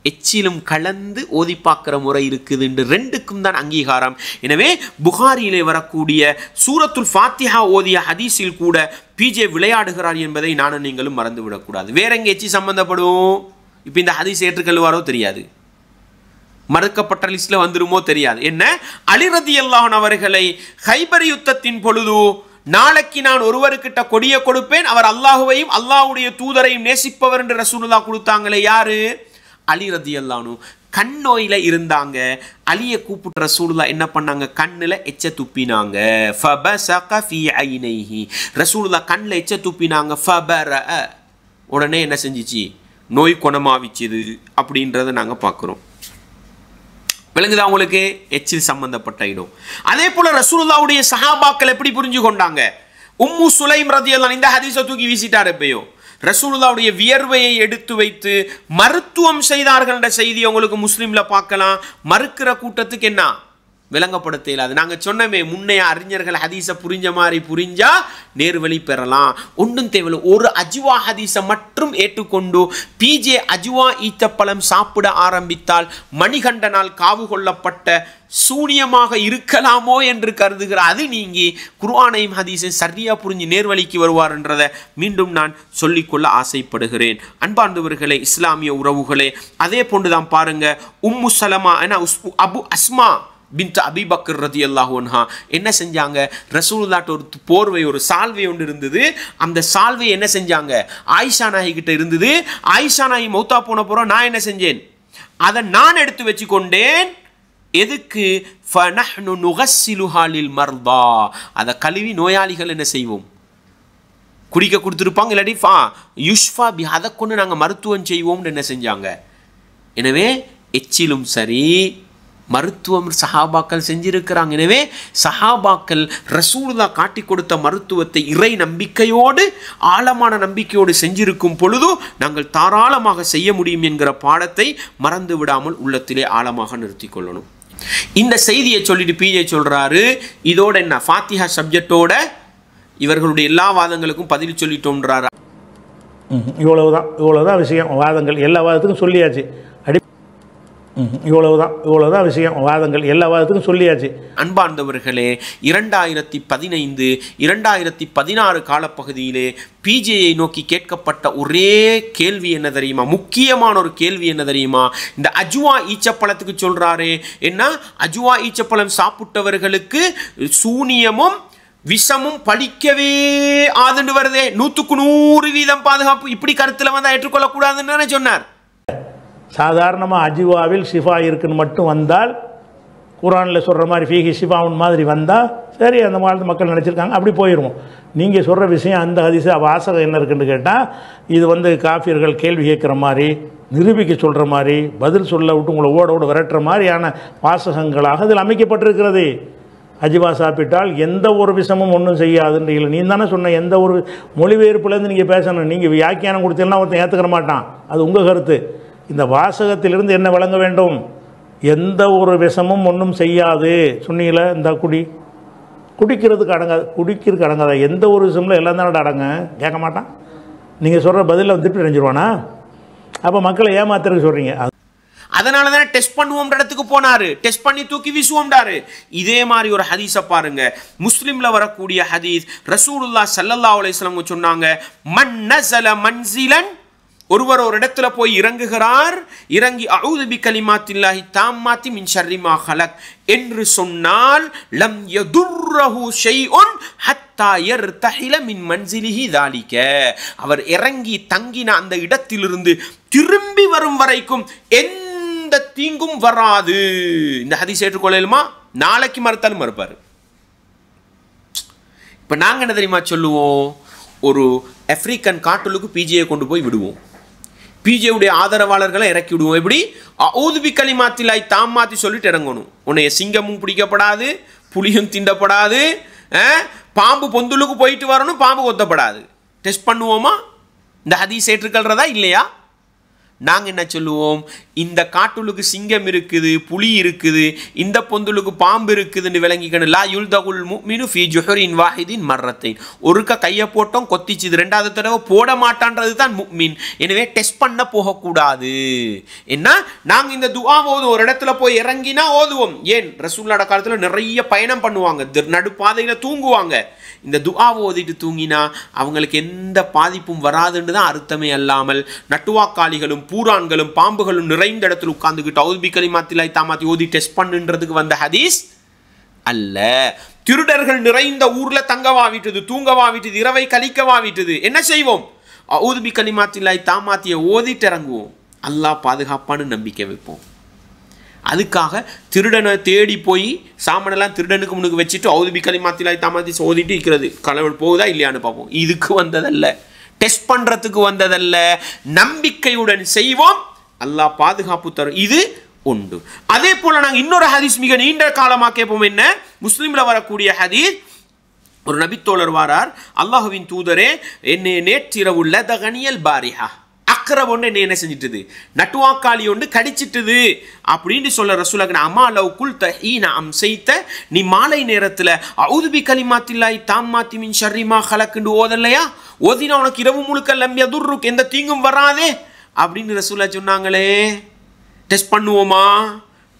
எச்சிலும் கலந்து ஓதி பார்க்கிற முறை இருக்குதுன்னு ரெண்டுக்கும் தான் அங்கீகாரம். எனவே புகாரியிலே வரக்கூடிய சூரத்துல் ஃபாத்திஹா ஓதிய ஹதீஸில் கூட பிஜே விளையாடுகிறார் என்பதை நானும் நீங்களும் மறந்து விடக்கூடாது. வேற எங்க எச்சி சம்பந்தப்படும், இப்போ இந்த ஹதீஸ் ஏற்றுக்கொள்வாரோ தெரியாது, மறுக்கப்பட்ட லிஸ்ட்ல வந்துருமோ தெரியாது. என்ன, அலி ரலியல்லாஹு அன்ஹு அவர்களை ஹைபர் யுத்தத்தின் பொழுது, நாளைக்கு நான் ஒருவருக்கிட்ட கொடிய கொடுப்பேன், அவர் அல்லாஹுவையும் அல்லாஹ்வுடைய தூதரையும் நேசிப்பவர் என்று ரசூலுல்லாஹ் கொடுத்தாங்களே, யாரு, அலி ரலியல்லாஹு அன்ஹு. கண் நோயில இருந்தாங்க. அலியை கூப்பிட்டு ரசூலுல்லாஹ் என்ன பண்ணாங்க? கண்ணில் எச்ச துப்பினாங்க. ஃபபஸக ஃபீ ஐனைஹி, ரசூலுல்லாஹ் கண்ணில் எச்ச துப்பினாங்க. ஃபபரஅ, உடனே என்ன செஞ்சிச்சு? நோய் குணமாவிச்சுது அப்படின்றத நாங்கள் பார்க்குறோம். விளங்குதா உங்களுக்கு? எச்சில் சம்பந்தப்பட்ட இடம். அதே போல ரசூலுல்லாஹ்வுடைய சஹாபாக்கள் எப்படி புரிஞ்சு கொண்டாங்க? உம்மு சுலைம் ரதியல்லாஹு, இந்த ஹதீஸை தூக்கி வீசிட்டார். எப்பயோ ரசூலுல்லாஹ்வுடைய வியர்வையை எடுத்து வைத்து மருத்துவம் செய்தார்கள் என்ற செய்தி உங்களுக்கு முஸ்லிம்ல பார்க்கலாம். மறுக்கிற கூட்டத்துக்கு என்ன விளங்கப்படுத்த இயலாது. நாங்கள் சொன்னமே, முன்னைய அறிஞர்கள் ஹதீஸை புரிஞ்ச மாதிரி புரிஞ்சா நேர்வழி பெறலாம். ஒன்றும் தேவையில்லை. ஒரு அஜ்வா ஹதீஸை மட்டும் ஏற்றுக்கொண்டு பிஜே அஜ்வா ஈத்தப்பழம் சாப்பிட ஆரம்பித்தால் மணிகண்டனால் காவு கொள்ளப்பட்ட சூனியமாக இருக்கலாமோ என்று கருதுகிற அது நீங்கி குர்ஆனையும் ஹதீஸை சரியா புரிஞ்சு நேர்வழிக்கு வருவார் என்றதை மீண்டும் நான் சொல்லிக்கொள்ள ஆசைப்படுகிறேன். அன்பார்ந்தவர்களே, இஸ்லாமிய உறவுகளே, அதே போன்றுதான் பாருங்க, உம்மு சலமா அபு அஸ்மா பின்த் அபி பக்கர் ரதியல்லாஹு அன்ஹா என்ன செஞ்சாங்க? ரசூலுல்லாஹ்ட்ட ஒரு போர்வை, ஒரு சால்வை ஒன்று இருந்தது. அந்த சால்வை என்ன செஞ்சாங்க? ஆயிஷா நாயகி கிட்ட இருந்தது. ஆயிஷா நாயகி மௌத்தா போன போற நான் என்ன செஞ்சேன்? அதை நான் எடுத்து வச்சு கொண்டேன். எதுக்கு? ஃபனஹ்னு நுகஸ்ஸிலுஹா லில் மர்தா, அதை கழுவி நோயாளிகள் என்ன செய்வோம்? குடிக்க கொடுத்துருப்பாங்க, இல்லாட்டி யுஷ்ஃபா பி, அதை கொண்டு நாங்கள் மருத்துவம் செய்வோம்னு என்ன செஞ்சாங்க? எனவே எச்சிலும் சரி மருத்துவம் சஹாபாக்கள் செஞ்சிருக்கிறாங்க. எனவே சஹாபாக்கள் ரசூலுல்லாஹ் காட்டி கொடுத்த மருத்துவத்தை இறை நம்பிக்கையோடு, ஆழமான நம்பிக்கையோடு செஞ்சிருக்கும் பொழுது நாங்கள் தாராளமாக செய்ய முடியும் என்கிற பாடத்தை மறந்து விடாமல் உள்ளத்திலே ஆழமாக நிறுத்தி கொள்ளணும். இந்த செய்தியை சொல்லிட்டு பிஜே சொல்றாரு, இதோட என்ன ஃபாத்திஹா சப்ஜெக்டோட இவர்களுடைய எல்லா வாதங்களுக்கும் பதில் சொல்லிட்டோன்றாரு. இவ்வளவுதான் விஷயம். வாதங்கள் எல்லா வாதத்துக்கும் சொல்லியாச்சு. இவ்வளவுதான் விஷயம். வாதங்கள் எல்லா வாதத்துக்கும் சொல்லியாச்சு. அன்பார்ந்தவர்களே, 2015 2016 காலப்பகுதியிலே பிஜேயை நோக்கி கேட்கப்பட்ட ஒரே கேள்வி என்ன தெரியுமா? முக்கியமான ஒரு கேள்வி என்ன தெரியுமா? இந்த அஜ்வா ஈச்சப்பழத்துக்கு சொல்றாரு என்ன? அஜ்வா ஈச்சப்பழம் சாப்பிட்டவர்களுக்கு சூனியமும் விஷமும் பழிக்கவே ஆதுண்டு வருதே, 100% பாதுகாப்பு. இப்படி கருத்தில் வந்தால் ஏற்றுக்கொள்ளக்கூடாதுன்னு சொன்னார். சாதாரணமாக அஜ்வாவில் ஷிஃபா இருக்குன்னு மட்டும் வந்தால், குரானில் சொல்கிற மாதிரி ஃபீஹி ஷிஃபாவுன் மாதிரி வந்தால் சரி, அந்த மாதிரி மக்கள் நினச்சிருக்காங்க, அப்படி போயிடுவோம். நீங்கள் சொல்கிற விஷயம் அந்த ஹதீஸ் வாசகம் என்ன இருக்குன்னு கேட்டால், இது காஃபியர்கள் கேள்வி கேட்குற மாதிரி, நிரூபிக்க சொல்கிற மாதிரி, பதில் சொல்ல விட்டு உங்களை ஓட விரட்டுற மாதிரியான வாசகங்களாக அதில் அமைக்கப்பட்டிருக்கிறது. அஜ்வா சாப்பிட்டால் எந்த ஒரு விஷமும் ஒன்றும் செய்யாதுன்றீங்கள. நீ தானே சொன்ன, எந்த ஒரு மொழிபெயர்ப்புலேருந்து நீங்கள் பேசணும். நீங்கள் வியாக்கியானம் கொடுத்தீங்கன்னா ஒருத்தன் ஏற்றுக்கிற மாட்டான், அது உங்கள் கருத்து. இந்த வாசகத்திலிருந்து என்ன வழங்க வேண்டும்? எந்த ஒரு விஷமும் ஒன்றும் செய்யாது சொன்னீங்கள. இந்த குடிக்கிறதுக்கு அடங்காத எந்த ஒரு விஷயம்ல எல்லாம் தானே அடங்க கேட்க மாட்டான். நீங்கள் சொல்கிற பதிலில் திருப்பி அடைஞ்சிருவானா? அப்போ மக்களை ஏமாத்துறதுக்கு சொல்கிறீங்க. அதனால தான் டெஸ்ட் பண்ணுவோம் இடத்துக்கு போனாரு, டெஸ்ட் பண்ணி தூக்கி வீசுவோம்டாரு. இதே மாதிரி ஒரு ஹதீஸை பாருங்க, முஸ்லிம்ல வரக்கூடிய ஹதீஸ். ரசூலுல்லாஹ் ஸல்லல்லாஹு அலைஹி வஸல்லம் சொன்னாங்க, மன் நஸல மன்சிலன், ஒருவர் ஒரு இடத்துல போய் இறங்குகிறார், இறங்கி அஊது பி கலிமாத்தில்லாஹி தாம்மாத்தி மின் ஷர்ரி மா ஹலக் என்று சொன்னால், லம் யதுர்ரஹு ஷைஉன் ஹத்தா யர்தஹில மின் மன்சிலிஹி ذلك, அவர் இறங்கி தங்கின அந்த இடத்திலிருந்து திரும்பி வரும் வரைக்கும் எந்த தீங்கும் வராது. இந்த ஹதீஸ் ஏற்றுக்கொள்ளலுமா? நாளைக்கு மறுத்தாலும் மறுப்பாரு. இப்ப நாங்க என்ன தெரியுமா சொல்லுவோம்? ஒரு ஆப்பிரிக்கன் காட்டுலுக்கு பிஜேயை கொண்டு போய் விடுவோம், பிஜேவுடைய ஆதரவாளர்களை இறக்கி விடுவோம். எப்படி? அஊது பி கலிமாத்தில்லாஹி தாம்மாத்தி சொல்லிட்டு இறங்கணும். உன்னைய சிங்கமும் பிடிக்கப்படாது, புலியும் திண்டப்படாது, பாம்பு பொந்துலுக்கு போயிட்டு வரணும், பாம்பு கொத்தப்படாது. டெஸ்ட் பண்ணுவோமா? இந்த ஹதீஸ் ஏற்றுக்கொள்றதா இல்லையா? நாங்கள் என்ன சொல்லுவோம்? இந்த காட்டுலுக்கு சிங்கம் இருக்குது, புலி இருக்குது, இந்த பொந்துலுக்கு பாம்பு இருக்குதுன்னு விளங்கிக்கணும். லா யுல்தகுல் முஃமினு ஃபீ ஜுஹரின் வாஹிதின் மர்ரத்தைன், ஒருக்க கையை போட்டோம் கொத்திச்சுது, ரெண்டாவது தடவை போட மாட்டான்றது தான் முஃமின். எனவே டெஸ்ட் பண்ண போகக்கூடாது. என்ன, நாங்கள் இந்த துஆ ஓதுவோம், ஒரு இடத்துல போய் இறங்கினா ஓதுவோம். ஏன்? ரசூலுல்லாஹ் காலத்தில் நிறைய பயணம் பண்ணுவாங்க, நடுப்பாதையில் தூங்குவாங்க. இந்த துஆ ஓதிட்டு தூங்கினா அவங்களுக்கு எந்த பாதிப்பும் வராதுன்னு தான் அர்த்தமே அல்லாமல், நட்டுவாக்காளிகளும் பூரான்களும் பாம்புகளும் நிறைந்த இடத்துல உட்கார்ந்துக்கிட்டு அஊது பி கலிமாத்தில்லாஹி தாம்மாத்தி ஓதி டெஸ்ட் பண்ணுன்றதுக்கு வந்த ஹதீஸ் அல்ல. திருடர்கள் நிறைந்த ஊர்ல தங்கவா விட்டது, தூங்கவா விட்டது, இரவை கழிக்கவா விட்டது, என்ன செய்வோம்? அஊது பி கலிமாத்தில்லாஹி தாம்மாத்தியை ஓதிட்டு இறங்குவோம். அல்லாஹ் பாதுகாப்பான்னு நம்பிக்கை வைப்போம். அதுக்காக திருடனை தேடி போய் சாமானெல்லாம் திருடனுக்கு முன்னுக்கு வச்சுட்டு அவுது கலிமாத்திலாய் தாமாத்தி சோதிட்டு இருக்கிறது கடவுள் போகுதா இல்லையான்னு பார்ப்போம். இதுக்கு வந்ததல்ல, டெஸ்ட் பண்ணுறதுக்கு வந்ததல்ல. நம்பிக்கையுடன் செய்வோம், அல்லாஹ் பாதுகாப்பு தரும். இது உண்டு. அதே போல நாங்கள் இன்னொரு ஹதீஸ் மிக நீண்ட காலமாக கேட்போம். என்ன? முஸ்லீமில் வரக்கூடிய ஹதீஸ். ஒரு நபித்தோழர் வாரார், அல்லாஹுவின் தூதரே, என்னை நேற்றிரவு லதகனியல் பாரிஹா, அக்கரப் ஒன்று என்ன செஞ்சிட்டுது, நட்டுவாக்காளி ஒன்று கடிச்சிட்டுது அப்படின்னு சொல்ல ரசூலுக்கு, அம்மா லவ் குல் தஹீன அம் செய்த, நீ மாலை நேரத்தில் அஊது பி கலிமாத்தில்லாஹி தாம்மாத்தி மின் ஷர்ரிமா ஹலக்குன்னு ஓதல்லையா, ஓதினா உனக்கு இரவு முழுக்க லம் யதுர்ருக், எந்த தீங்கும் வராதே அப்படின்னு ரசூலா சொன்னாங்களே. டெஸ்ட் பண்ணுவோமா?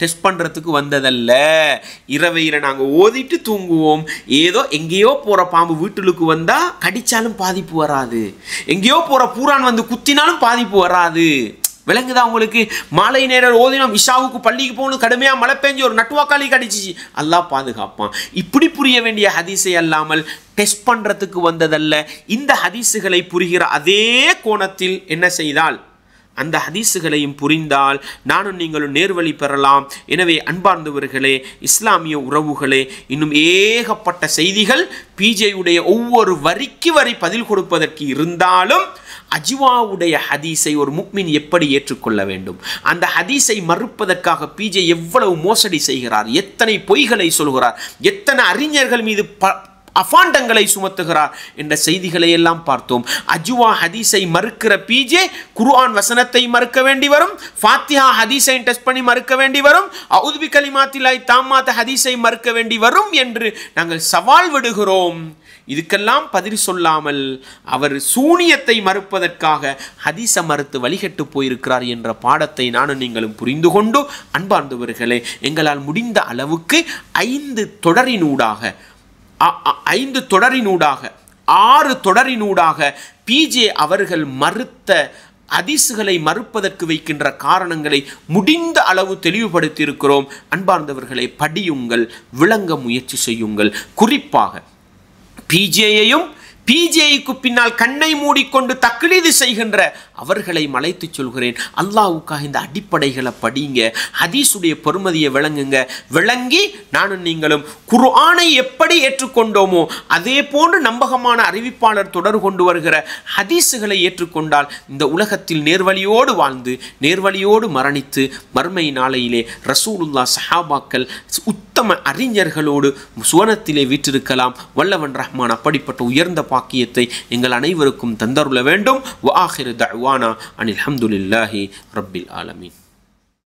டெஸ்ட் பண்ணுறதுக்கு வந்ததல்ல. இரவையில் நாங்கள் ஓதிட்டு தூங்குவோம். ஏதோ எங்கேயோ போகிற பாம்பு வீட்டுக்கு வந்தால் கடித்தாலும் பாதிப்பு வராது, எங்கேயோ போகிற பூரான் வந்து குத்தினாலும் பாதிப்பு வராது. விளங்குதா உங்களுக்கு? மாலை நேரம் ஓதினோம், இஷாவுக்கு பள்ளிக்கு போகணும், கடுமையாக மழை பெஞ்சு ஒரு நட்டுவாக்காளி கடிச்சிச்சு, அல்லாஹ் பாதுகாப்பான். இப்படி புரிய வேண்டிய ஹதீஸை அல்லாமல் டெஸ்ட் பண்ணுறதுக்கு வந்ததல்ல. இந்த ஹதீஸுகளை புரிகிற அதே கோணத்தில் என்ன செய்தால் அந்த ஹதீஸுகளையும் புரிந்தால் நானும் நீங்களும் நேர்வழி பெறலாம். எனவே அன்பார்ந்தவர்களே, இஸ்லாமிய உறவுகளே, இன்னும் ஏகப்பட்ட செய்திகள் பிஜேயுடைய ஒவ்வொரு வரிக்கு வரி பதில் கொடுப்பதற்கு இருந்தாலும் அஜ்வாவுடைய ஹதீஸை ஒரு முக்மின் எப்படி ஏற்றுக்கொள்ள வேண்டும், அந்த ஹதீஸை மறுப்பதற்காக பிஜே எவ்வளவு மோசடி செய்கிறார், எத்தனை பொய்களை சொல்கிறார், எத்தனை அறிஞர்கள் மீது அஃபாண்டங்களை சுமத்துகிறார் என்ற செய்திகளை எல்லாம் பார்த்தோம். அஜ்வா ஹதீஸை மறுக்கிற பிஜே குர்ஆன் வசனத்தை மறுக்க வேண்டி வரும், ஃபாத்திஹா ஹதீஸை டெஸ்ட் பண்ணி மறுக்க வேண்டி வரும், அஊது பி கலிமாத்தில்லாஹி தாம்மாத் ஹதீஸை மறுக்க வேண்டி வரும் என்று நாங்கள் சவால் விடுகிறோம். இதுக்கெல்லாம் பதில் சொல்லாமல் அவர் சூனியத்தை மறுப்பதற்காக ஹதீஸை மறுத்து வழிகட்டு போயிருக்கிறார் என்ற பாடத்தை நானும் நீங்களும் புரிந்து கொண்டு, அன்பார்ந்தவர்களே, எங்களால் முடிந்த அளவுக்கு 5 தொடரினூடாக 6 தொடரினூடாக பிஜே அவர்கள் மறுத்த ஹதீஸுகளை மறுப்பதற்கு வைக்கின்ற காரணங்களை முடிந்த அளவு தெளிவுபடுத்தி இருக்கிறோம். அன்பார்ந்தவர்களை, படியுங்கள், விளங்க முயற்சி செய்யுங்கள். குறிப்பாக பிஜேயையும் பிஜேக்கு பின்னால் கண்ணை மூடிக்கொண்டு தக்லீது செய்கின்ற அவர்களை மலைத்து சொல்கிறேன், அல்லாஹ்வுக்காக இந்த அடிப்படைகளை படிங்க, ஹதீஸுடைய பெருமதியை விளங்குங்க. விளங்கி நானும் நீங்களும் குர்ஆனை எப்படி ஏற்றுக்கொண்டோமோ அதே போன்று நம்பகமான அறிவிப்பாளர் தொடர் கொண்டு வருகிற ஹதீஸுகளை ஏற்றுக்கொண்டால் இந்த உலகத்தில் நேர்வழியோடு வாழ்ந்து நேர்வழியோடு மரணித்து மறுமை நாளையிலே ரசூலுல்லாஹ் சஹாபாக்கள் உத்தம அறிஞர்களோடு சுவனத்திலே வீற்றிருக்கலாம். வல்லவன் ரஹ்மான் அப்படிப்பட்ட உயர்ந்த பாக்கியத்தை எங்கள் அனைவருக்கும் தந்தருள வேண்டும். வஆகிரு தஅவானா அனில் ஹம்துலில்லாஹி ரப்பில் ஆலமீன்.